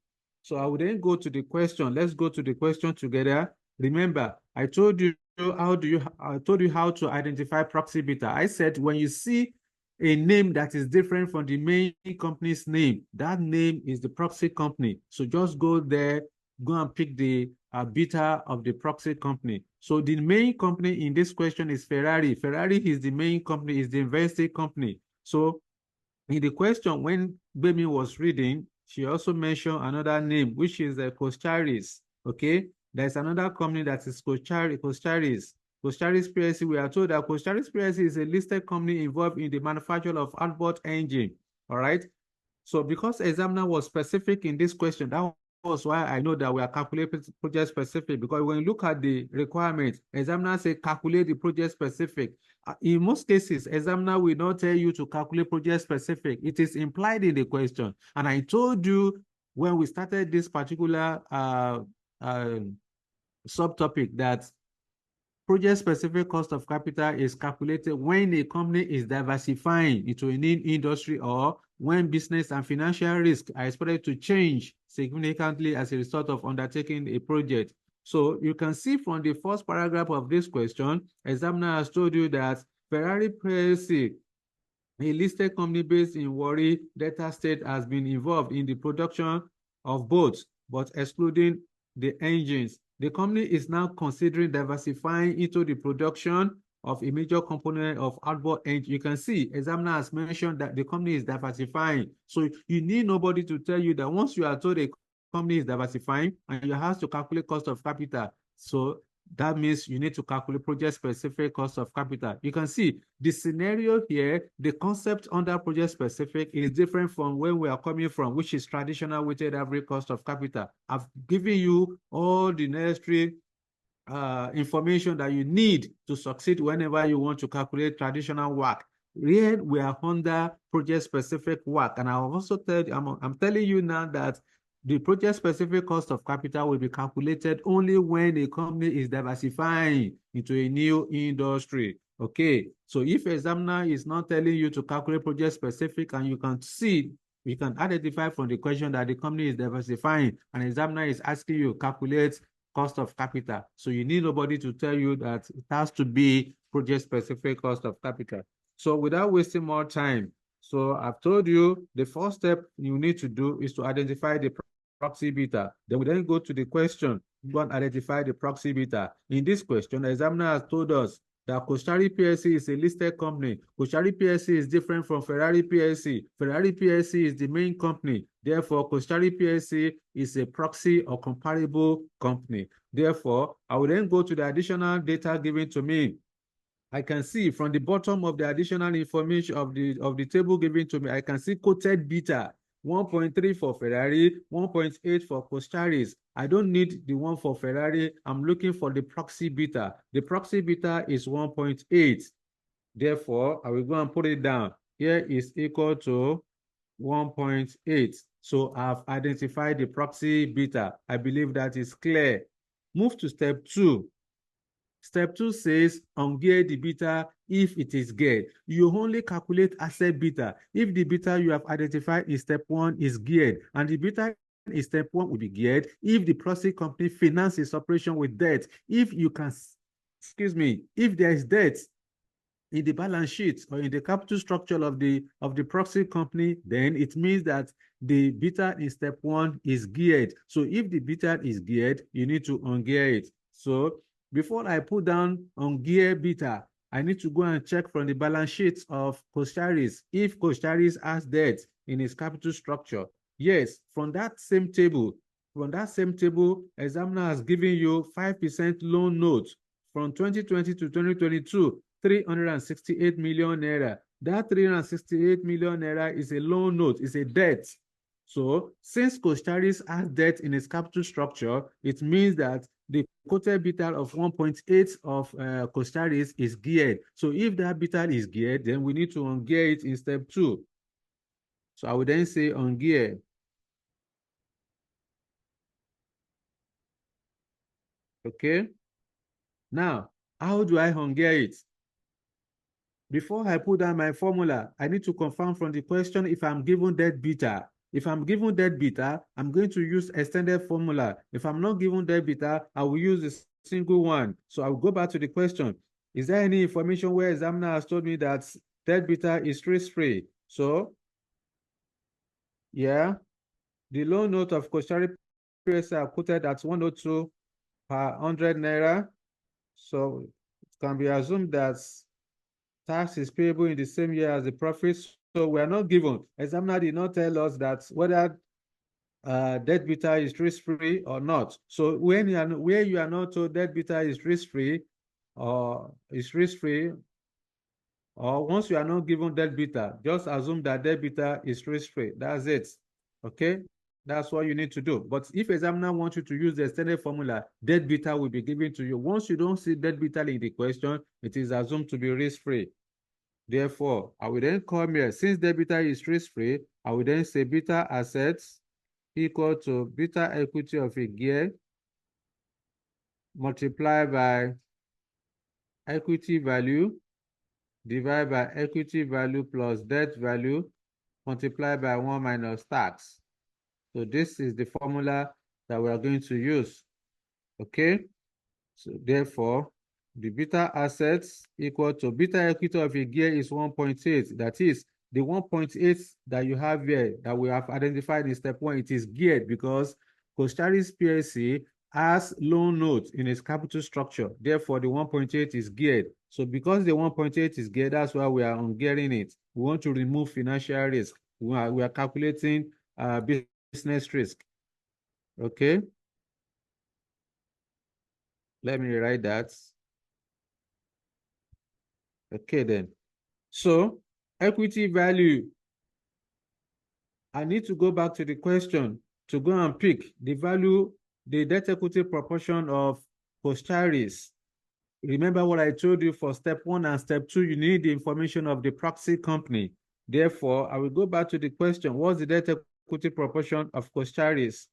So I will then go to the question. Let's go to the question together. Remember, I told you how to identify proxy beta. I said when you see a name that is different from the main company's name, that name is the proxy company. So just go there, go and pick the beta of the proxy company. So the main company in this question is Ferrari. Ferrari is the main company, is the investing company. So in the question, when Bemi was reading, she also mentioned another name, which is Coscharis. Okay, there's another company that is Coscharis. Coscharis PLC, we are told that Coscharis PLC is a listed company involved in the manufacture of outboard engine. All right. So because examiner was specific in this question, that was why I know that we are calculating project specific, because when you look at the requirements, examiner say calculate the project specific. In most cases, examiner will not tell you to calculate project specific. It is implied in the question. And I told you when we started this particular subtopic that project specific cost of capital is calculated when a company is diversifying into a new industry or when business and financial risk are expected to change significantly as a result of undertaking a project. So you can see from the first paragraph of this question, examiner has told you that Ferrari PLC, a listed company based in Warri, Delta State, has been involved in the production of boats, but excluding the engines. The company is now considering diversifying into the production of a major component of outboard engine. You can see, examiner has mentioned that the company is diversifying. So you need nobody to tell you that once you are told a company is diversifying and you have to calculate cost of capital. So that means you need to calculate project-specific cost of capital. You can see the scenario here, the concept under project-specific is different from where we are coming from, which is traditional weighted average cost of capital. I've given you all the necessary information that you need to succeed whenever you want to calculate traditional work. Here we are under project-specific work, and I also I'm telling you now that the project-specific cost of capital will be calculated only when a company is diversifying into a new industry. Okay, so if examiner is not telling you to calculate project-specific and you can see, you can identify from the question that the company is diversifying and examiner is asking you to calculate cost of capital. So you need nobody to tell you that it has to be project-specific cost of capital. So without wasting more time, so I've told you the first step you need to do is to identify the proxy beta. Then we then go to the question, go and identify the proxy beta. In this question, the examiner has told us that Coscharis PLC is a listed company. Coscharis PLC is different from Ferrari PLC. Ferrari PLC is the main company. Therefore, Coscharis PLC is a proxy or comparable company. Therefore, I will then go to the additional data given to me. I can see from the bottom of the additional information of the table given to me, I can see quoted beta 1.3 for Ferrari, 1.8 for Coscharis. I don't need the one for Ferrari. I'm looking for the proxy beta. The proxy beta is 1.8. Therefore, I will go and put it down. Here is equal to 1.8. So I've identified the proxy beta. I believe that is clear. Move to step 2. Step 2 says ungear the beta if it is geared. You only calculate asset beta if the beta you have identified in step 1 is geared, and the beta in step 1 will be geared if the proxy company finances operation with debt. If you can, if there is debt in the balance sheet or in the capital structure of the proxy company, then it means that the beta in step 1 is geared. So if the beta is geared, you need to ungear it. So before I put down ungear beta, I need to go and check from the balance sheet of Coscharis if Coscharis has debt in its capital structure. Yes, from that same table, examiner has given you 5% loan note from 2020 to 2022. 368 million naira. That 368 million naira is a loan note, is a debt. So since Coscharis has debt in its capital structure, it means that the quoted beta of 1.8 of Coscharis is geared. So if that beta is geared, then we need to ungear it in step 2. So I would then say ungear. Okay. Now, how do I ungear it? Before I put down my formula, I need to confirm from the question if I'm given debt beta. If I'm given debt beta, I'm going to use extended formula. If I'm not given debt beta, I will use a single one. So I'll go back to the question. Is there any information where examiner has told me that debt beta is risk-free? So, yeah, the loan note of Coscharis PSA are quoted at 102 per 100 naira. So it can be assumed that tax is payable in the same year as the profits. So we are not given. Examiner did not tell us that whether debt beta is risk-free or not. So where you are not told debt beta is risk-free or once you are not given debt beta, just assume that debt beta is risk-free. That's it. Okay? That's what you need to do. But if examiner wants you to use the extended formula, debt beta will be given to you. Once you don't see debt beta in the question, it is assumed to be risk-free. Therefore, I will then come here. Since debt beta is risk-free, I will then say beta assets equal to beta equity of a gear multiplied by equity value divided by equity value plus debt value multiplied by 1 minus tax. So this is the formula that we are going to use. Okay? So therefore, the beta assets equal to beta equity of a gear is 1.8. That is, the 1.8 that you have here that we have identified in step 1, it is geared because Coscharis PLC has loan notes in its capital structure. Therefore, the 1.8 is geared. So because the 1.8 is geared, that's why we are ungearing it. We want to remove financial risk. We are calculating business risk. Okay. Let me write that. Okay, then. So, equity value. I need to go back to the question to go and pick the value, the debt equity proportion of Coscharis. Remember what I told you for step 1 and step 2, you need the information of the proxy company. Therefore, I will go back to the question, what's the debt equity proportion of Coscharis?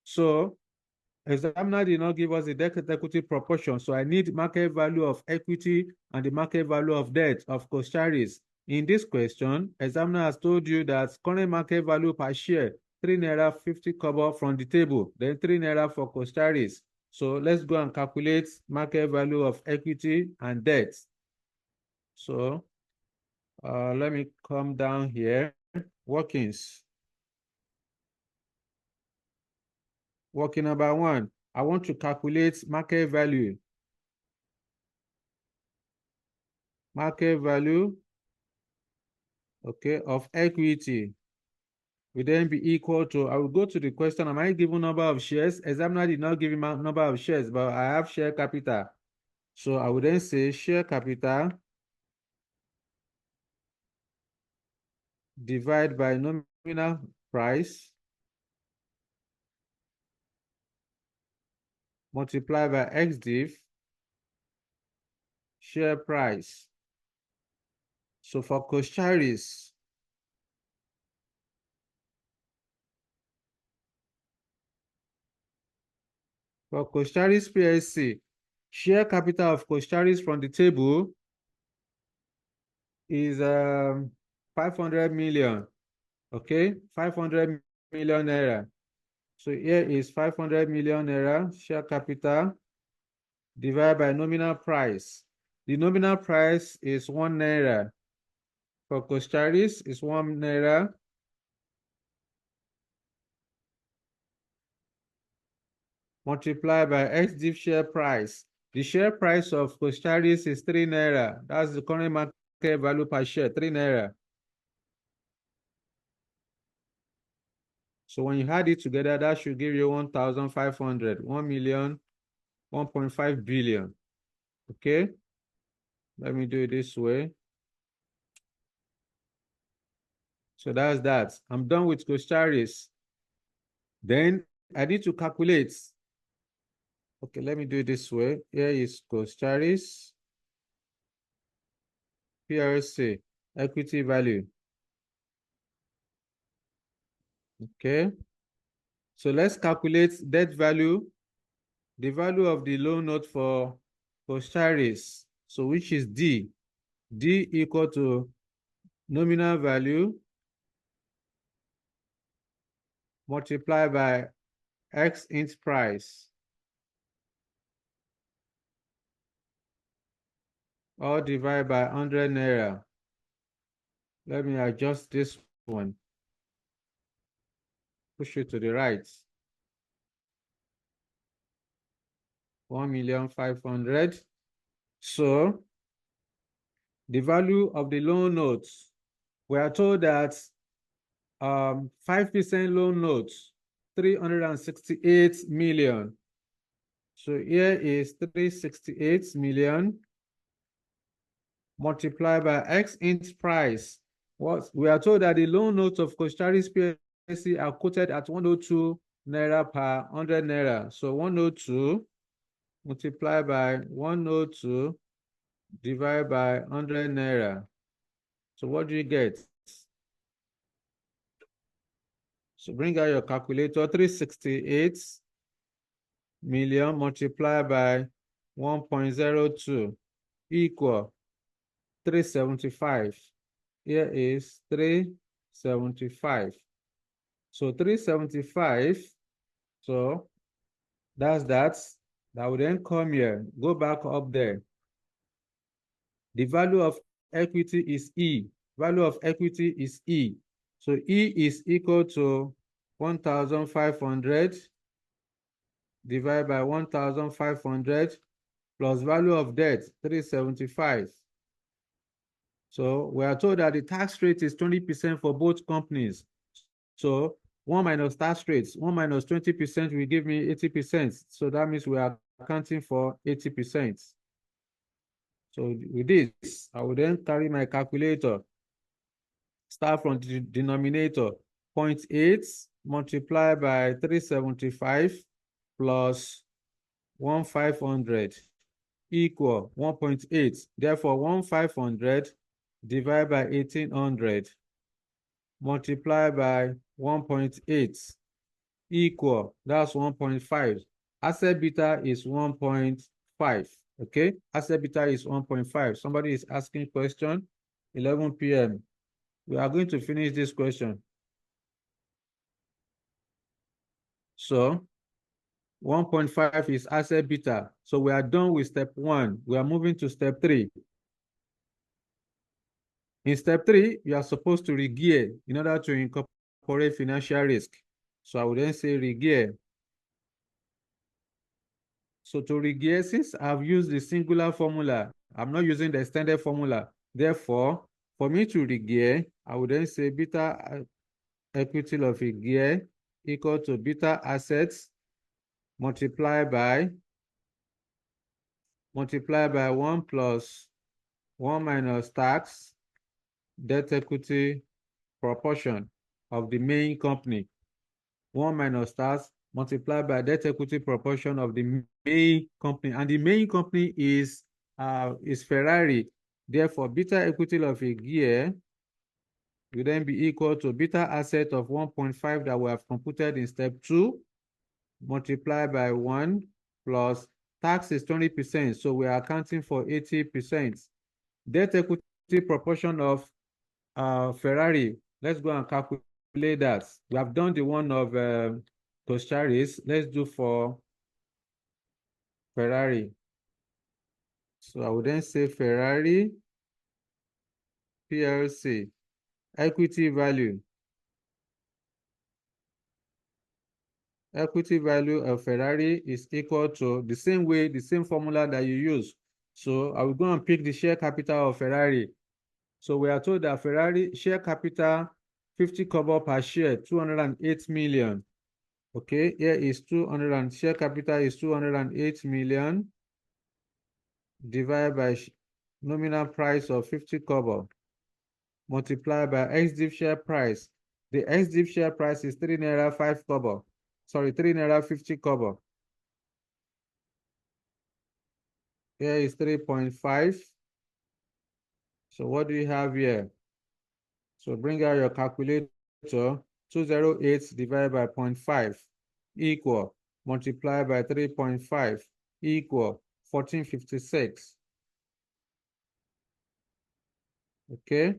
So, examiner did not give us the debt equity proportion, so I need market value of equity and the market value of debt of Coscharis. In this question, examiner has told you that current market value per share, 3 naira 50 kobo from the table, then 3 naira for Coscharis. So let's go and calculate market value of equity and debt. So let me come down here, workings. Working number 1, I want to calculate market value. Market value, okay, of equity will then be equal to, I will go to the question, am I given number of shares? Examiner did not give me number of shares, but I have share capital. So I would then say share capital divided by nominal price multiplied by XDIV share price. So for Coscharis, PLC, share capital of Coscharis from the table is 500 million. Okay, 500 million naira. So here is 500 million naira share capital divided by nominal price. The nominal price is 1 naira. For Coscharis is 1 naira. Multiplied by XDIV share price. The share price of Coscharis is 3 naira. That's the current market value per share, 3 naira. So when you add it together, that should give you 1,500, 1 million, 1.5 billion. Okay? Let me do it this way. So that's that. I'm done with Coscharis. Then I need to calculate. Okay, let me do it this way. Here is Coscharis PLC equity value. Okay. So let's calculate debt value, the value of the loan note for Coscharis. So which is D. D equal to nominal value multiplied by X int price. Or divide by 100 naira. Let me adjust this one. Push it to the right. 1,500,000. So the value of the loan notes, we are told that 5% loan notes, 368 million. So here is 368 million multiplied by X int price. What we are told that the loan notes of Coscharis PLC are quoted at 102 naira per 100 naira. So 102 multiplied by 102 divided by 100 naira. So what do you get? So bring out your calculator. 368 million multiplied by 1.02 equal 375. Here is 375. So 375. So that's that. That will then come here. Go back up there. The value of equity is E. Value of equity is E. So E is equal to 1,500 divided by 1,500 plus value of debt, 375. So we are told that the tax rate is 20% for both companies. So 1 minus tax rates, 1 minus 20% will give me 80%. So that means we are accounting for 80%. So with this, I will then carry my calculator. Start from the denominator, 0.8 multiplied by 375 plus 1,500 equal 1.8. Therefore, 1,500 divided by 1,800 multiplied by 1.8 equal, that's 1.5. Asset beta is 1.5. Okay, asset beta is 1.5. Somebody is asking question, 11 p.m. We are going to finish this question. So 1.5 is asset beta. So we are done with step 1. We are moving to step 3. In step 3, you are supposed to regear in order to incorporate financial risk. So I would then say regear. So to regear, since I've used the singular formula, I'm not using the extended formula. Therefore, for me to regear, I would then say beta equity of a gear equal to beta assets multiplied by multiplied by 1 plus 1 minus tax, debt equity proportion of the main company. 1 minus tax multiplied by debt equity proportion of the main company. And the main company is Ferrari. Therefore, beta equity of a gear will then be equal to beta asset of 1.5 that we have computed in step 2, multiplied by 1 plus tax is 20%, so we are accounting for 80%. Debt equity proportion of Ferrari, let's go and calculate that. We have done the one of Toscaris. Let's do for Ferrari. So I would then say Ferrari PLC equity value. Equity value of Ferrari is equal to the same way, the same formula that you use. So I will go and pick the share capital of Ferrari. So we are told that Ferrari share capital 50 kobo per share, 208 million. Okay, here is 200 and share capital is 208 million divided by nominal price of 50 kobo multiplied by ex-div share price. The ex-div share price is 3 naira 5 kobo. Sorry, 3 naira 50 kobo. Here is 3.5. So what do you have here? So bring out your calculator. 208 divided by 0.5 equal multiplied by 3.5 equal 1456. Okay,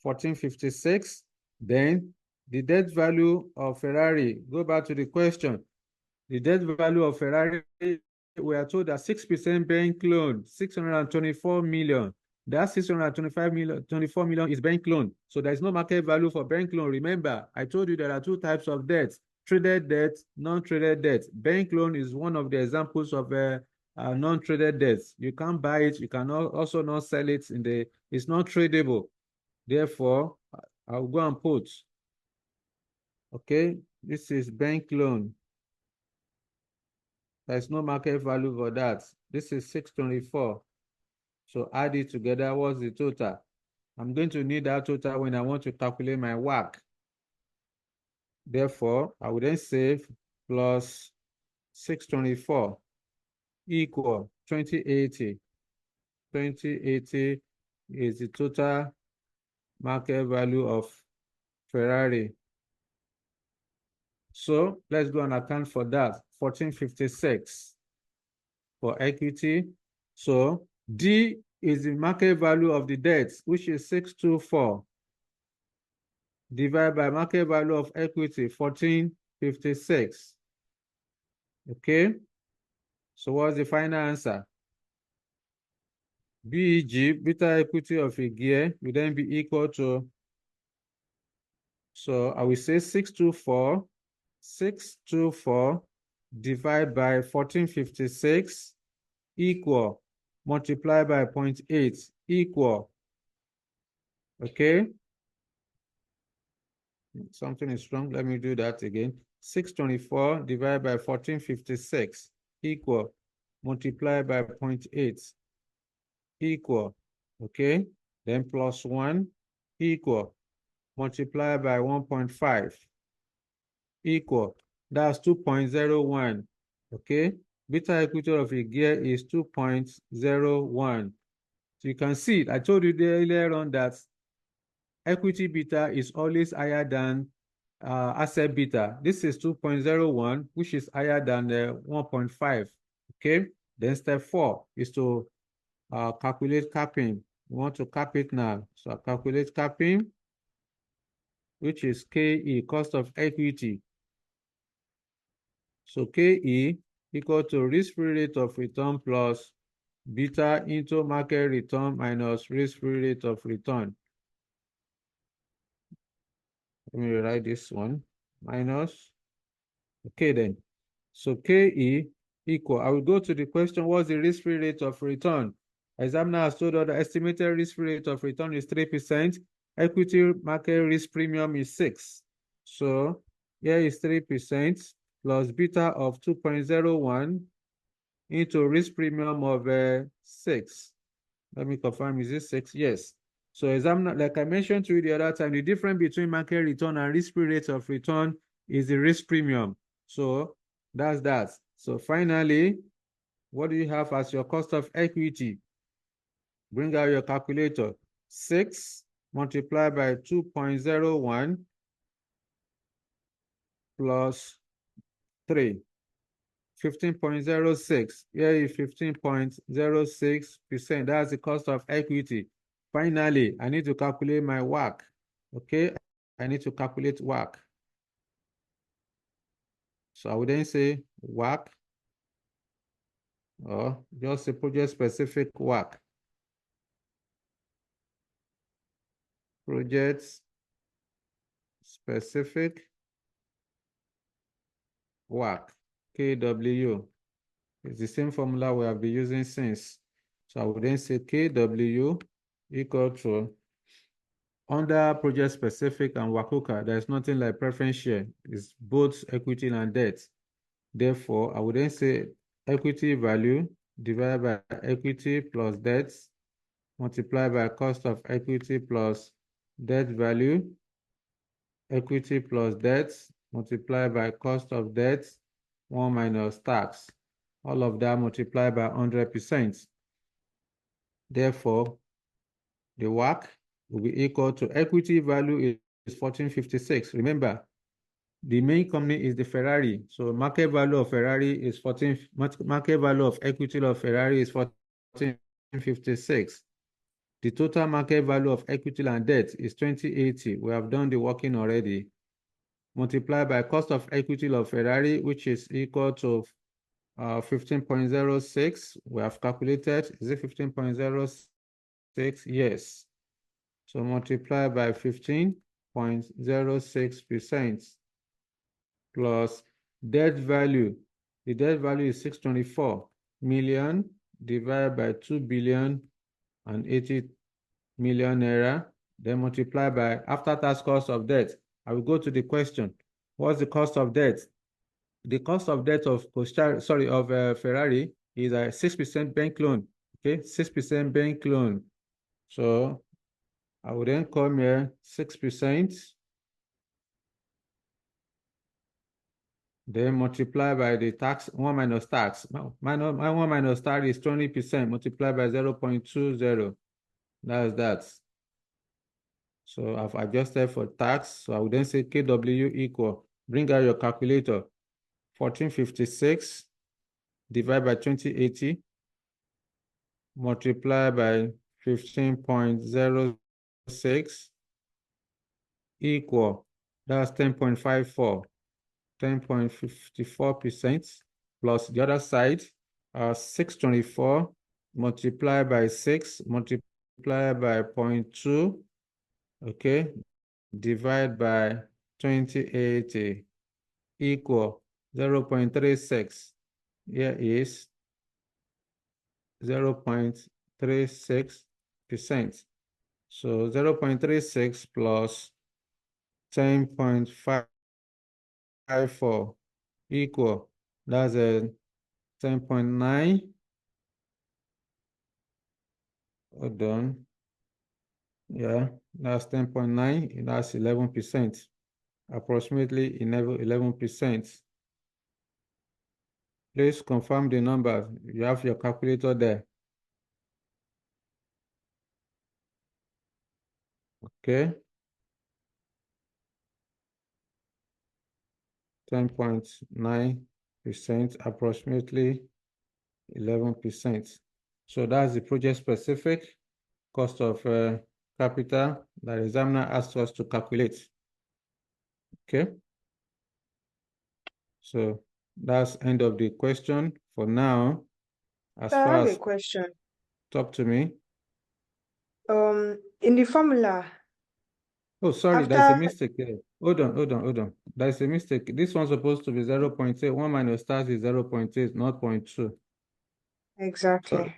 1456. Then the debt value of Ferrari, go back to the question. The debt value of Ferrari, we are told that 6% bank loan, 624 million. That 624 million is bank loan. So there is no market value for bank loan. Remember, I told you there are two types of debts, traded debt, non-traded debt. Bank loan is one of the examples of non-traded debts. You can't buy it. You can also not sell it it's not tradable. Therefore, I'll go and put, okay, this is bank loan. There's no market value for that. This is 624. So add it together, what's the total? I'm going to need that total when I want to calculate my WACC. Therefore, I will then save plus 624 equal 2080. 2080 is the total market value of Ferrari. So let's go and account for that. 1456 for equity. So D is the market value of the debt, which is 624, divided by market value of equity, 1456. Okay? So what's the final answer? BEG, beta equity of a gear, will then be equal to, so I will say 624 divided by 1456 equal, multiply by 0.8 equal, okay? Something is wrong, let me do that again. 624 divided by 1456 equal, multiply by 0.8 equal, okay? Then plus 1 equal, multiply by 1.5 equal, that's 2.01, okay? Beta equity of a gear is 2.01. So you can see, I told you earlier on that equity beta is always higher than asset beta. This is 2.01, which is higher than 1.5, okay? Then step 4 is to calculate capping. We want to cap it now. So I calculate capping, which is KE, cost of equity. So KE equal to risk-free rate of return plus beta into market return minus risk-free rate of return. Let me write this one, minus. Okay then. So KE equal, I will go to the question, what's the risk-free rate of return? Examiner has told us the estimated risk-free rate of return is 3%. Equity market risk premium is 6. So here is 3% plus beta of 2.01 into risk premium of 6. Let me confirm, is it 6? Yes. So examiner, like I mentioned to you the other time, the difference between market return and risk-free rate of return is the risk premium. So that's that. So finally, what do you have as your cost of equity? Bring out your calculator. 6 multiplied by 2.01 plus 3. 15.06. Here is 15.06%. That's the cost of equity. Finally, I need to calculate my WACC. Okay, I need to calculate WACC. So I would then say WACC, or just a project specific WACC. Project specific WACC, KW. It's the same formula we have been using since. So I would then say KW equal to, under project specific and WACOCA, there's nothing like preference share. It's both equity and debt. Therefore, I would then say equity value divided by equity plus debt multiplied by cost of equity plus debt value, equity plus debt multiplied by cost of debt, 1 minus tax. All of that multiplied by 100%. Therefore, the WACC will be equal to equity value is 1456. Remember, the main company is the Ferrari. So market value of Ferrari is 14, market value of equity of Ferrari is 1456. The total market value of equity and debt is 2080. We have done the working already. Multiplied by cost of equity of Ferrari, which is equal to 15.06. We have calculated. Is it 15.06? Yes. So multiply by 15.06% plus debt value. The debt value is 624 million divided by 2,080 million naira. Then multiply by after tax cost of debt. I will go to the question. What's the cost of debt? The cost of debt of Ferrari is a 6% bank loan. Okay, 6% bank loan. So I would then come here 6%. Then multiply by the tax, 1 minus tax. My 1 minus tax is 20%, multiplied by 0.20. That's that. So I've adjusted for tax. So I would then say KW equal, bring out your calculator, 1456 divided by 2080, multiply by 15.06 equal, that's 10.54. 10.54% plus the other side, 624 multiplied by 6 multiplied by 0.2, okay, divide by 2080 equal 0.36. Here is 0.36%. So 0.36 plus 10.54 equal, that's a 10.9. Hold on. Yeah, that's 10.9. That's 11%. Approximately 11%. Please confirm the number. You have your calculator there. Okay. 10.9%, approximately 11%. So that's the project specific cost of capital that the examiner asked us to calculate. Okay. So that's end of the question for now. As I far have as, a question. talk to me. In the formula, Oh, sorry, there's a after mistake there. Hold on. There's a mistake. This one's supposed to be 0.8. 1 minus tax is 0.8, not 0.2. exactly.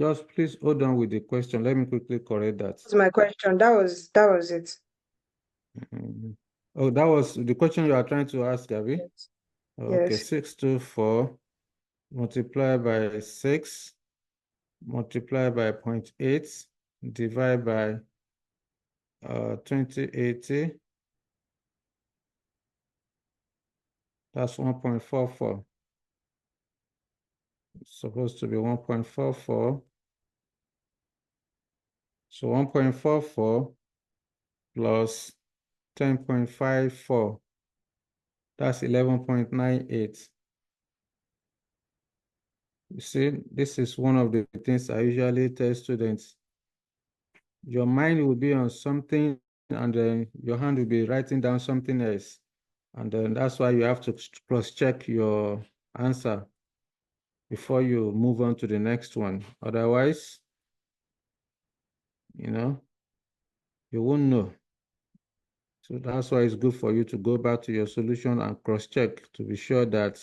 Just please hold on with the question. Let me quickly correct that. That's my question. That was it. Mhm. Oh, that was the question you are trying to ask, Gabi? Yes. Okay, Yes. 624 multiply by 6, multiply by 0.8, divide by 2080. That's 1.44. It's supposed to be 1.44. So 1.44 plus 10.54. That's 11.98. You see, this is one of the things I usually tell students. Your mind will be on something, and then your hand will be writing down something else. And then that's why you have to cross-check your answer before you move on to the next one. Otherwise, you won't know. So that's why it's good for you to go back to your solution and cross-check to be sure that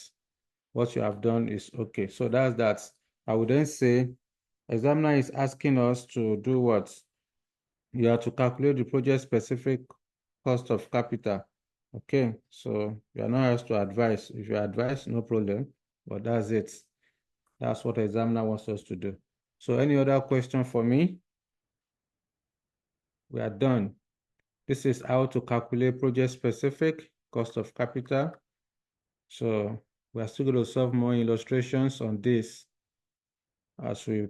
what you have done is okay. So that's that. I would then say, examiner is asking us to do what? You have to calculate the project-specific cost of capital. Okay, so you are not asked to advise. If you advise, no problem, but that's it. That's what the examiner wants us to do. So any other question for me? We are done. This is how to calculate project-specific cost of capital. So we are still going to solve more illustrations on this as we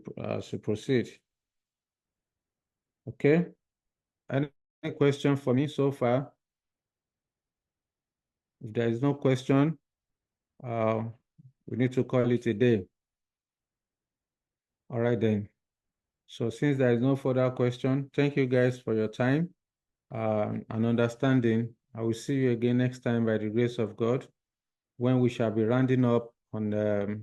proceed. Okay. Any question for me so far? If there is no question, we need to call it a day. All right then. So since there is no further question, thank you guys for your time and understanding. I will see you again next time by the grace of God, when we shall be rounding up on the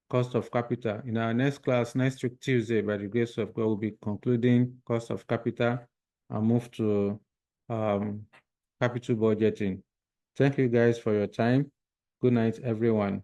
cost of capital. In our next class, next week, Tuesday, by the grace of God, we'll be concluding cost of capital and move to capital budgeting. Thank you guys for your time. Good night, everyone.